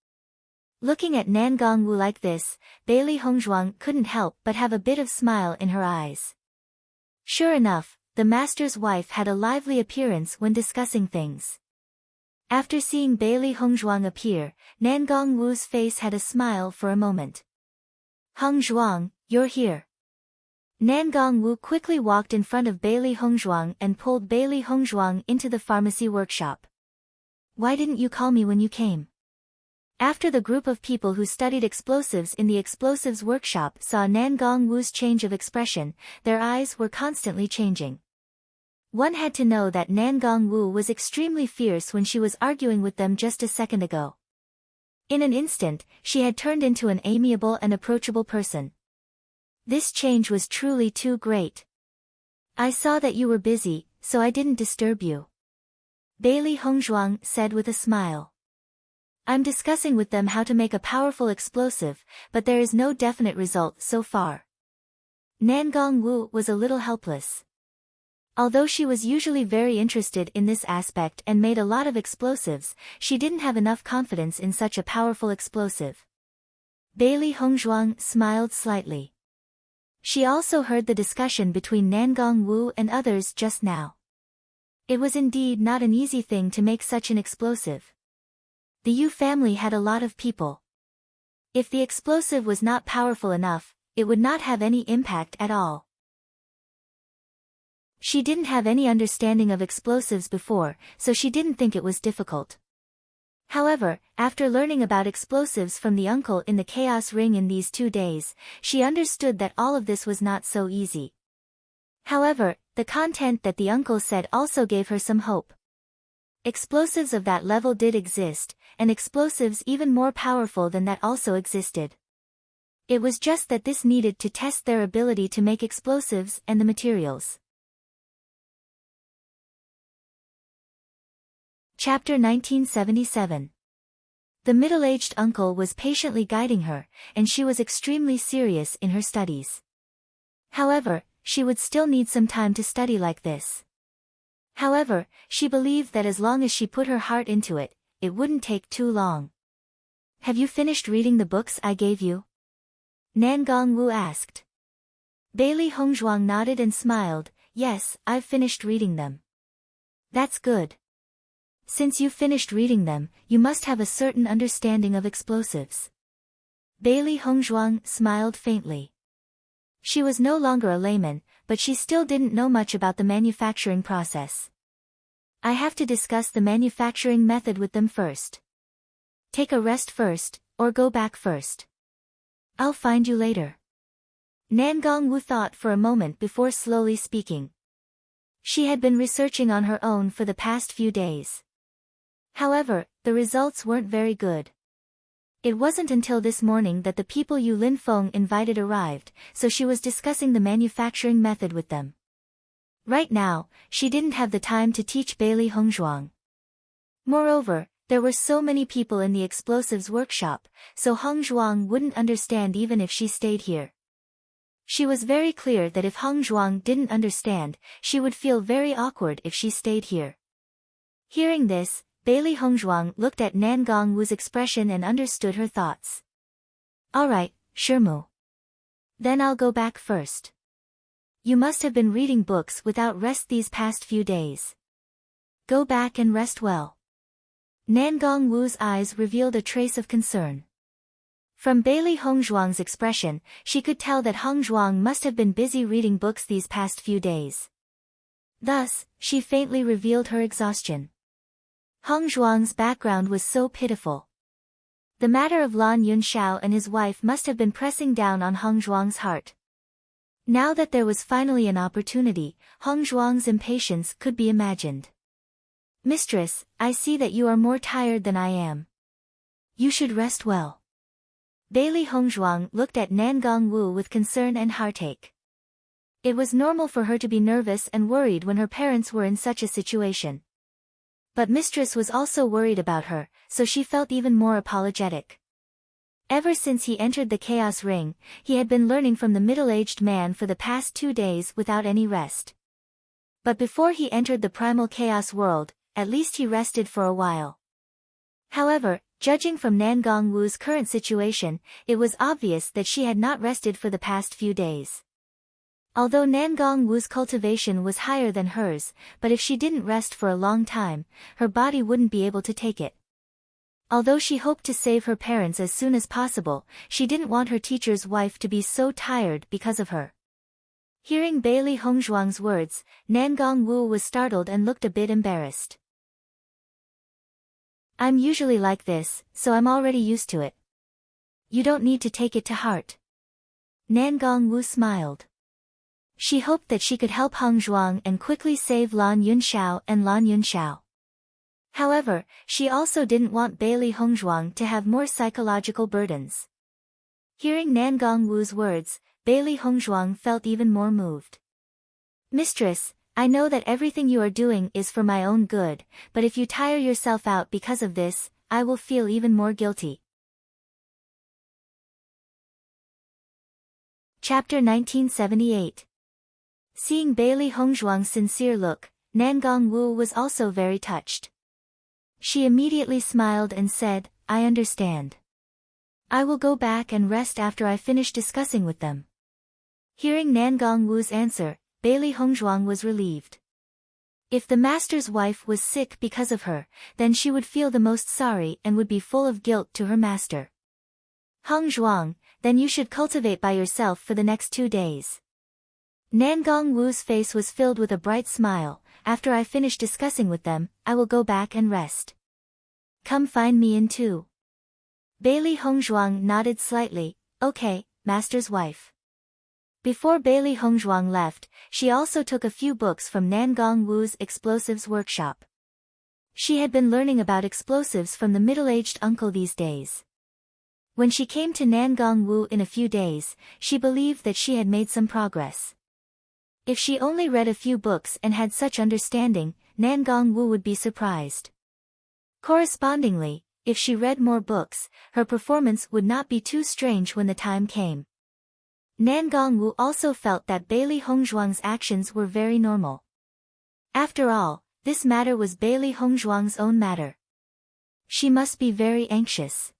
Speaker 1: Looking at Nangong Wu like this, Bailey Hongzhuang couldn't help but have a bit of smile in her eyes. Sure enough, the master's wife had a lively appearance when discussing things. After seeing Bailey Hongzhuang appear, Nangong Wu's face had a smile for a moment. Hongzhuang, you're here. Nangong Wu quickly walked in front of Bailey Hongzhuang and pulled Bailey Hongzhuang into the pharmacy workshop. Why didn't you call me when you came? After the group of people who studied explosives in the explosives workshop saw Nangong Wu's change of expression, their eyes were constantly changing. One had to know that Nangong Wu was extremely fierce when she was arguing with them just a second ago. In an instant, she had turned into an amiable and approachable person. This change was truly too great. I saw that you were busy, so I didn't disturb you. Bailey Hongzhuang said with a smile. I'm discussing with them how to make a powerful explosive, but there is no definite result so far. Nangong Wu was a little helpless. Although she was usually very interested in this aspect and made a lot of explosives, she didn't have enough confidence in such a powerful explosive. Bailey Hongzhuang smiled slightly. She also heard the discussion between Nangong Wu and others just now. It was indeed not an easy thing to make such an explosive. The Yu family had a lot of people. If the explosive was not powerful enough, it would not have any impact at all. She didn't have any understanding of explosives before, so she didn't think it was difficult. However, after learning about explosives from the uncle in the Chaos Ring in these 2 days, she understood that all of this was not so easy. However, the content that the uncle said also gave her some hope. Explosives of that level did exist, and explosives even more powerful than that also existed. It was just that this needed to test their ability to make explosives and the materials. Chapter 1977. The middle-aged uncle was patiently guiding her, and she was extremely serious in her studies. However, she would still need some time to study like this. However, she believed that as long as she put her heart into it, it wouldn't take too long. Have you finished reading the books I gave you? Nan Gongwu asked. Bailey Hongzhuang nodded and smiled. Yes, I've finished reading them. That's good. Since you've finished reading them, you must have a certain understanding of explosives. Bailey Hongzhuang smiled faintly. She was no longer a layman, but she still didn't know much about the manufacturing process. I have to discuss the manufacturing method with them first. Take a rest first, or go back first. I'll find you later. Nan Gongwu thought for a moment before slowly speaking. She had been researching on her own for the past few days. However, the results weren't very good. It wasn't until this morning that the people Yu Linfeng invited arrived, so she was discussing the manufacturing method with them. Right now, she didn't have the time to teach Bailey Hongzhuang. Moreover, there were so many people in the explosives workshop, so Hongzhuang wouldn't understand even if she stayed here. She was very clear that if Hongzhuang didn't understand, she would feel very awkward if she stayed here. Hearing this, Bailey Hongzhuang looked at Nan Gongwu's expression and understood her thoughts. Alright, Shirmu. Then I'll go back first. You must have been reading books without rest these past few days. Go back and rest well. Nan Gongwu's eyes revealed a trace of concern. From Bailey Hongzhuang's expression, she could tell that Hongzhuang must have been busy reading books these past few days. Thus, she faintly revealed her exhaustion. Hongzhuang's background was so pitiful. The matter of Lan Yunxiao and his wife must have been pressing down on Hongzhuang's heart. Now that there was finally an opportunity, Hongzhuang's impatience could be imagined. Mistress, I see that you are more tired than I am. You should rest well. Bailey Hongzhuang looked at Nan Gongwu with concern and heartache. It was normal for her to be nervous and worried when her parents were in such a situation. But Mistress was also worried about her, so she felt even more apologetic. Ever since he entered the Chaos Ring, he had been learning from the middle-aged man for the past 2 days without any rest. But before he entered the primal chaos world, at least he rested for a while. However, judging from Nan Gongwu's current situation, it was obvious that she had not rested for the past few days. Although Nan Gongwu's cultivation was higher than hers, but if she didn't rest for a long time, her body wouldn't be able to take it. Although she hoped to save her parents as soon as possible, she didn't want her teacher's wife to be so tired because of her. Hearing Bailey Hongzhuang's words, Nan Gongwu was startled and looked a bit embarrassed. I'm usually like this, so I'm already used to it. You don't need to take it to heart. Nan Gongwu smiled. She hoped that she could help Hongzhuang and quickly save Lan Yunxiao and Lan Yunxiao. However, she also didn't want Bailey Hongzhuang to have more psychological burdens. Hearing Nan Gongwu's words, Bailey Hongzhuang felt even more moved. Mistress, I know that everything you are doing is for my own good, but if you tire yourself out because of this, I will feel even more guilty. Chapter 1978. Seeing Bailey Hongzhuang's sincere look, Nan Gongwu was also very touched. She immediately smiled and said, I understand. I will go back and rest after I finish discussing with them. Hearing Nan Gongwu's answer, Bailey Hongzhuang was relieved. If the master's wife was sick because of her, then she would feel the most sorry and would be full of guilt to her master. Hongzhuang, then you should cultivate by yourself for the next 2 days. Nan Gongwu's face was filled with a bright smile. After I finish discussing with them, I will go back and rest. Come find me in 2. Bailey Hongzhuang nodded slightly. Okay, master's wife. Before Bailey Hongzhuang left, she also took a few books from Nan Gongwu's explosives workshop. She had been learning about explosives from the middle-aged uncle these days. When she came to Nan Gongwu in a few days, she believed that she had made some progress. If she only read a few books and had such understanding, Nan Gongwu would be surprised. Correspondingly, if she read more books, her performance would not be too strange when the time came. Nan Gongwu also felt that Bailey Hongzhuang's actions were very normal. After all, this matter was Bailey Hongzhuang's own matter. She must be very anxious.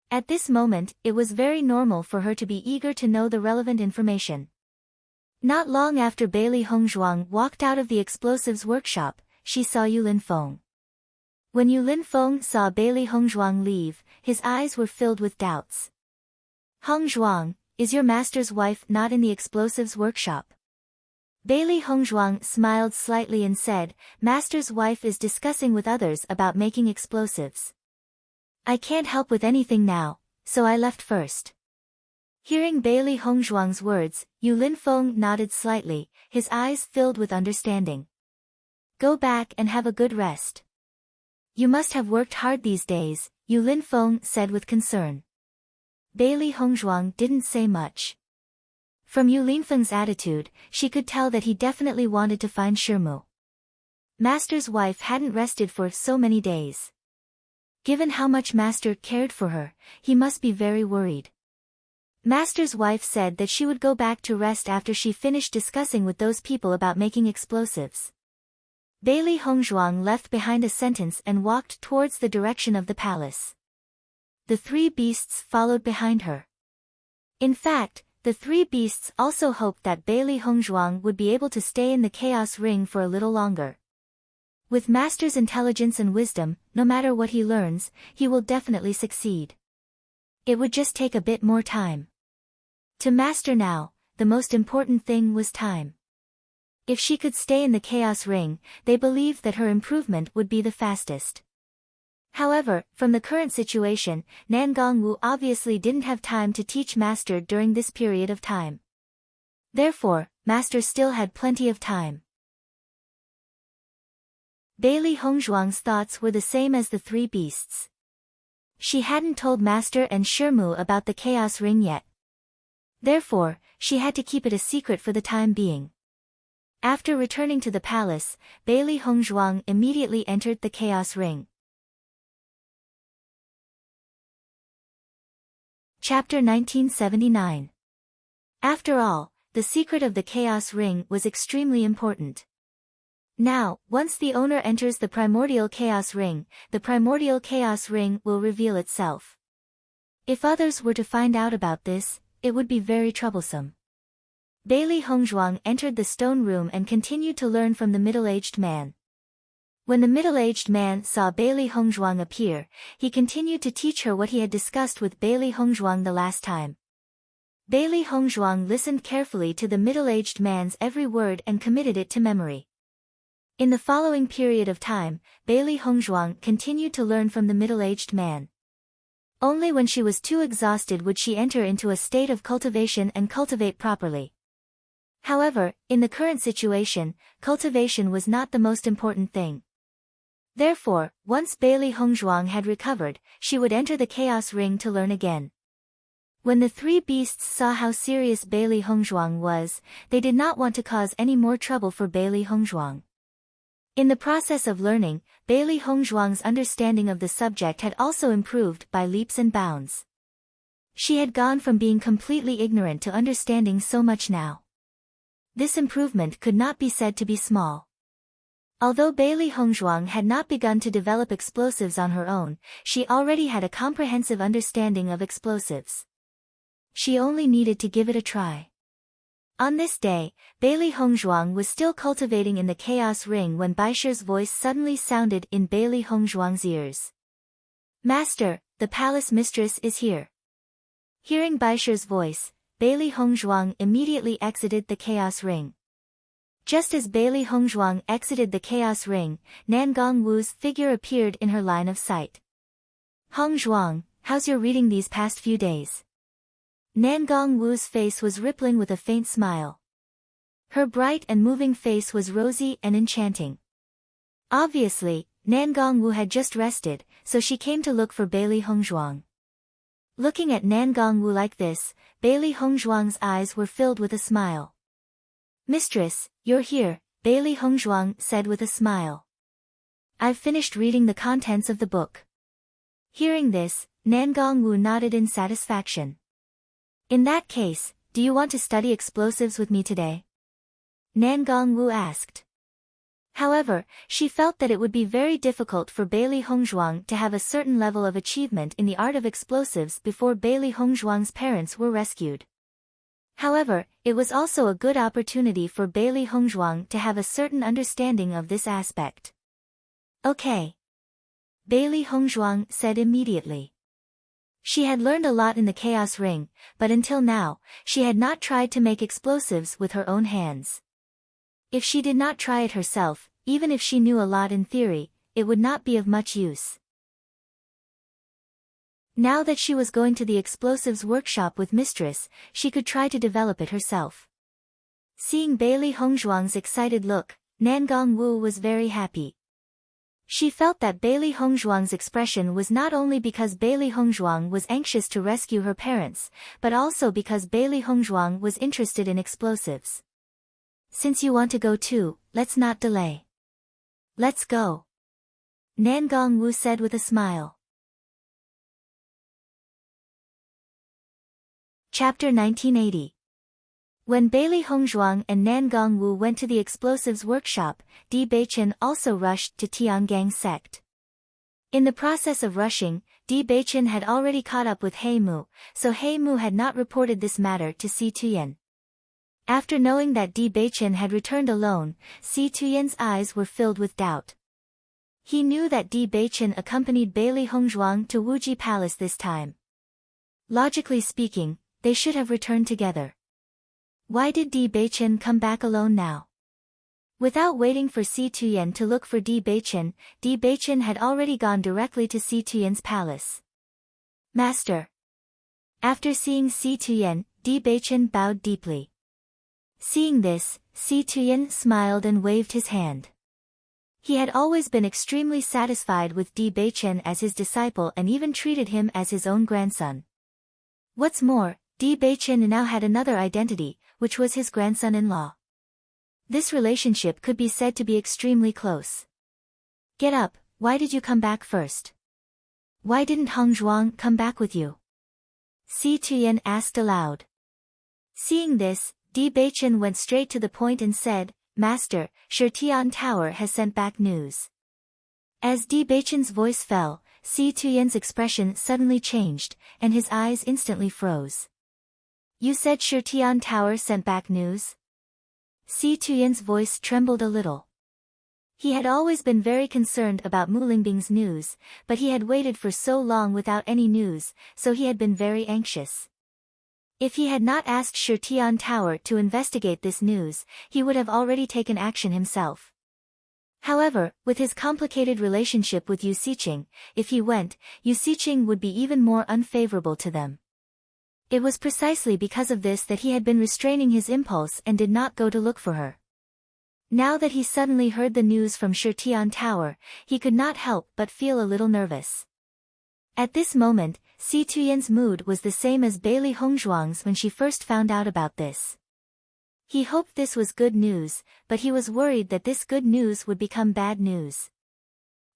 Speaker 1: At this moment, it was very normal for her to be eager to know the relevant information. Not long after Bailey Hongzhuang walked out of the explosives workshop, she saw Yu Linfeng. When Yu Linfeng saw Bailey Hongzhuang leave, his eyes were filled with doubts. Hongzhuang, is your master's wife not in the explosives workshop? Bailey Hongzhuang smiled slightly and said, Master's wife is discussing with others about making explosives. I can't help with anything now, so I left first. Hearing Bailey Hongzhuang's words, Yu Linfeng nodded slightly, his eyes filled with understanding. Go back and have a good rest. You must have worked hard these days, Yu Linfeng said with concern. Bailey Hongzhuang didn't say much. From Yu Linfeng's attitude, she could tell that he definitely wanted to find Shirmu. Master's wife hadn't rested for so many days. Given how much Master cared for her, he must be very worried. Master's wife said that she would go back to rest after she finished discussing with those people about making explosives. Bailey Hongzhuang left behind a sentence and walked towards the direction of the palace. The three beasts followed behind her. In fact, the three beasts also hoped that Bailey Hongzhuang would be able to stay in the Chaos Ring for a little longer. With Master's intelligence and wisdom, no matter what he learns, he will definitely succeed. It would just take a bit more time. To Master now, the most important thing was time. If she could stay in the Chaos Ring, they believed that her improvement would be the fastest. However, from the current situation, Nan Gongwu obviously didn't have time to teach Master during this period of time. Therefore, Master still had plenty of time. Bailey Hongzhuang's thoughts were the same as the three beasts. She hadn't told Master and Shirmu about the Chaos Ring yet. Therefore, she had to keep it a secret for the time being. After returning to the palace, Bailey Hongzhuang immediately entered the Chaos Ring. Chapter 1979. After all, the secret of the Chaos Ring was extremely important. Now, once the owner enters the Primordial Chaos Ring, the Primordial Chaos Ring will reveal itself. If others were to find out about this, it would be very troublesome. Bailey Hongzhuang entered the stone room and continued to learn from the middle-aged man. When the middle-aged man saw Bailey Hongzhuang appear, he continued to teach her what he had discussed with Bailey Hongzhuang the last time. Bailey Hongzhuang listened carefully to the middle-aged man's every word and committed it to memory. In the following period of time, Bailey Hongzhuang continued to learn from the middle-aged man. Only when she was too exhausted would she enter into a state of cultivation and cultivate properly. However, in the current situation, cultivation was not the most important thing. Therefore, once Bailey Hongzhuang had recovered, she would enter the Chaos Ring to learn again. When the three beasts saw how serious Bailey Hongzhuang was, they did not want to cause any more trouble for Bailey Hongzhuang. In the process of learning, Bailey Hongzhuang's understanding of the subject had also improved by leaps and bounds. She had gone from being completely ignorant to understanding so much now. This improvement could not be said to be small. Although Bailey Hongzhuang had not begun to develop explosives on her own, she already had a comprehensive understanding of explosives. She only needed to give it a try. On this day, Bailey Hongzhuang was still cultivating in the Chaos Ring when Baisher's voice suddenly sounded in Bailey Hongzhuang's ears. Master, the palace mistress is here. Hearing Baisher's voice, Bailey Hongzhuang immediately exited the Chaos Ring. Just as Bailey Hongzhuang exited the Chaos Ring, Nan Gongwu's figure appeared in her line of sight. Hongzhuang, how's your reading these past few days? Nan Gongwu's face was rippling with a faint smile. Her bright and moving face was rosy and enchanting. Obviously, Nan Gongwu had just rested, so she came to look for Bailey Hongzhuang. Looking at Nan Gongwu like this, Bailey Hongzhuang's eyes were filled with a smile. Mistress, you're here, Bailey Hongzhuang said with a smile. I've finished reading the contents of the book. Hearing this, Nan Gongwu nodded in satisfaction. In that case, do you want to study explosives with me today? Nan Gongwu asked. However, she felt that it would be very difficult for Bailey Hongzhuang to have a certain level of achievement in the art of explosives before Bailey Hongzhuang's parents were rescued. However, it was also a good opportunity for Bailey Hongzhuang to have a certain understanding of this aspect. Okay. Bailey Hongzhuang said immediately. She had learned a lot in the Chaos Ring, but until now, she had not tried to make explosives with her own hands. If she did not try it herself, even if she knew a lot in theory, it would not be of much use. Now that she was going to the explosives workshop with Mistress, she could try to develop it herself. Seeing Bailey Hongzhuang's excited look, Nan Gongwu was very happy. She felt that Bailey Hongzhuang's expression was not only because Bailey Hongzhuang was anxious to rescue her parents, but also because Bailey Hongzhuang was interested in explosives. Since you want to go too, let's not delay. Let's go. Nan Gongwu said with a smile. Chapter 1980. When Bailey Hongzhuang and Nan Gongwu went to the explosives workshop, Di Beichen also rushed to Tiangang sect. In the process of rushing, Di Beichen had already caught up with He Mu, so He Mu had not reported this matter to Si Tuyen. After knowing that Di Beichen had returned alone, Si Tuyen's eyes were filled with doubt. He knew that Di Beichen accompanied Bailey Hongzhuang to Wuji Palace this time. Logically speaking, they should have returned together. Why did Di Beichen come back alone now? Without waiting for Si Tuyen to look for Di Beichen had already gone directly to Si Tuyen's palace. Master. After seeing Si Tuyen, Di Beichen bowed deeply. Seeing this, Si Tuyen smiled and waved his hand. He had always been extremely satisfied with Di Beichen as his disciple and even treated him as his own grandson. What's more, Di Beichen now had another identity, which was his grandson-in-law. This relationship could be said to be extremely close. Get up, why did you come back first? Why didn't Hongzhuang come back with you? Si Tuyen asked aloud. Seeing this, Di Beichen went straight to the point and said, Master, Shirtian Tower has sent back news. As Di Beichen's voice fell, Si Tuyen's expression suddenly changed, and his eyes instantly froze. You said Shirtian Tower sent back news? Si Tuyen's voice trembled a little. He had always been very concerned about Mu Lingbing's news, but he had waited for so long without any news, so he had been very anxious. If he had not asked Shirtian Tower to investigate this news, he would have already taken action himself. However, with his complicated relationship with Yu Siqing, if he went, Yu Siqing would be even more unfavorable to them. It was precisely because of this that he had been restraining his impulse and did not go to look for her. Now that he suddenly heard the news from Shirtian Tower, he could not help but feel a little nervous. At this moment, Si Tuyen's mood was the same as Bailey Hongzhuang's when she first found out about this. He hoped this was good news, but he was worried that this good news would become bad news.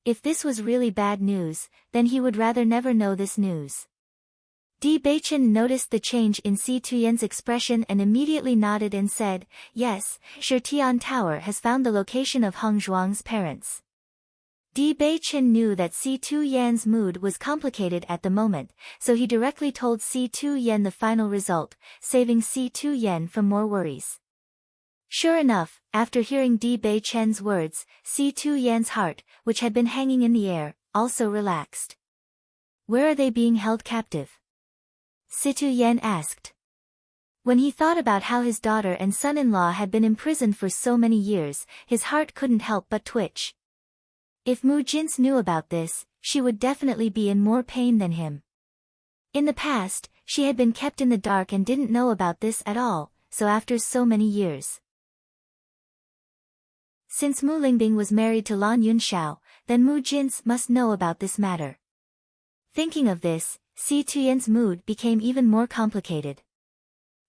Speaker 1: If this was really bad news, then he would rather never know this news. Di Beichen noticed the change in Si Tuyen's expression and immediately nodded and said, Yes, Shirtian Tower has found the location of Hongzhuang's parents. Di Beichen knew that Si Tuyen's mood was complicated at the moment, so he directly told Si Tuyen the final result, saving Si Tuyen from more worries. Sure enough, after hearing Di Beichen's words, Si Tuyen's heart, which had been hanging in the air, also relaxed. Where are they being held captive? Si Tuyen asked. When he thought about how his daughter and son-in-law had been imprisoned for so many years, his heart couldn't help but twitch. If Mu Jins knew about this, she would definitely be in more pain than him. In the past, she had been kept in the dark and didn't know about this at all, so after so many years. Since Mu Lingbing was married to Lan Yunxiao, then Mu Jins must know about this matter. Thinking of this, Si Tuyen's mood became even more complicated.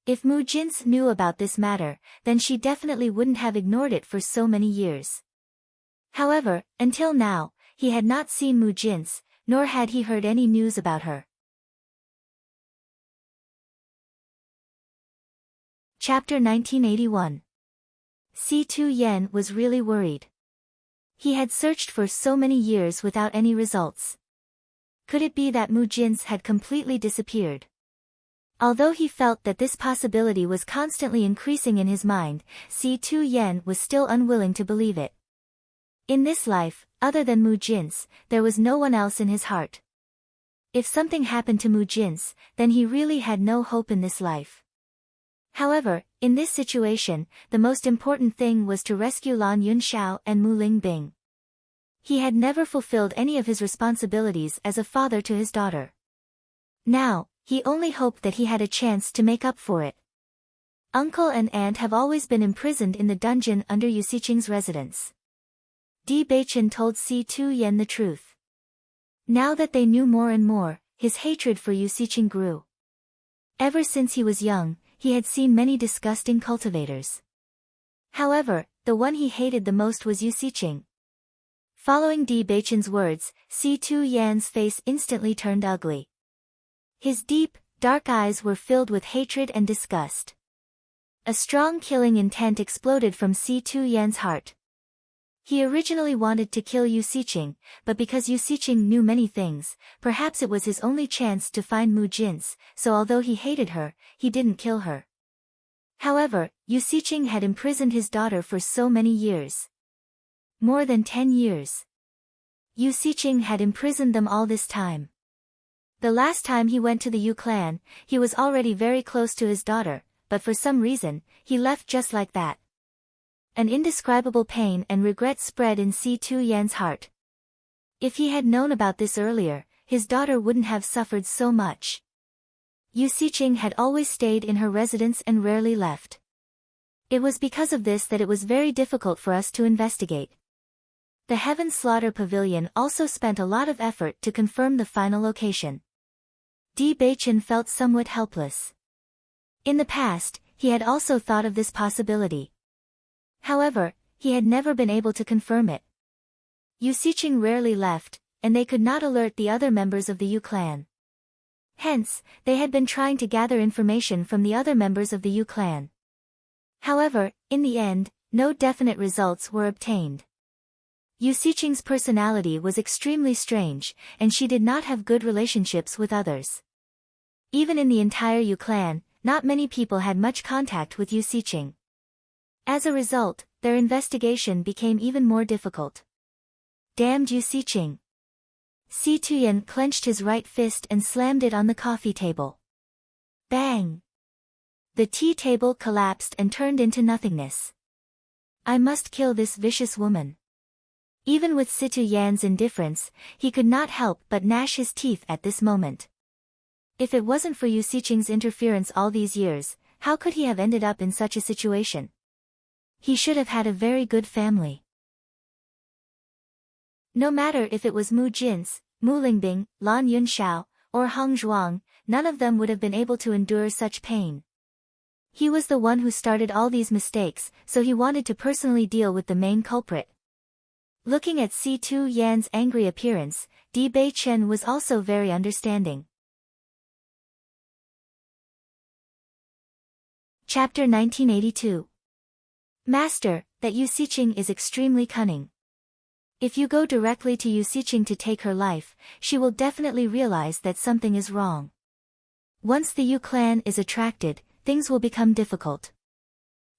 Speaker 1: If Mu Jins knew about this matter, then she definitely wouldn't have ignored it for so many years. However, until now, he had not seen Mu Jins, nor had he heard any news about her. Chapter 1981. Si Tu-yen was really worried. He had searched for so many years without any results. Could it be that Mu Jin's had completely disappeared? Although he felt that this possibility was constantly increasing in his mind, Si Tu-yen was still unwilling to believe it. In this life, other than Mu Jin's, there was no one else in his heart. If something happened to Mu Jin's, then he really had no hope in this life. However, in this situation, the most important thing was to rescue Lan Yunxiao and Mu Lingbing. He had never fulfilled any of his responsibilities as a father to his daughter. Now, he only hoped that he had a chance to make up for it. Uncle and aunt have always been imprisoned in the dungeon under Yu Siqing's residence. Di Beichen told Si Tu-yen the truth. Now that they knew more and more, his hatred for Yu Siqing grew. Ever since he was young, he had seen many disgusting cultivators. However, the one he hated the most was Yu Siqing. Following Di Beichen's words, Si Tu-yen's face instantly turned ugly. His deep, dark eyes were filled with hatred and disgust. A strong killing intent exploded from Si Tu-yen's heart. He originally wanted to kill Yu Siqing, but because Yu Siqing knew many things, perhaps it was his only chance to find Mu Jin's, so although he hated her, he didn't kill her. However, Yu Siqing had imprisoned his daughter for so many years. More than 10 years. Yu Siqing had imprisoned them all this time. The last time he went to the Yu clan, he was already very close to his daughter, but for some reason, he left just like that. An indescribable pain and regret spread in Si Tu-yen's heart. If he had known about this earlier, his daughter wouldn't have suffered so much. Yu Siqing had always stayed in her residence and rarely left. It was because of this that it was very difficult for us to investigate. The Heaven Slaughter Pavilion also spent a lot of effort to confirm the final location. Di Beichen felt somewhat helpless. In the past, he had also thought of this possibility. However, he had never been able to confirm it. Yu Siqing rarely left, and they could not alert the other members of the Yu clan. Hence, they had been trying to gather information from the other members of the Yu clan. However, in the end, no definite results were obtained. Yu Siqing's personality was extremely strange, and she did not have good relationships with others. Even in the entire Yu clan, not many people had much contact with Yu Siqing. As a result, their investigation became even more difficult. Damned Yu Siqing! Si Tu-yen clenched his right fist and slammed it on the coffee table. Bang! The tea table collapsed and turned into nothingness. I must kill this vicious woman. Even with Si Tu-yen's indifference, he could not help but gnash his teeth at this moment. If it wasn't for Yu Siqing's interference all these years, how could he have ended up in such a situation? He should have had a very good family. No matter if it was Mu Jin's, Mu Lingbing, Lan Yunxiao, or Hong Zhuang, none of them would have been able to endure such pain. He was the one who started all these mistakes, so he wanted to personally deal with the main culprit. Looking at Si Tu-yen's angry appearance, Di Beichen was also very understanding. Chapter 1982. Master, that Yu Siqing is extremely cunning. If you go directly to Yu Siqing to take her life, she will definitely realize that something is wrong. Once the Yu clan is attracted, things will become difficult.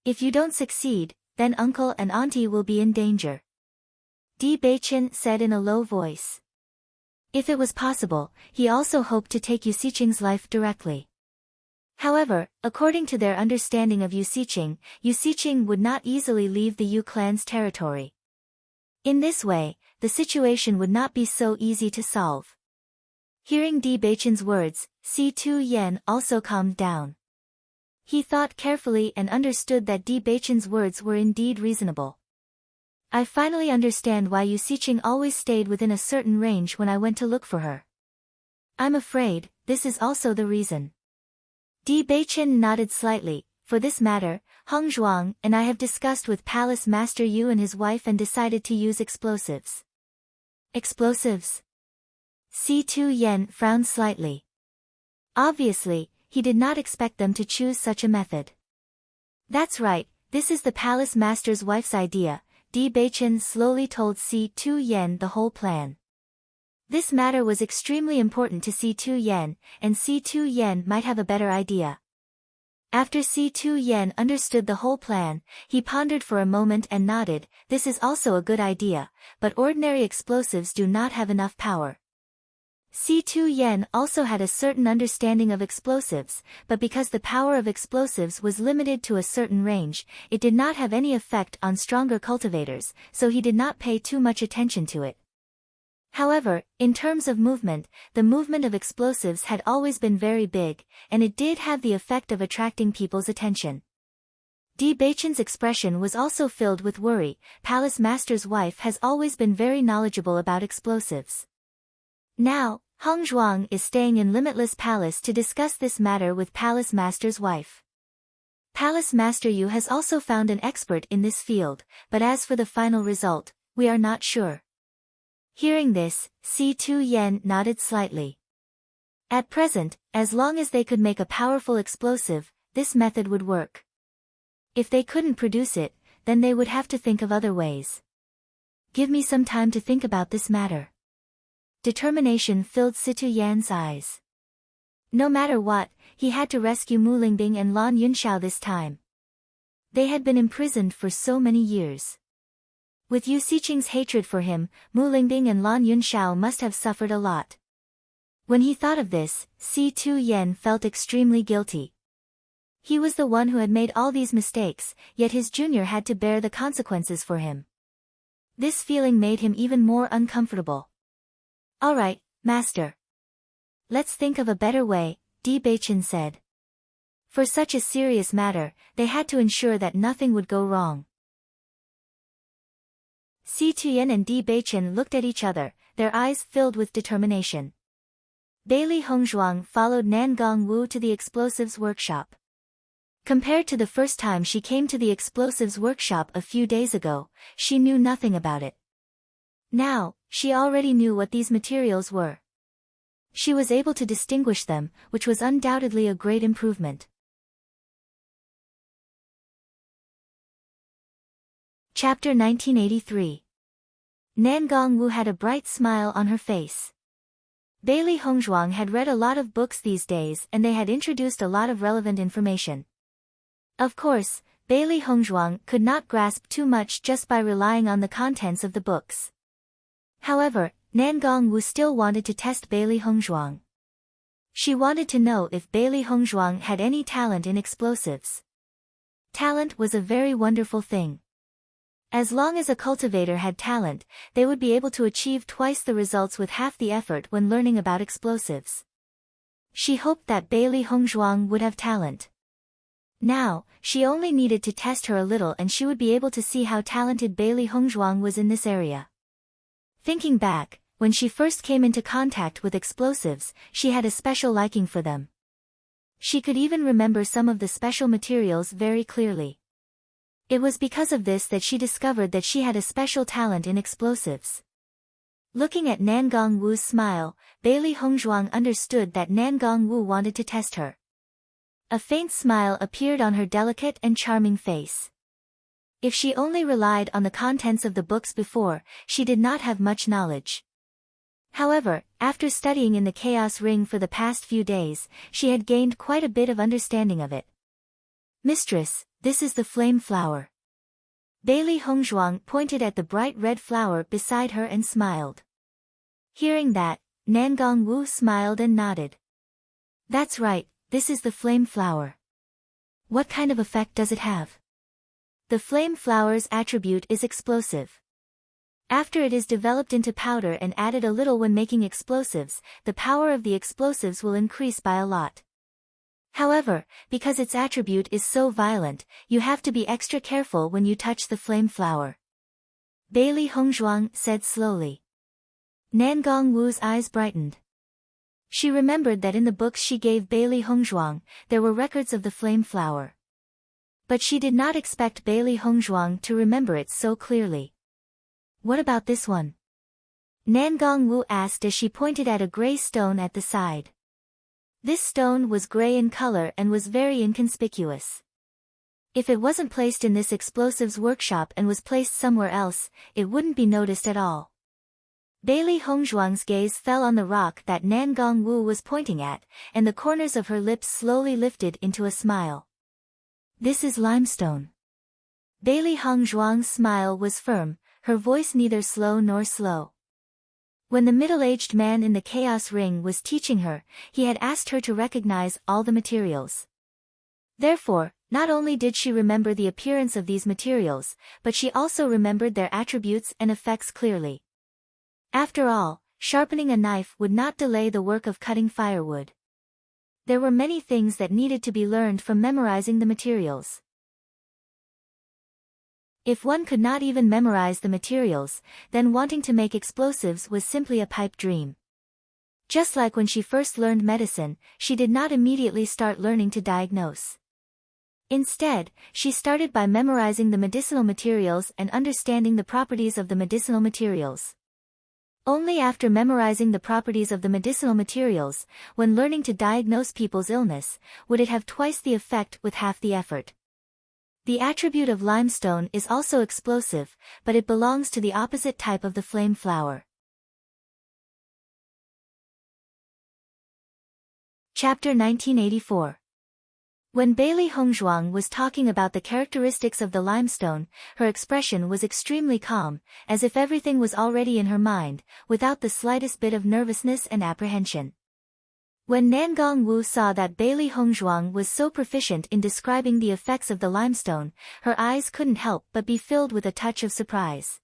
Speaker 1: If you don't succeed, then uncle and auntie will be in danger. Di Beichen said in a low voice. If it was possible, he also hoped to take Yu Siqing's life directly. However, according to their understanding of Yu Siqing would not easily leave the Yu clan's territory. In this way, the situation would not be so easy to solve. Hearing Di Beichen's words, Si Tu-yen also calmed down. He thought carefully and understood that Di Beichen's words were indeed reasonable. I finally understand why Yu Siqing always stayed within a certain range when I went to look for her. I'm afraid, this is also the reason. Di Beichen nodded slightly. For this matter, Hong Zhuang and I have discussed with Palace Master Yu and his wife and decided to use explosives. Explosives? Si Yen frowned slightly. Obviously, he did not expect them to choose such a method. That's right, this is the palace master's wife's idea. Bewitching slowly told Si Yen the whole plan. This matter was extremely important to Si Yen, and Si Yen might have a better idea. After Si Yen understood the whole plan, he pondered for a moment and nodded. This is also a good idea, but ordinary explosives do not have enough power. Si Yen also had a certain understanding of explosives, but because the power of explosives was limited to a certain range, it did not have any effect on stronger cultivators, so he did not pay too much attention to it. However, in terms of movement, the movement of explosives had always been very big, and it did have the effect of attracting people's attention. Bewitching's expression was also filled with worry. Palace Master's wife has always been very knowledgeable about explosives. Now, Hong Zhuang is staying in Limitless Palace to discuss this matter with Palace Master's wife. Palace Master Yu has also found an expert in this field, but as for the final result, we are not sure. Hearing this, Si Yen nodded slightly. At present, as long as they could make a powerful explosive, this method would work. If they couldn't produce it, then they would have to think of other ways. Give me some time to think about this matter. Determination filled Si Yan's eyes. No matter what, he had to rescue Mu Lingbing and Lan Yunxiao this time. They had been imprisoned for so many years. With Yu Xiqing's hatred for him, Mu Lingbing and Lan Yunxiao must have suffered a lot. When he thought of this, Si Yen felt extremely guilty. He was the one who had made all these mistakes, yet his junior had to bear the consequences for him. This feeling made him even more uncomfortable. All right, master. Let's think of a better way, Bewitching said. For such a serious matter, they had to ensure that nothing would go wrong. Si Yen and Bewitching looked at each other, their eyes filled with determination. Bailey Hongzhuang followed Nan Gongwu to the explosives workshop. Compared to the first time she came to the explosives workshop a few days ago, she knew nothing about it. Now, she already knew what these materials were. She was able to distinguish them, which was undoubtedly a great improvement. Chapter 1983. Nan Gongwu had a bright smile on her face. Bailey Hongzhuang had read a lot of books these days and they had introduced a lot of relevant information. Of course, Bailey Hongzhuang could not grasp too much just by relying on the contents of the books. However, Nan Gongwu still wanted to test Bailey Hongzhuang. She wanted to know if Bailey Hongzhuang had any talent in explosives. Talent was a very wonderful thing. As long as a cultivator had talent, they would be able to achieve twice the results with half the effort when learning about explosives. She hoped that Bailey Hongzhuang would have talent. Now, she only needed to test her a little and she would be able to see how talented Bailey Hongzhuang was in this area. Thinking back, when she first came into contact with explosives, she had a special liking for them. She could even remember some of the special materials very clearly. It was because of this that she discovered that she had a special talent in explosives. Looking at Nan Gongwu's smile, Bailey Hongzhuang understood that Nan Gongwu wanted to test her. A faint smile appeared on her delicate and charming face. If she only relied on the contents of the books before, she did not have much knowledge. However, after studying in the Chaos Ring for the past few days, she had gained quite a bit of understanding of it. Mistress, this is the flame flower. Bailey Hongzhuang pointed at the bright red flower beside her and smiled. Hearing that, Nan Gongwu smiled and nodded. That's right, this is the flame flower. What kind of effect does it have? The flame flower's attribute is explosive. After it is developed into powder and added a little when making explosives, the power of the explosives will increase by a lot. However, because its attribute is so violent, you have to be extra careful when you touch the flame flower. Bailey Hongzhuang said slowly. Nan Gongwu's eyes brightened. She remembered that in the books she gave Bailey Hongzhuang, there were records of the flame flower. But she did not expect Bailey Hongzhuang to remember it so clearly. What about this one? Nan Gongwu asked as she pointed at a gray stone at the side. This stone was gray in color and was very inconspicuous. If it wasn't placed in this explosives workshop and was placed somewhere else, it wouldn't be noticed at all. Bailey Hongzhuang's gaze fell on the rock that Nan Gongwu was pointing at, and the corners of her lips slowly lifted into a smile. This is limestone. Bailey Hongzhuang's smile was firm, her voice neither slow nor slow. When the middle-aged man in the chaos ring was teaching her, he had asked her to recognize all the materials. Therefore, not only did she remember the appearance of these materials, but she also remembered their attributes and effects clearly. After all, sharpening a knife would not delay the work of cutting firewood. There were many things that needed to be learned from memorizing the materials. If one could not even memorize the materials, then wanting to make explosives was simply a pipe dream. Just like when she first learned medicine, she did not immediately start learning to diagnose. Instead, she started by memorizing the medicinal materials and understanding the properties of the medicinal materials. Only after memorizing the properties of the medicinal materials, when learning to diagnose people's illness, would it have twice the effect with half the effort. The attribute of limestone is also explosive, but it belongs to the opposite type of the flame flower. Chapter 1984. When Bailey Hongzhuang was talking about the characteristics of the limestone, her expression was extremely calm, as if everything was already in her mind, without the slightest bit of nervousness and apprehension. When Nan Gongwu saw that Bailey Hongzhuang was so proficient in describing the effects of the limestone, her eyes couldn't help but be filled with a touch of surprise.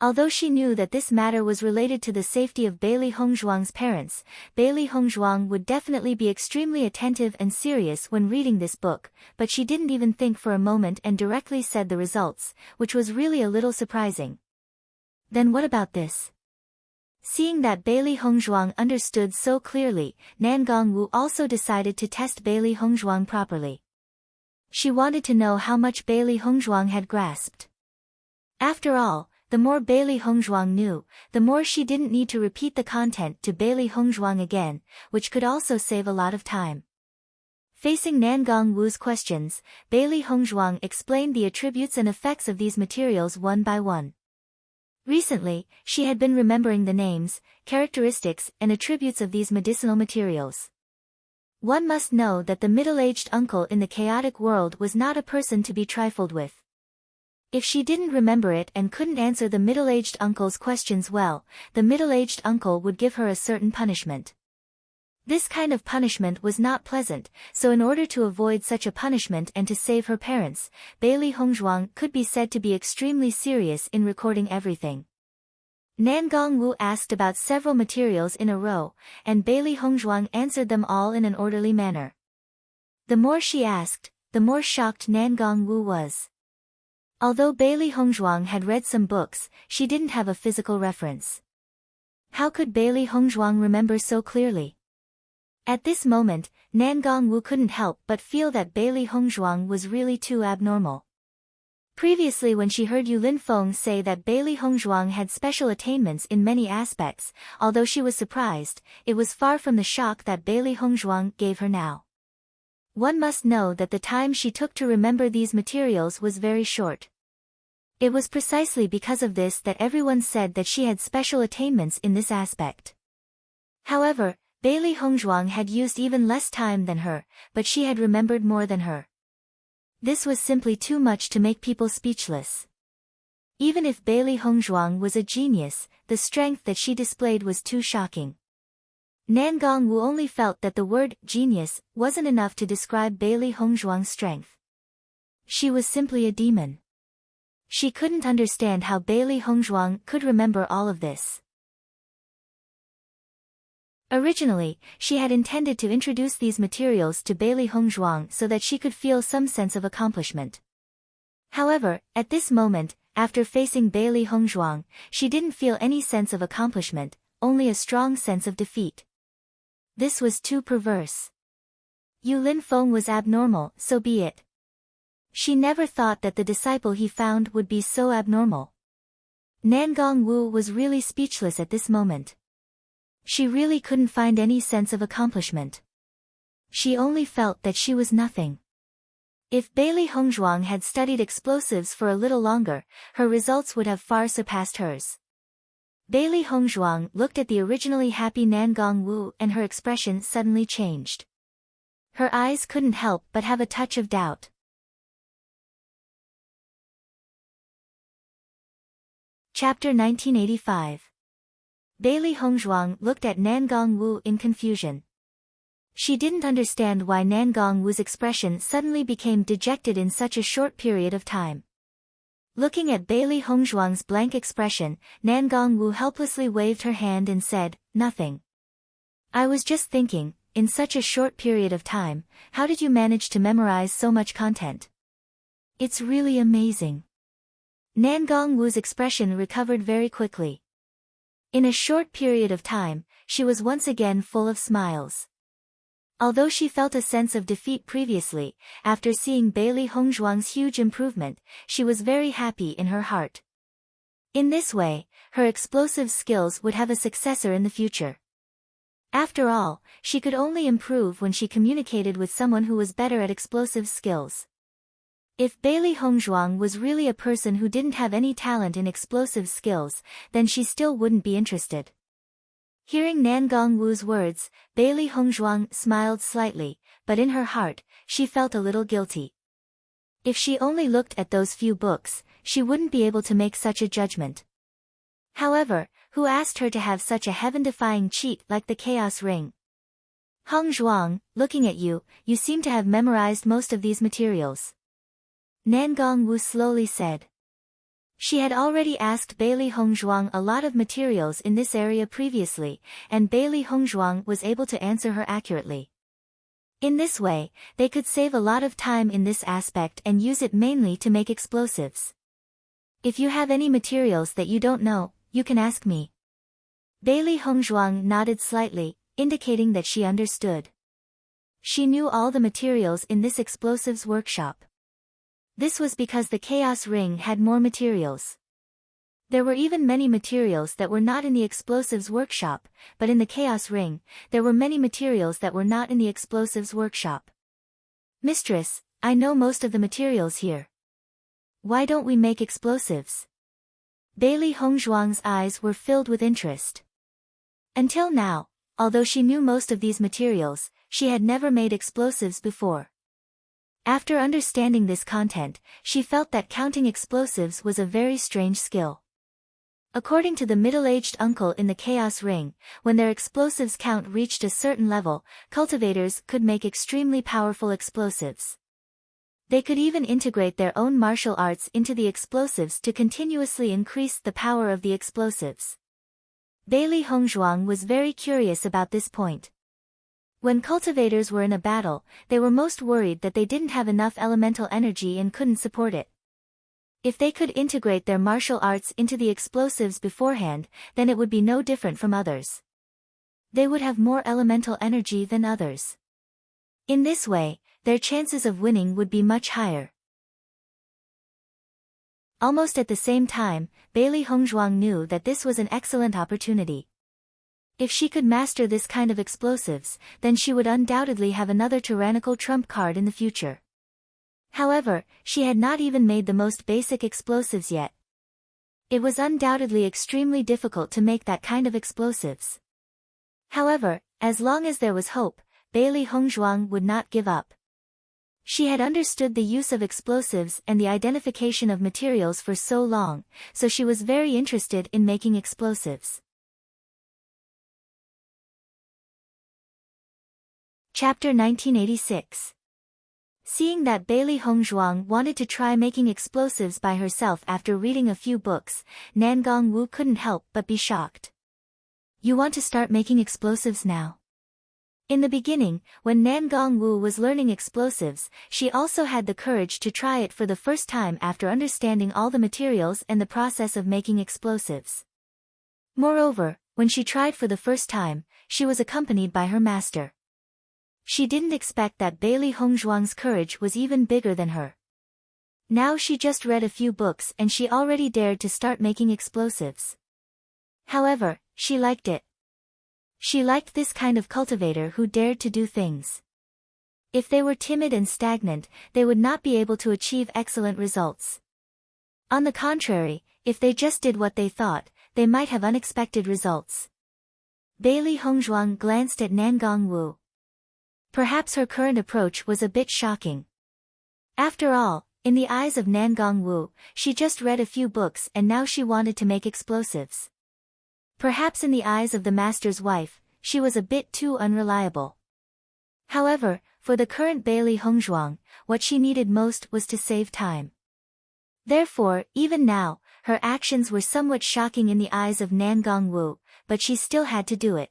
Speaker 1: Although she knew that this matter was related to the safety of Bailey Hongzhuang's parents, Bailey Hongzhuang would definitely be extremely attentive and serious when reading this book, but she didn't even think for a moment and directly said the results, which was really a little surprising. Then what about this? Seeing that Bailey Hongzhuang understood so clearly, Nan Gongwu also decided to test Bailey Hongzhuang properly. She wanted to know how much Bailey Hongzhuang had grasped. After all, the more Bailey Hongzhuang knew, the more she didn't need to repeat the content to Bailey Hongzhuang again, which could also save a lot of time. Facing Nan Gongwu's questions, Bailey Hongzhuang explained the attributes and effects of these materials one by one. Recently, she had been remembering the names, characteristics, and attributes of these medicinal materials. One must know that the middle-aged uncle in the chaotic world was not a person to be trifled with. If she didn't remember it and couldn't answer the middle-aged uncle's questions well, the middle-aged uncle would give her a certain punishment. This kind of punishment was not pleasant, so in order to avoid such a punishment and to save her parents, Bailey Hongzhuang could be said to be extremely serious in recording everything. Nan Gongwu asked about several materials in a row, and Bailey Hongzhuang answered them all in an orderly manner. The more she asked, the more shocked Nan Gongwu was. Although Bailey Hongzhuang had read some books, she didn't have a physical reference. How could Bailey Hongzhuang remember so clearly? At this moment, Nan Gongwu couldn't help but feel that Bailey Hongzhuang was really too abnormal. Previously, when she heard Yu Linfeng say that Bailey Hongzhuang had special attainments in many aspects, although she was surprised, it was far from the shock that Bailey Hongzhuang gave her now. One must know that the time she took to remember these materials was very short. It was precisely because of this that everyone said that she had special attainments in this aspect. However, Bailey Hongzhuang had used even less time than her, but she had remembered more than her. This was simply too much to make people speechless. Even if Bailey Hongzhuang was a genius, the strength that she displayed was too shocking. Nan Gongwu only felt that the word genius wasn't enough to describe Bailey Hongzhuang's strength. She was simply a demon. She couldn't understand how Bailey Hongzhuang could remember all of this. Originally, she had intended to introduce these materials to Bailey Hongzhuang so that she could feel some sense of accomplishment. However, at this moment, after facing Bailey Hongzhuang, she didn't feel any sense of accomplishment, only a strong sense of defeat. This was too perverse. Yu Linfeng was abnormal, so be it. She never thought that the disciple he found would be so abnormal. Nan Gongwu was really speechless at this moment. She really couldn't find any sense of accomplishment. She only felt that she was nothing. If Bailey Hongzhuang had studied explosives for a little longer, her results would have far surpassed hers. Bailey Hongzhuang looked at the originally happy Nan Gongwu and her expression suddenly changed. Her eyes couldn't help but have a touch of doubt. Chapter 1985. Bailey Hongzhuang looked at Nan Gongwu in confusion. She didn't understand why Nan Gongwu's expression suddenly became dejected in such a short period of time. Looking at Bailey Hongzhuang's blank expression, Nan Gongwu helplessly waved her hand and said, "Nothing. I was just thinking, in such a short period of time, how did you manage to memorize so much content? It's really amazing." Nan Gongwu's expression recovered very quickly. In a short period of time, she was once again full of smiles. Although she felt a sense of defeat previously, after seeing Bailey Hongzhuang's huge improvement, she was very happy in her heart. In this way, her explosive skills would have a successor in the future. After all, she could only improve when she communicated with someone who was better at explosive skills. If Bailey Hongzhuang was really a person who didn't have any talent in explosive skills, then she still wouldn't be interested. Hearing Nan Gongwu's words, Bailey Hongzhuang smiled slightly, but in her heart, she felt a little guilty. If she only looked at those few books, she wouldn't be able to make such a judgment. However, who asked her to have such a heaven-defying cheat like the Chaos Ring? Hongzhuang, looking at you, you seem to have memorized most of these materials. Nan Gongwu slowly said. She had already asked Bailey Hongzhuang a lot of materials in this area previously, and Bailey Hongzhuang was able to answer her accurately. In this way, they could save a lot of time in this aspect and use it mainly to make explosives. If you have any materials that you don't know, you can ask me. Bailey Hongzhuang nodded slightly, indicating that she understood. She knew all the materials in this explosives workshop. This was because the Chaos Ring had more materials. There were even many materials that were not in the explosives workshop, but in the Chaos Ring, there were many materials that were not in the explosives workshop. Mistress, I know most of the materials here. Why don't we make explosives? Bailey Hongzhuang's eyes were filled with interest. Until now, although she knew most of these materials, she had never made explosives before. After understanding this content, she felt that counting explosives was a very strange skill. According to the middle-aged uncle in the Chaos Ring, when their explosives count reached a certain level, cultivators could make extremely powerful explosives. They could even integrate their own martial arts into the explosives to continuously increase the power of the explosives. Bailey Hongzhuang was very curious about this point. When cultivators were in a battle, they were most worried that they didn't have enough elemental energy and couldn't support it. If they could integrate their martial arts into the explosives beforehand, then it would be no different from others. They would have more elemental energy than others. In this way, their chances of winning would be much higher. Almost at the same time, Bailey Hongzhuang knew that this was an excellent opportunity. If she could master this kind of explosives, then she would undoubtedly have another tyrannical trump card in the future. However, she had not even made the most basic explosives yet. It was undoubtedly extremely difficult to make that kind of explosives. However, as long as there was hope, Bailey Hongzhuang would not give up. She had understood the use of explosives and the identification of materials for so long, so she was very interested in making explosives. Chapter 1986. Seeing that Bailey Hongzhuang wanted to try making explosives by herself after reading a few books, Nan Gongwu couldn't help but be shocked. You want to start making explosives now? In the beginning, when Nan Gongwu was learning explosives, she also had the courage to try it for the first time after understanding all the materials and the process of making explosives. Moreover, when she tried for the first time, she was accompanied by her master. She didn't expect that Bailey Hongzhuang's courage was even bigger than her. Now she just read a few books and she already dared to start making explosives. However, she liked it. She liked this kind of cultivator who dared to do things. If they were timid and stagnant, they would not be able to achieve excellent results. On the contrary, if they just did what they thought, they might have unexpected results. Bailey Hongzhuang glanced at Nangong Wu. Perhaps her current approach was a bit shocking. After all, in the eyes of Nangong Wu, she just read a few books and now she wanted to make explosives. Perhaps in the eyes of the master's wife, she was a bit too unreliable. However, for the current Bailey Hongzhuang, what she needed most was to save time. Therefore, even now, her actions were somewhat shocking in the eyes of Nangong Wu, but she still had to do it.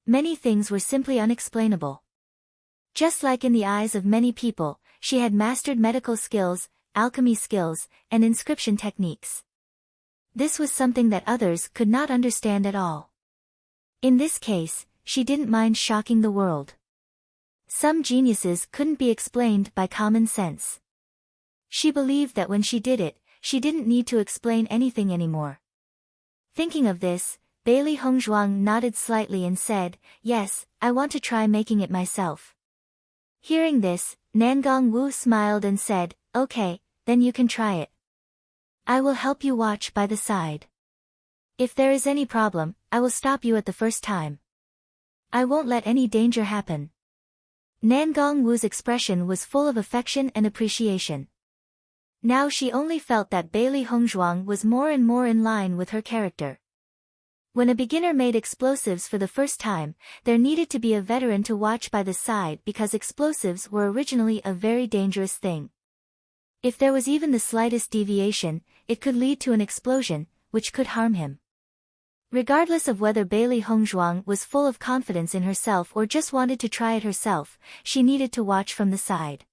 Speaker 1: Many things were simply unexplainable. Just like in the eyes of many people, she had mastered medical skills, alchemy skills, and inscription techniques. This was something that others could not understand at all. In this case, she didn't mind shocking the world. Some geniuses couldn't be explained by common sense. She believed that when she did it, she didn't need to explain anything anymore. Thinking of this, Bailey Hongzhuang nodded slightly and said, "Yes, I want to try making it myself." Hearing this, Nangong Wu smiled and said, "Okay, then you can try it. I will help you watch by the side. If there is any problem, I will stop you at the first time. I won't let any danger happen." Nangong Wu's expression was full of affection and appreciation. Now she only felt that Bailey Hongzhuang was more and more in line with her character. When a beginner made explosives for the first time, there needed to be a veteran to watch by the side because explosives were originally a very dangerous thing. If there was even the slightest deviation, it could lead to an explosion, which could harm him. Regardless of whether Bailey Hongzhuang was full of confidence in herself or just wanted to try it herself, she needed to watch from the side.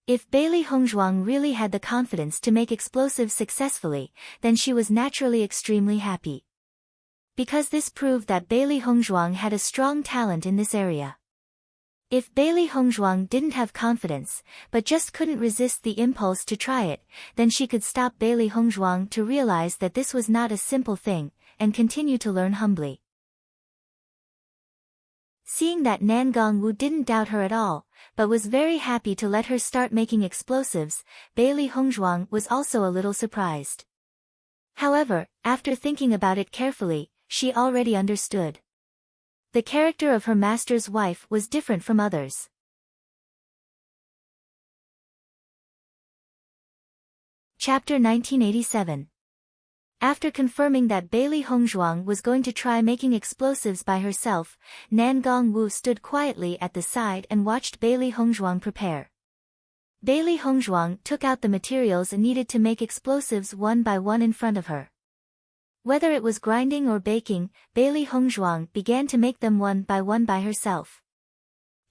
Speaker 1: If Bailey Hongzhuang really had the confidence to make explosives successfully, then she was naturally extremely happy. Because this proved that Bailey Hongzhuang had a strong talent in this area. If Bailey Hongzhuang didn't have confidence, but just couldn't resist the impulse to try it, then she could stop Bailey Hongzhuang to realize that this was not a simple thing, and continue to learn humbly. Seeing that Nangong Wu didn't doubt her at all, but was very happy to let her start making explosives, Bailey Hongzhuang was also a little surprised. However, after thinking about it carefully, she already understood. The character of her master's wife was different from others. Chapter 1987. After confirming that Bailey Hongzhuang was going to try making explosives by herself, Nangong Wu stood quietly at the side and watched Bailey Hongzhuang prepare. Bailey Hongzhuang took out the materials needed to make explosives one by one in front of her. Whether it was grinding or baking, Bailey Hongzhuang began to make them one by herself.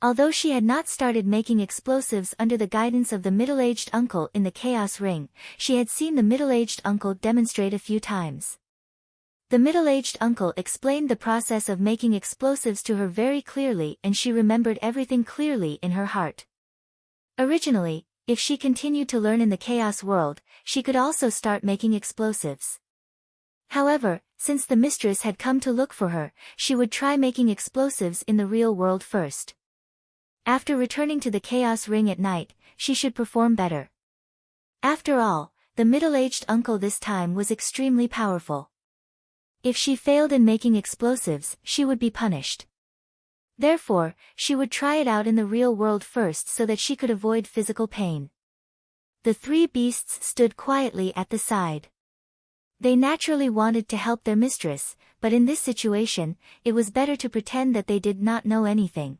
Speaker 1: Although she had not started making explosives under the guidance of the middle-aged uncle in the chaos ring, she had seen the middle-aged uncle demonstrate a few times. The middle-aged uncle explained the process of making explosives to her very clearly and she remembered everything clearly in her heart. Originally, if she continued to learn in the chaos world, she could also start making explosives. However, since the mistress had come to look for her, she would try making explosives in the real world first. After returning to the chaos ring at night, she should perform better. After all, the middle-aged uncle this time was extremely powerful. If she failed in making explosives, she would be punished. Therefore, she would try it out in the real world first so that she could avoid physical pain. The three beasts stood quietly at the side. They naturally wanted to help their mistress, but in this situation, it was better to pretend that they did not know anything.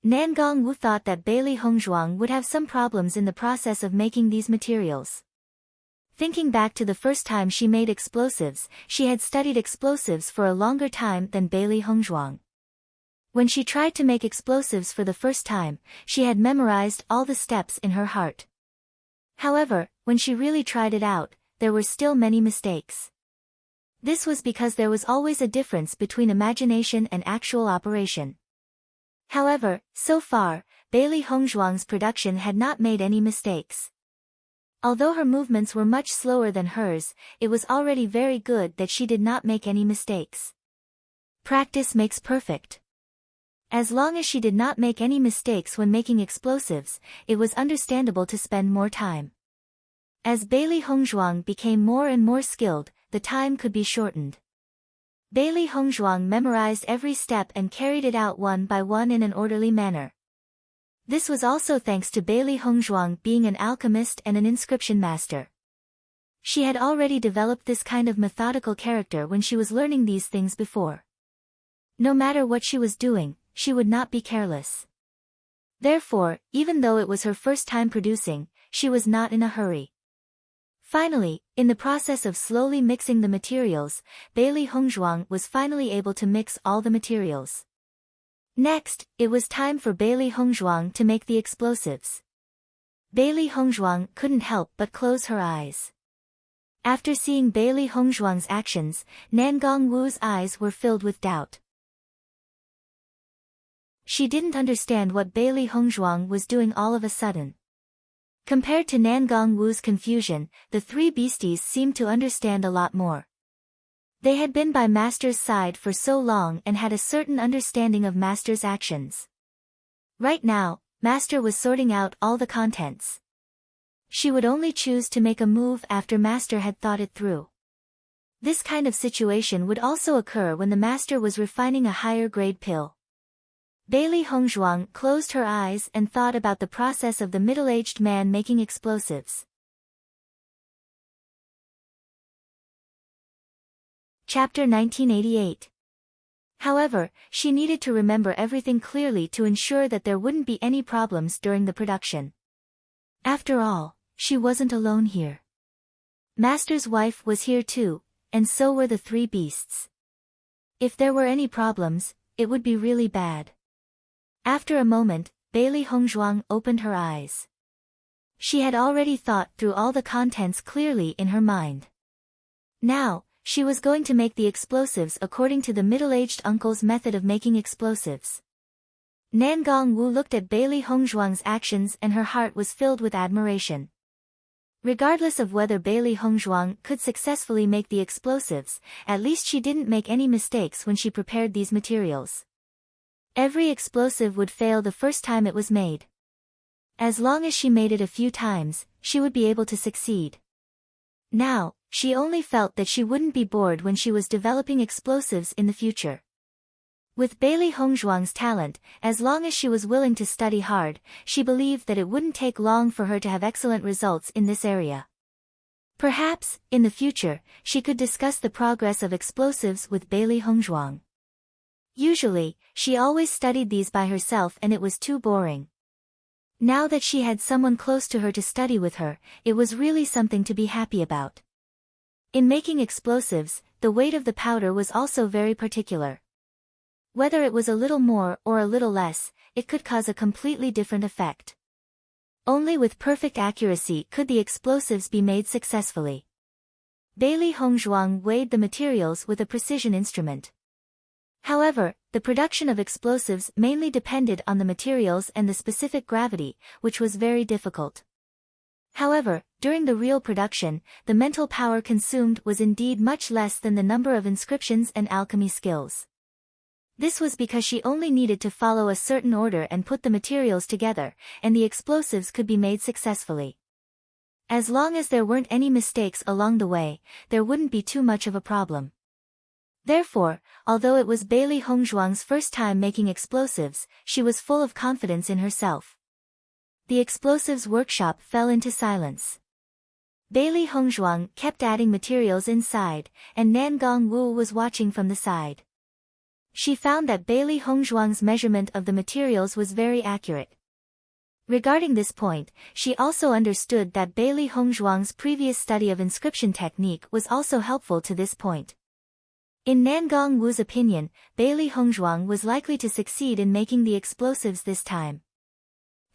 Speaker 1: Nangong Wu thought that Bailey Hongzhuang would have some problems in the process of making these materials. Thinking back to the first time she made explosives, she had studied explosives for a longer time than Bailey Hongzhuang. When she tried to make explosives for the first time, she had memorized all the steps in her heart. However, when she really tried it out, there were still many mistakes. This was because there was always a difference between imagination and actual operation. However, so far, Bailey Hongzhuang's production had not made any mistakes. Although her movements were much slower than hers, it was already very good that she did not make any mistakes. Practice makes perfect. As long as she did not make any mistakes when making explosives, it was understandable to spend more time. As Bailey Hongzhuang became more and more skilled, the time could be shortened. Bailey Hongzhuang memorized every step and carried it out one by one in an orderly manner. This was also thanks to Bailey Hongzhuang being an alchemist and an inscription master. She had already developed this kind of methodical character when she was learning these things before. No matter what she was doing, she would not be careless. Therefore, even though it was her first time producing, she was not in a hurry. Finally, in the process of slowly mixing the materials, Bailey Hongzhuang was finally able to mix all the materials. Next, it was time for Bailey Hongzhuang to make the explosives. Bailey Hongzhuang couldn't help but close her eyes. After seeing Bailey Hongzhuang's actions, Nangong Wu's eyes were filled with doubt. She didn't understand what Bailey Hongzhuang was doing all of a sudden. Compared to Nangong Wu's confusion, the three beasties seemed to understand a lot more. They had been by Master's side for so long and had a certain understanding of Master's actions. Right now, Master was sorting out all the contents. She would only choose to make a move after Master had thought it through. This kind of situation would also occur when the Master was refining a higher grade pill. Bailey Hongzhuang closed her eyes and thought about the process of the middle-aged man making explosives. Chapter 1988. However, she needed to remember everything clearly to ensure that there wouldn't be any problems during the production. After all, she wasn't alone here. Master's wife was here too, and so were the three beasts. If there were any problems, it would be really bad. After a moment, Bailey Hongzhuang opened her eyes. She had already thought through all the contents clearly in her mind. Now, she was going to make the explosives according to the middle-aged uncle's method of making explosives. Nangong Wu looked at Bailey Hongzhuang's actions and her heart was filled with admiration. Regardless of whether Bailey Hongzhuang could successfully make the explosives, at least she didn't make any mistakes when she prepared these materials. Every explosive would fail the first time it was made. As long as she made it a few times, she would be able to succeed. Now, she only felt that she wouldn't be bored when she was developing explosives in the future. With Bailey Hongzhuang's talent, as long as she was willing to study hard, she believed that it wouldn't take long for her to have excellent results in this area. Perhaps, in the future, she could discuss the progress of explosives with Bailey Hongzhuang. Usually, she always studied these by herself and it was too boring. Now that she had someone close to her to study with her, it was really something to be happy about. In making explosives, the weight of the powder was also very particular. Whether it was a little more or a little less, it could cause a completely different effect. Only with perfect accuracy could the explosives be made successfully. Bailey Hongzhuang weighed the materials with a precision instrument. However, the production of explosives mainly depended on the materials and the specific gravity, which was very difficult. However, during the real production, the mental power consumed was indeed much less than the number of inscriptions and alchemy skills. This was because she only needed to follow a certain order and put the materials together, and the explosives could be made successfully. As long as there weren't any mistakes along the way, there wouldn't be too much of a problem. Therefore, although it was Bailey Hongzhuang's first time making explosives, she was full of confidence in herself. The explosives workshop fell into silence. Bailey Hongzhuang kept adding materials inside, and Nangong Wu was watching from the side. She found that Bailey Hongzhuang's measurement of the materials was very accurate. Regarding this point, she also understood that Bailey Hongzhuang's previous study of inscription technique was also helpful to this point. In Nangong Wu's opinion, Bailey Hongzhuang was likely to succeed in making the explosives this time.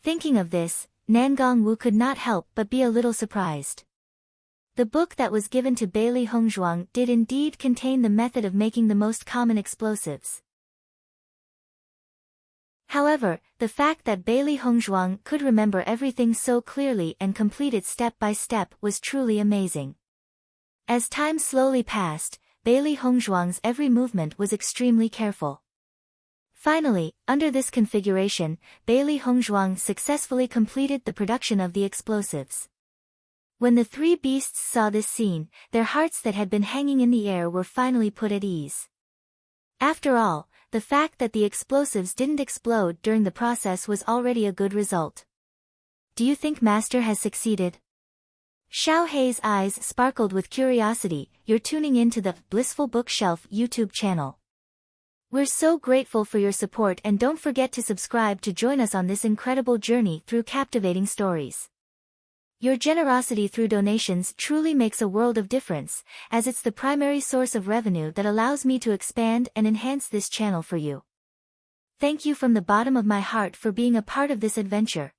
Speaker 1: Thinking of this, Nangong Wu could not help but be a little surprised. The book that was given to Bailey Hongzhuang did indeed contain the method of making the most common explosives. However, the fact that Bailey Hongzhuang could remember everything so clearly and complete it step by step was truly amazing. As time slowly passed, Bailey Hongzhuang's every movement was extremely careful. Finally, under this configuration, Bailey Hongzhuang successfully completed the production of the explosives. When the three beasts saw this scene, their hearts that had been hanging in the air were finally put at ease. After all, the fact that the explosives didn't explode during the process was already a good result. Do you think Master has succeeded? Xiao Hei's eyes sparkled with curiosity. You're tuning in to the Blissful Bookshelf YouTube channel. We're so grateful for your support, and don't forget to subscribe to join us on this incredible journey through captivating stories. Your generosity through donations truly makes a world of difference, as it's the primary source of revenue that allows me to expand and enhance this channel for you. Thank you from the bottom of my heart for being a part of this adventure.